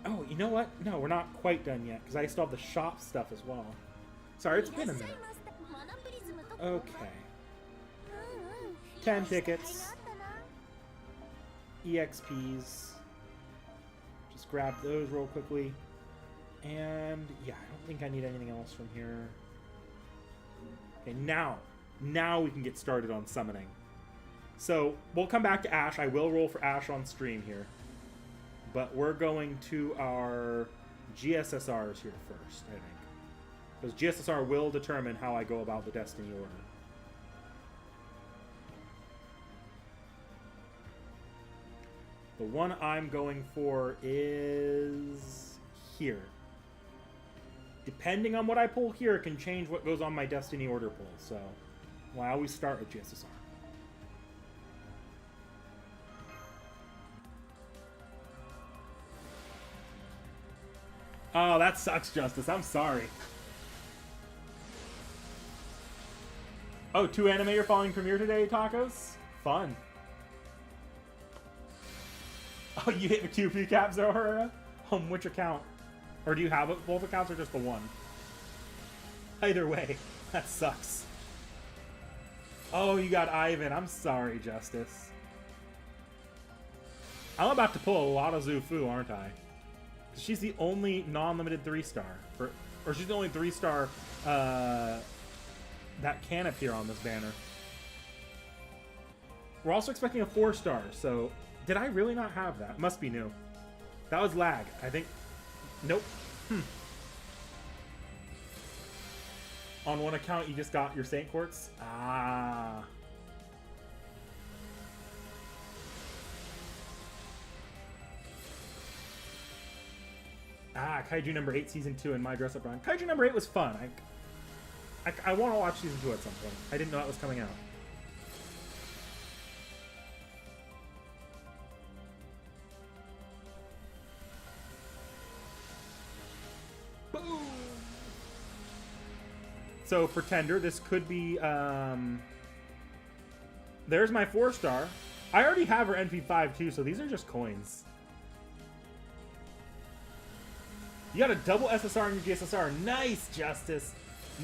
Oh, you know what? No, we're not quite done yet, because I still have the shop stuff as well. Sorry, it's been a minute. Okay. 10 tickets. EXPs. Just grab those real quickly. And, yeah, I don't think I need anything else from here. Okay, now we can get started on summoning. So, we'll come back to Ash. I will roll for Ash on stream here. But we're going to our GSSRs here first, I think. Because GSSR will determine how I go about the Destiny order. The one I'm going for is here. Depending on what I pull here, it can change what goes on my Destiny order pull. So, well, I always start with GSSR. Oh, that sucks, Justice. I'm sorry. Oh, 2 anime are following premiere today, Tacos? Fun. Oh, you hit the 2 recaps, Aurora? On which account? Or do you have both accounts or just the one? Either way, that sucks. Oh, you got Ivan. I'm sorry, Justice. I'm about to pull a lot of Zufu, aren't I? She's the only non-limited 3-star, or she's the only 3-star that can appear on this banner. We're also expecting a 4-star, so did I really not have that? Must be new. That was lag, I think. Nope. On one account, you just got your Saint Quartz? Ah. Kaiju number 8, season 2, and My Dress Up Run. Kaiju number 8 was fun. I want to watch season 2 at some point. I didn't know that was coming out. Boom! So, Pretender, this could be, there's my 4-star. I already have her NP5 too, so these are just coins. You got a double SSR in your GSSR. Nice, Justice.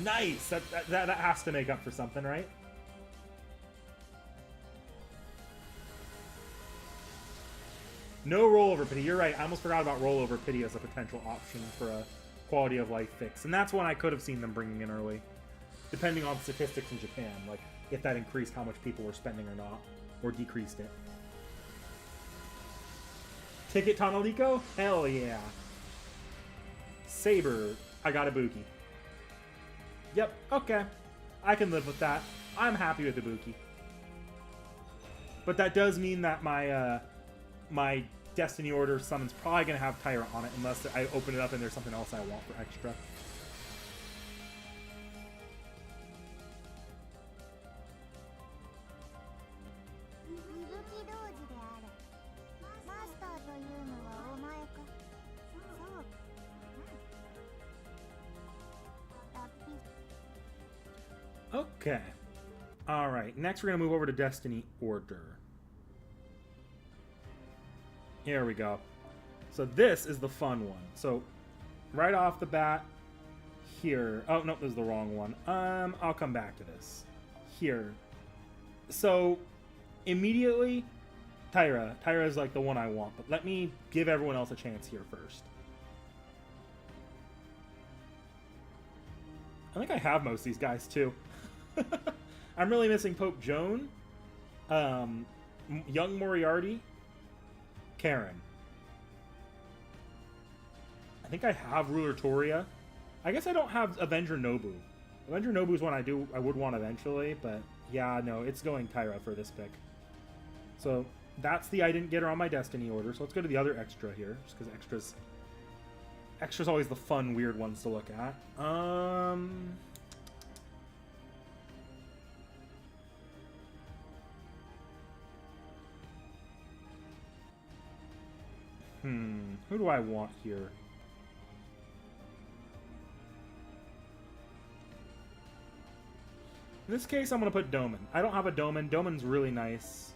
Nice. That has to make up for something, right? No rollover pity. You're right. I almost forgot about rollover pity as a potential option for a quality of life fix. And that's one I could have seen them bringing in early. Depending on statistics in Japan. Like, if that increased how much people were spending or not. Or decreased it. Ticket Tonalico? Hell yeah. Saber, I got a Buki. Yep, okay. I can live with that. I'm happy with the Buki. But that does mean that my my Destiny Order summon's probably going to have Tyra on it unless I open it up and there's something else I want for extra. Okay. Alright, next we're going to move over to Destiny Order. Here we go. So this is the fun one. So, right off the bat, here. Oh, no, this is the wrong one. I'll come back to this. Here. So, immediately, Tyra. Tyra is like the one I want, but let me give everyone else a chance here first. I think I have most of these guys, too. I'm really missing Pope Joan, Young Moriarty, Karen. I think I have Ruler Toria. I guess I don't have Avenger Nobu. Avenger Nobu is one I would want eventually, but yeah, no, it's going Tyra for this pick. So that's the I didn't get her on my Destiny order. So let's go to the other extra here, just because extra's always the fun, weird ones to look at. Who do I want here? In this case, I'm going to put Doman. I don't have a Doman. Doman's really nice.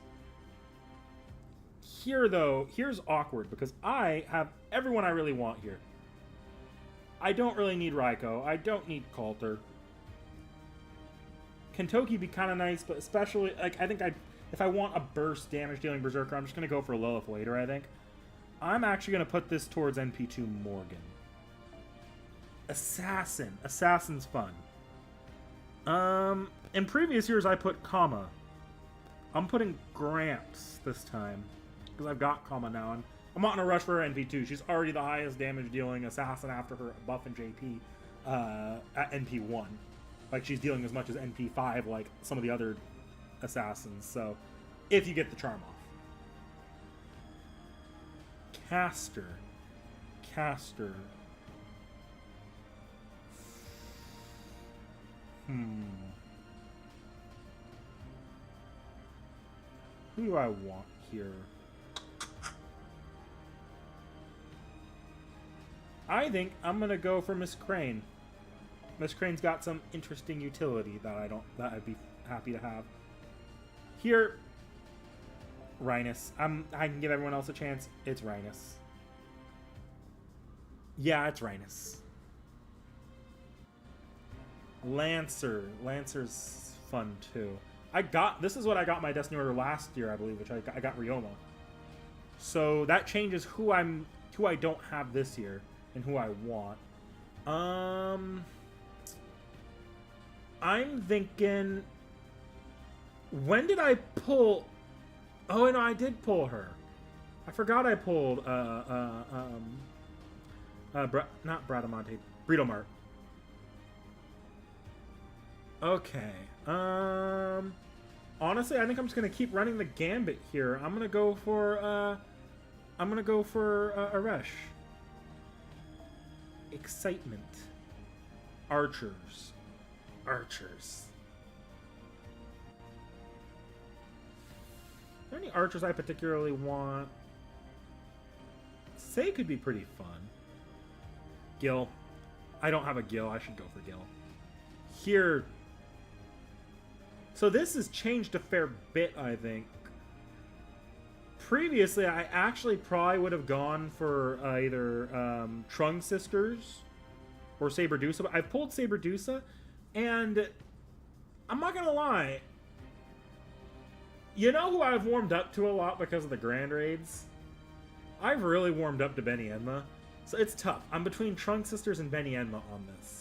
Here, though, here's awkward because I have everyone I really want here. I don't really need Raiko. I don't need Coulter. Kentoki be kind of nice, but especially, like, I think if I want a burst damage dealing Berserker, I'm just going to go for Lilith later, I think. I'm actually going to put this towards NP2 Morgan. Assassin. Assassin's fun. In previous years, I put Kama. I'm putting Gramps this time. Because I've got Kama now. And I'm not in a rush for her NP2. She's already the highest damage dealing assassin after her buff and JP at NP1. Like, she's dealing as much as NP5 like some of the other assassins. So, if you get the charm off. Caster. Who do I want here? I think I'm gonna go for Miss Crane. Miss Crane's got some interesting utility that I'd be happy to have. Here, Rhinus. I can give everyone else a chance. It's Rhinus. Yeah, it's Rhinus. Lancer's fun too. This is what I got my Destiny order last year, I believe, which I got Ryoma. So that changes who who I don't have this year and who I want. I'm thinking, when did I pull? Oh no, I did pull her. I forgot I pulled not Bradamonte, Britomart. Okay. Honestly, I think I'm just gonna keep running the gambit here. I'm gonna go for Aresh. Excitement. Archers. Archers. Are there any archers I particularly want? Say could be pretty fun. Gil. I don't have a Gil. I should go for Gil. Here. So this has changed a fair bit, I think. Previously, I actually probably would have gone for either Trung Sisters or Saberdusa. But I've pulled Saberdusa, and I'm not gonna lie. You know who I've warmed up to a lot because of the Grand Raids? I've really warmed up to Benny Enma. So it's tough. I'm between Trunk Sisters and Benny Enma on this.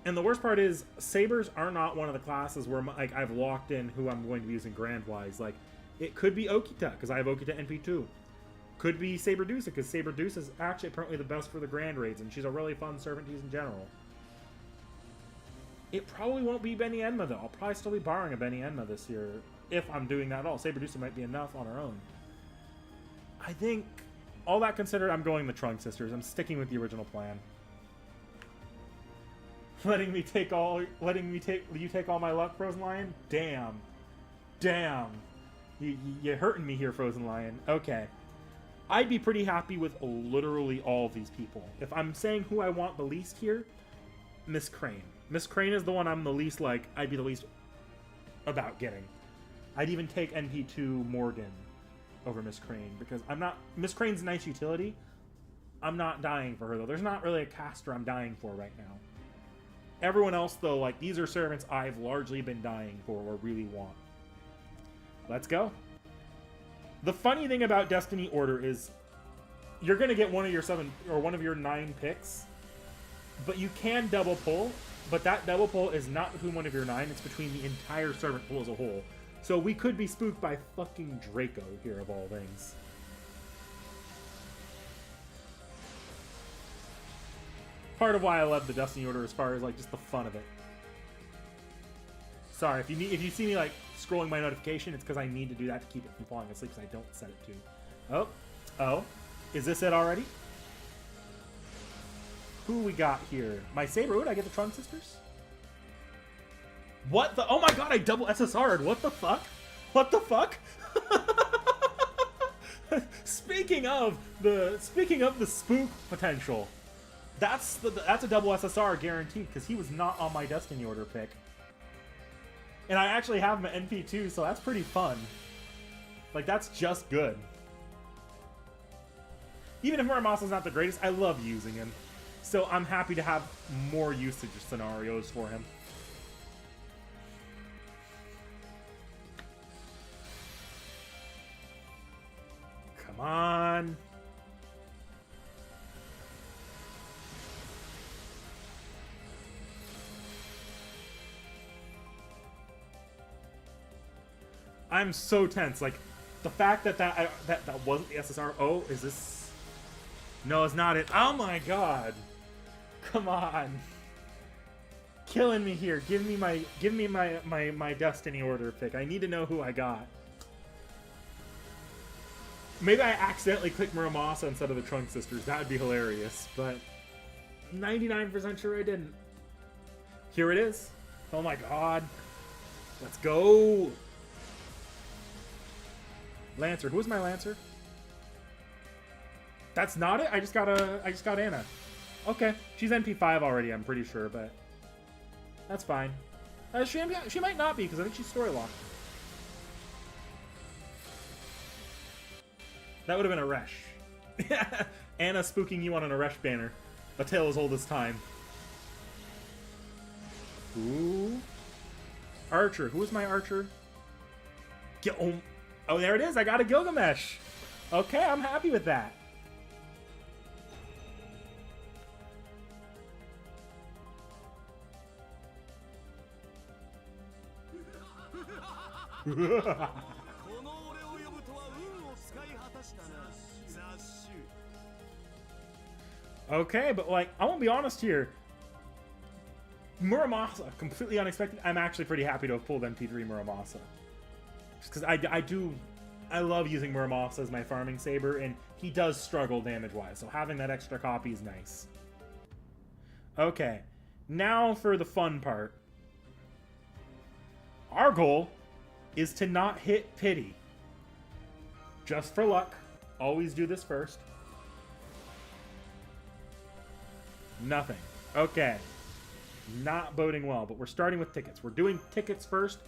And the worst part is, Sabers are not one of the classes where like I've locked in who I'm going to be using Grand-wise. Like, it could be Okita, because I have Okita NP2. Could be Saberdusa, because Saberdusa is actually apparently the best for the Grand Raids, and she's a really fun servant to use in general. It probably won't be Benny Enma, though. I'll probably still be borrowing a Benny Enma this year, if I'm doing that at all. Saberdusa might be enough on her own. I think, all that considered, I'm going the Trunk Sisters. I'm sticking with the original plan. Letting you take all my luck, Frozen Lion? Damn. Damn. You're hurting me here, Frozen Lion. Okay. I'd be pretty happy with literally all of these people. If I'm saying who I want the least here, Miss Crane. Miss Crane is the one I'm the least like, I'd be the least about getting. I'd even take NP2 Morgan over Miss Crane, because I'm not... Miss Crane's a nice utility. I'm not dying for her, though. There's not really a caster I'm dying for right now. Everyone else, though, like, these are servants I've largely been dying for or really want. Let's go. The funny thing about Destiny Order is you're going to get one of your 7 or one of your 9 picks, but you can double pull, but that double pull is not between one of your 9, it's between the entire servant pool as a whole. So we could be spooked by fucking Draco here, of all things. Part of why I love the Destiny Order as far as like just the fun of it. Sorry, if you see me like scrolling my notification, it's because I need to do that to keep it from falling asleep, because I don't set it to. Oh, is this it already? Who we got here? My Saber. Would I get the Trunk Sisters? What the? Oh my god! I double SSR'd. What the fuck? What the fuck? Speaking of the spook potential, that's a double SSR guaranteed, because he was not on my Destiny Order pick. And I actually have him at NP2, so that's pretty fun. Like, that's just good. Even if Muramasa's not the greatest, I love using him. So I'm happy to have more usage scenarios for him. Come on. I'm so tense. Like, the fact that that wasn't the SSR. Oh, is this? No, it's not it. Oh my god! Come on! Killing me here. Give me my Destiny Order pick. I need to know who I got. Maybe I accidentally clicked Muramasa instead of the Trunk Sisters. That would be hilarious. But 99% sure I didn't. Here it is. Oh my god! Let's go! Lancer. Who's my Lancer? That's not it? I just got Anna. Okay. She's NP5 already, I'm pretty sure, but that's fine. She might not be, because I think she's story locked. That would have been a Resh. Anna spooking you on an Aresh banner. A tale as old as time. Ooh. Archer. Who is my archer? Oh, there it is. I got a Gilgamesh. Okay, I'm happy with that. Okay, but like, I won't be honest here. Muramasa, completely unexpected. I'm actually pretty happy to have pulled MP3 Muramasa. Just because I love using Muramasa as my farming saber, and he does struggle damage-wise, so having that extra copy is nice. Okay, now for the fun part. Our goal is to not hit pity. Just for luck. Always do this first. Nothing. Okay. Not boding well, but we're starting with tickets. We're doing tickets first.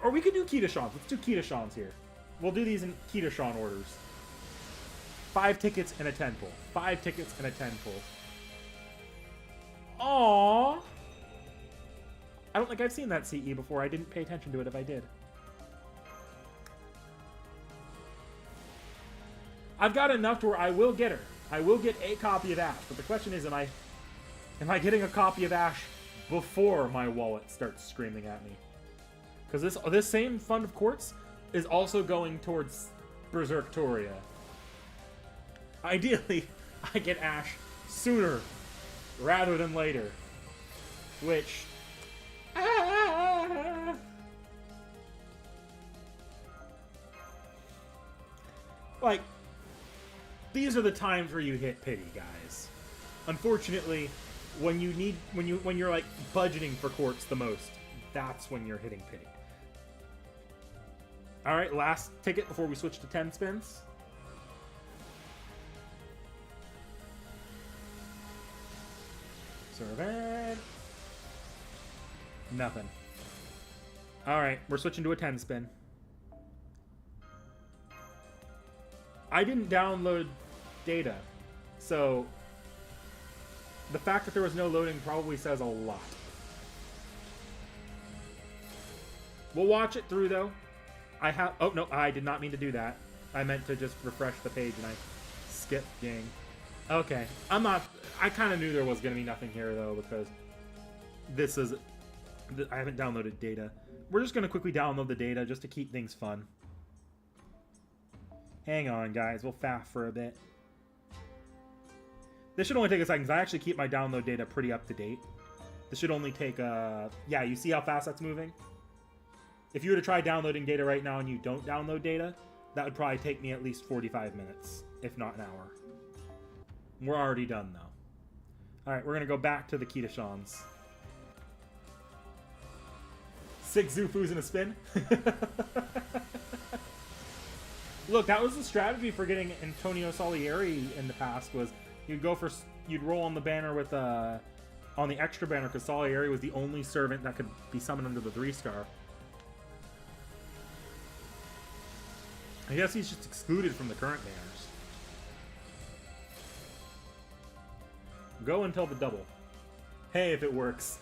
Or we could do T.H.E. Let's do T.H.E. here. We'll do these in T.H.E. orders. 5 tickets and a 10 pull. 5 tickets and a 10 pull. Aww. I don't think I've seen that CE before. I didn't pay attention to it if I did. I've got enough to where I will get her. I will get a copy of Ash, but the question is, am I getting a copy of Ash before my wallet starts screaming at me? Because this same Fund of Quartz is also going towards Berserktoria. Ideally, I get Ash sooner rather than later. Which... Like, these are the times where you hit pity, guys. Unfortunately, when you're like budgeting for quartz the most, that's when you're hitting pity. All right, last ticket before we switch to 10 spins. Servant. Nothing. All right, we're switching to a 10 spin. I didn't download data, so the fact that there was no loading probably says a lot. We'll watch it through, though. Oh, no, I did not mean to do that. I meant to just refresh the page, and I skipped gang. Okay, I kind of knew there was going to be nothing here, though, because I haven't downloaded data. We're just going to quickly download the data just to keep things fun. Hang on, guys. We'll faff for a bit. This should only take a second, because I actually keep my download data pretty up to date. This should only take yeah, you see how fast that's moving? If you were to try downloading data right now and you don't download data, that would probably take me at least 45 minutes, if not an hour. We're already done, though. Alright, we're going to go back to the T.H.E.s. 6 Zufus in a spin. Look, that was the strategy for getting Antonio Salieri in the past, was you'd roll on the banner with on the extra banner, because Salieri was the only servant that could be summoned under the 3-star. I guess he's just excluded from the current banners. Go until the double. Hey, if it works.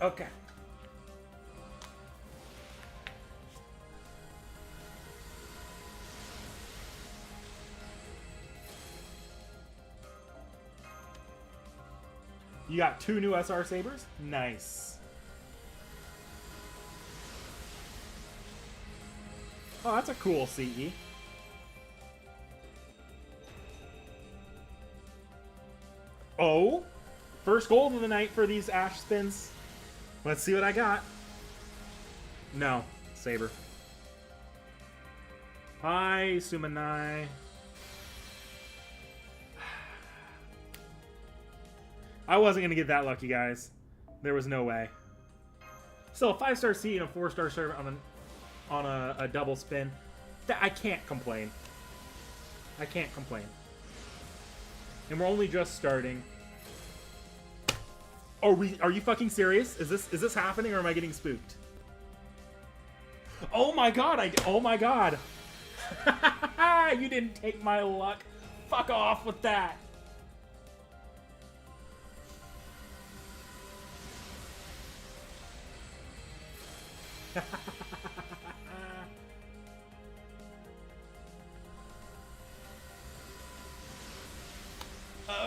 Okay. You got 2 new SR Sabers? Nice. Oh, that's a cool CE. Oh! First gold of the night for these Ash spins. Let's see what I got. No. Saber. Hi, Sumanai. I wasn't going to get that lucky, guys. There was no way. So, a 5-star C and a 4-star servant on a double spin. I can't complain. I can't complain. And we're only just starting. Are you fucking serious? Is this happening, or am I getting spooked? Oh my god! Oh my god! You didn't take my luck Fuck off with that.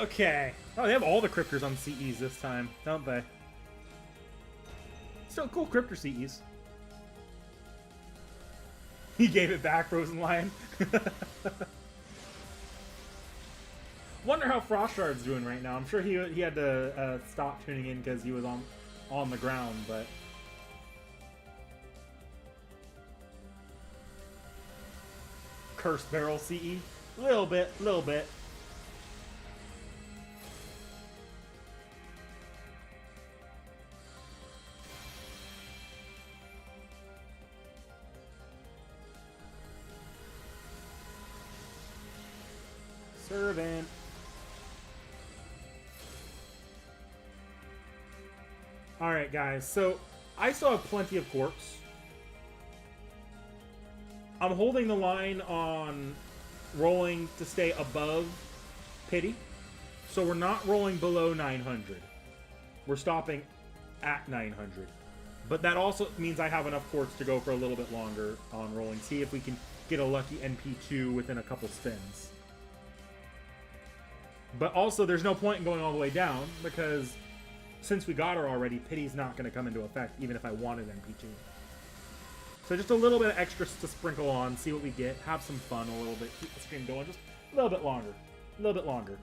Okay. Oh, they have all the cryptors on CEs this time, don't they? Still cool cryptor CEs. He gave it back, Frozen Lion. Wonder how Frostshard's doing right now. I'm sure he had to stop tuning in because he was on the ground, but... Cursed Barrel CE? Little bit. Servant. Alright, guys. So, I still have plenty of quartz. I'm holding the line on rolling to stay above pity. So we're not rolling below 900. We're stopping at 900. But that also means I have enough quartz to go for a little bit longer on rolling. See if we can get a lucky NP2 within a couple spins. But also, there's no point in going all the way down, because since we got her already, pity's not going to come into effect, even if I wanted NP2. So just a little bit of extra to sprinkle on, see what we get, have some fun a little bit, keep the stream going just a little bit longer. A little bit longer.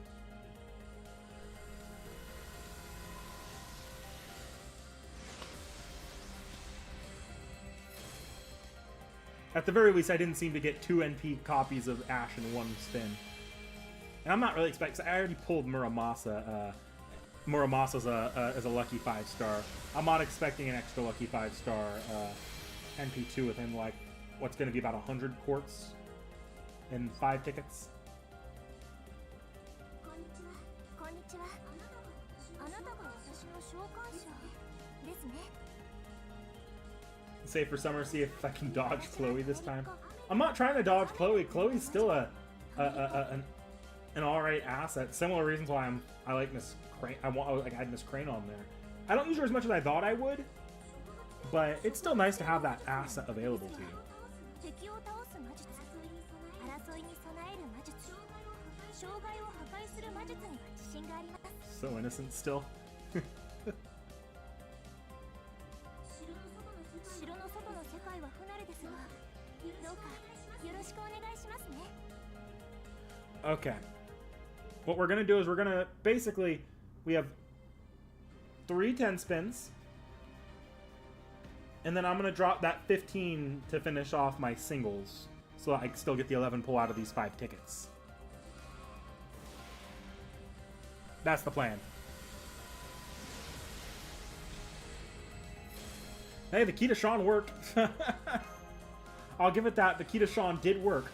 At the very least, I didn't seem to get 2 NP copies of Ash in one spin. And I'm not really expecting... I already pulled Muramasa. Muramasa's is a lucky 5-star. I'm not expecting an extra lucky 5-star NP2 within, like, what's going to be about 100 quartz in 5 tickets. Say for Summer, see if I can dodge Chloe this time. I'm not trying to dodge Chloe. Chloe's still an alright asset. Similar reasons why I like Miss Crane. I had Miss Crane on there. I don't use her as much as I thought I would, but it's still nice to have that asset available to you. So innocent still. Okay. What we're gonna do is we're gonna basically, we have 3 10 spins, and then I'm gonna drop that 15 to finish off my singles, so I can still get the 11 pull out of these 5 tickets. That's the plan. Hey, the key to Sean worked. I'll give it that. The key to Sean did work.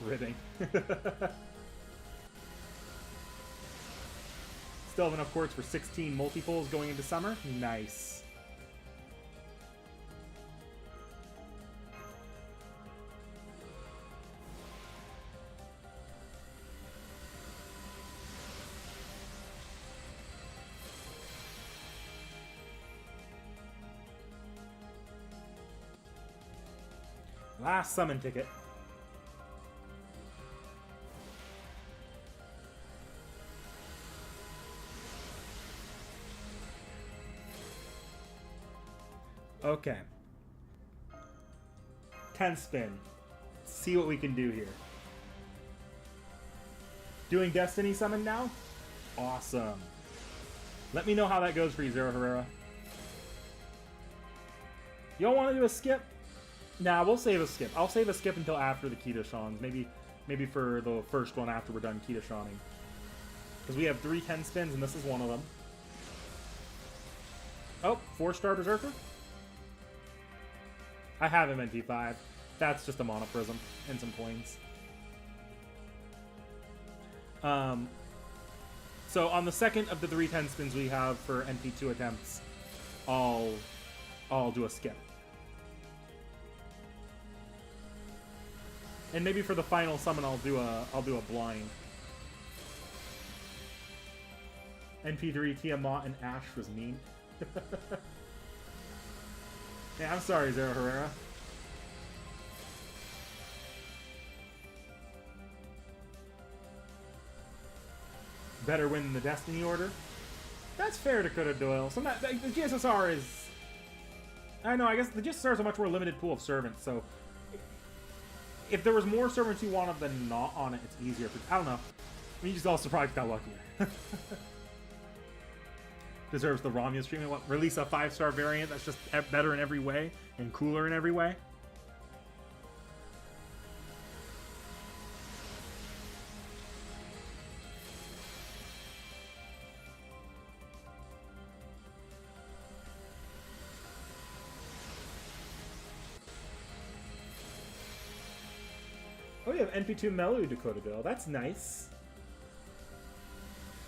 Ribbing. Still have enough quartz for 16 multi-pulls going into summer. Nice. Last summon ticket. Okay. 10 spin. Let's see what we can do here. Doing Destiny Summon now? Awesome. Let me know how that goes for you, Zero Herrera. Y'all want to do a skip? Nah, we'll save a skip. I'll save a skip until after the Kita Shawns. Maybe for the first one after we're done Kita Shawning. Because we have 3 10 spins, and this is one of them. Oh, 4-star Berserker? I have him in P5. That's just a Mana Prism and some coins. So on the second of the 3 10 spins we have for NP2 attempts, I'll do a skip. And maybe for the final summon, I'll do a blind. NP3 Tiamat and Ash was mean. Yeah, I'm sorry, Zero Herrera. Better win than the Destiny order. That's fair to Dakota Doyle. So that, the GSSR is... I know, I guess the GSSR is a much more limited pool of servants, so... If there was more servants you wanted than not on it, it's easier. I don't know. I mean, you just also probably got luckier. Deserves the Romulus treatment. What, release a 5-star variant that's just better in every way and cooler in every way? Oh, you have NP2 Melu Dakota Bill. That's nice.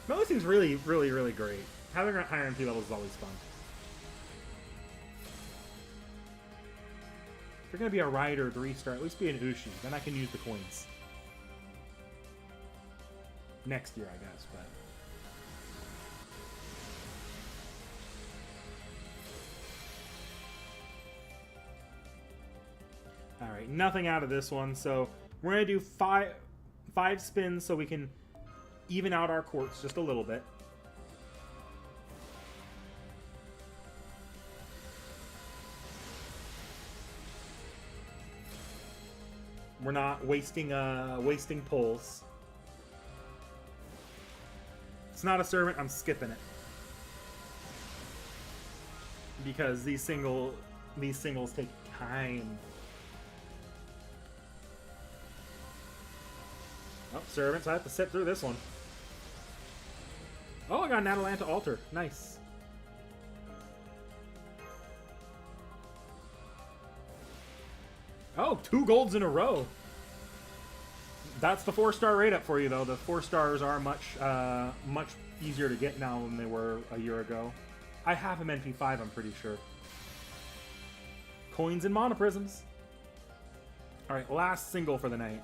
Melu seems really, really, really great. Having her at higher MP levels is always fun. If you're going to be a Rider 3-star, at least be an Ushi. Then I can use the coins. Next year, I guess, but... Alright, nothing out of this one, so we're going to do five spins so we can even out our courts just a little bit. We're not wasting pulls. It's not a servant, I'm skipping it. Because these singles take time. Oh, servants, I have to sit through this one. Oh, I got an Atalanta Altar. Nice. Oh, 2 golds in a row. That's the 4-star rate up for you, though. The 4 stars are much easier to get now than they were a year ago. I have him NP5, I'm pretty sure. Coins and monoprisms. Alright, last single for the night.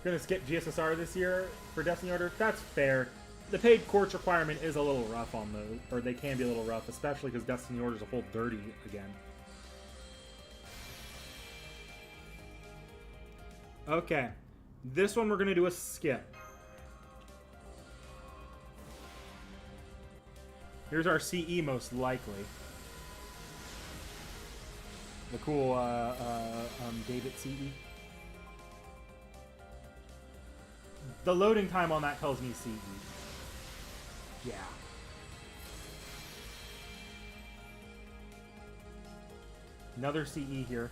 Gonna skip GSSR this year for Destiny Order. That's fair. The paid courts requirement is a little rough on those, or they can be a little rough, especially because Destiny Order is a full 30 again. Okay, this one we're gonna do a skip. Here's our CE most likely. The cool David CE. The loading time on that tells me CE. Yeah. Another CE here.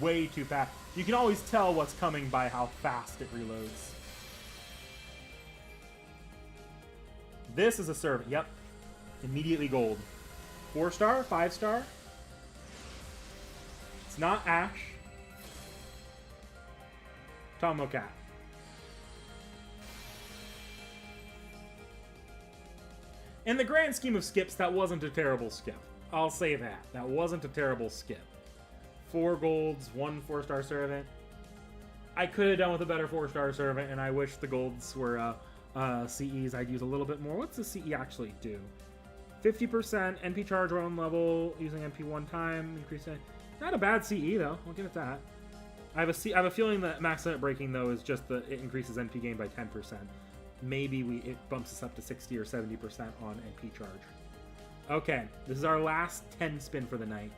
Way too fast. You can always tell what's coming by how fast it reloads. This is a servant. Yep. Immediately gold. 4-star? 5-star? It's not Ash. Tomocat. In the grand scheme of skips, that wasn't a terrible skip. I'll say that. That wasn't a terrible skip. 4 golds, 1 4-star servant. I could have done with a better 4-star servant, and I wish the golds were CEs. I'd use a little bit more. What's the CE actually do? 50% NP charge 1 level, using NP 1 time, increasing. Not a bad CE though. I'll give it that. I have a feeling that max limit breaking though is just that it increases NP gain by 10%. Maybe it bumps us up to 60 or 70% on NP charge. Okay, this is our last 10 spin for the night.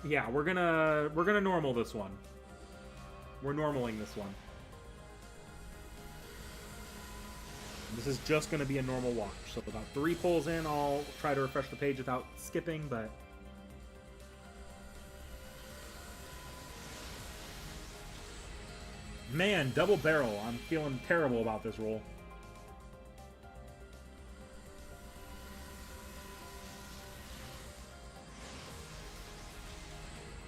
Yeah, we're gonna normal this one. We're normaling this one. This is just gonna be a normal watch. So about 3 pulls in, I'll try to refresh the page without skipping, but man, double barrel. I'm feeling terrible about this roll.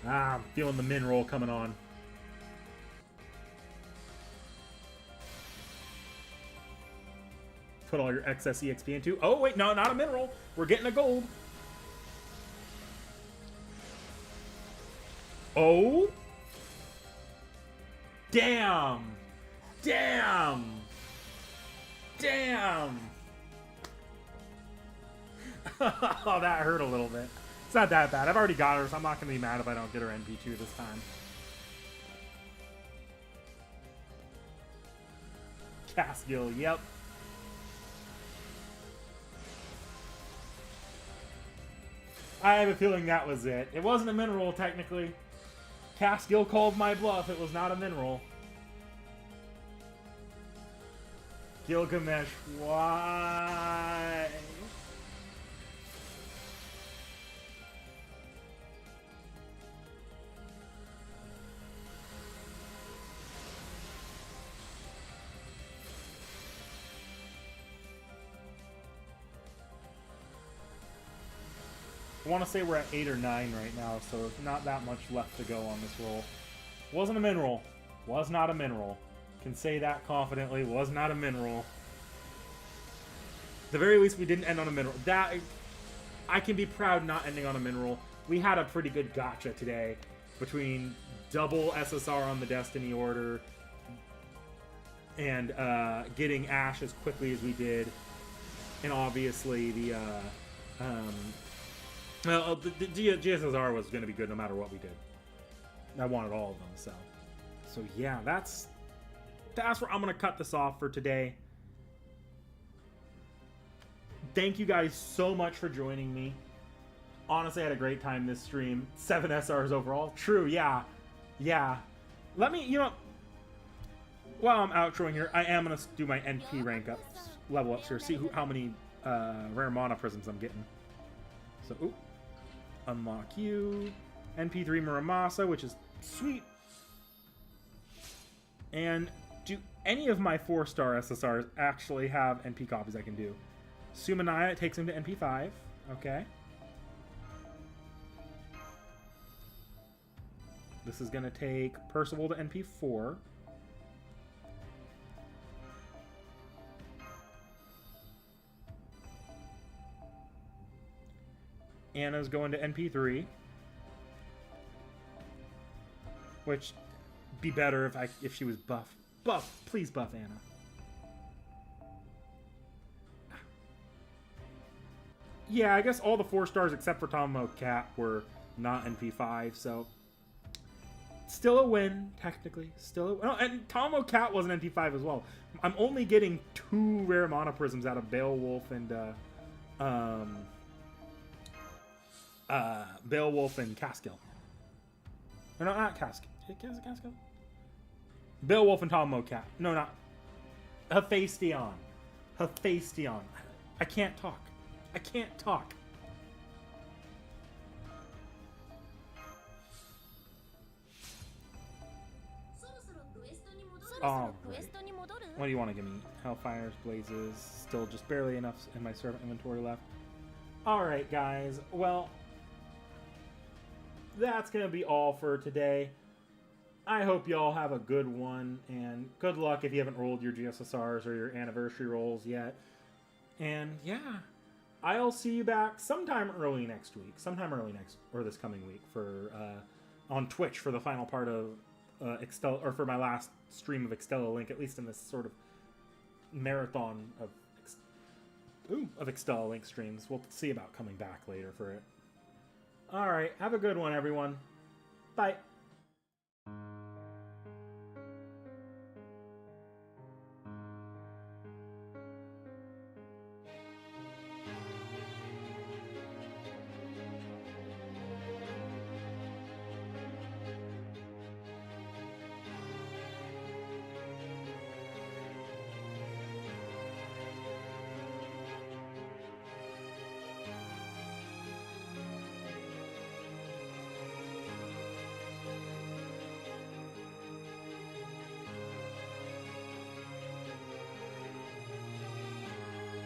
Ah, I'm feeling the min roll coming on. put all your excess EXP into. Oh, wait, no, not a mineral. We're getting a gold. Oh. Damn. Damn. Damn. Oh, that hurt a little bit. It's not that bad. I've already got her, so I'm not going to be mad if I don't get her NP2 this time. Caskill, yep. I have a feeling that was it. It wasn't a mineral, technically. Caskill called my bluff. It was not a mineral. Gilgamesh, why? I want to say we're at 8 or 9 right now, so not that much left to go on this roll. Wasn't a mineral. Was not a mineral. Can say that confidently. Was not a mineral. At the very least, we didn't end on a mineral. That I can be proud not ending on a mineral. We had a pretty good gotcha today between double SSR on the Destiny order and getting Ash as quickly as we did, and obviously the GSSR was going to be good no matter what we did. I wanted all of them, so yeah, that's where I'm going to cut this off for today. Thank you guys so much for joining me. Honestly, I had a great time this stream. 7 SRs overall. True, yeah. Yeah. Let me, while I'm outroing here, I am going to do my NP rank ups, level ups here. See how many rare mana prisms I'm getting. So, ooh. Unlock you. NP3 Muramasa, which is sweet. And do any of my 4-star SSRs actually have NP copies I can do? Sumanaya takes him to NP5. Okay. This is going to take Percival to NP4. Anna's going to NP3. Which be better if she was buff. Buff! Please buff Anna. Yeah, I guess all the 4-stars except for Tomo Cat were not NP5, so still a win, technically. And Tomo Cat wasn't NP5 as well. I'm only getting 2 rare mana prisms out of Beowulf and Beowulf and Caskill. Or no, not Caskill. Is it Caskill? Beowulf and Tomo Cat. No, not Hephaestion. Hephaestion. I can't talk. I can't talk. Alright. What do you want to give me? Hellfires, Blazes, still just barely enough in my servant inventory left. Alright, guys. Well, that's going to be all for today. I hope y'all have a good one, and good luck if you haven't rolled your GSSRs or your anniversary rolls yet. And yeah, I'll see you back sometime early next week, or this coming week for on Twitch for the final part of Extella, or for my last stream of Extella Link, at least in this sort of marathon of Extella Link streams. We'll see about coming back later for it. All right, have a good one, everyone. Bye.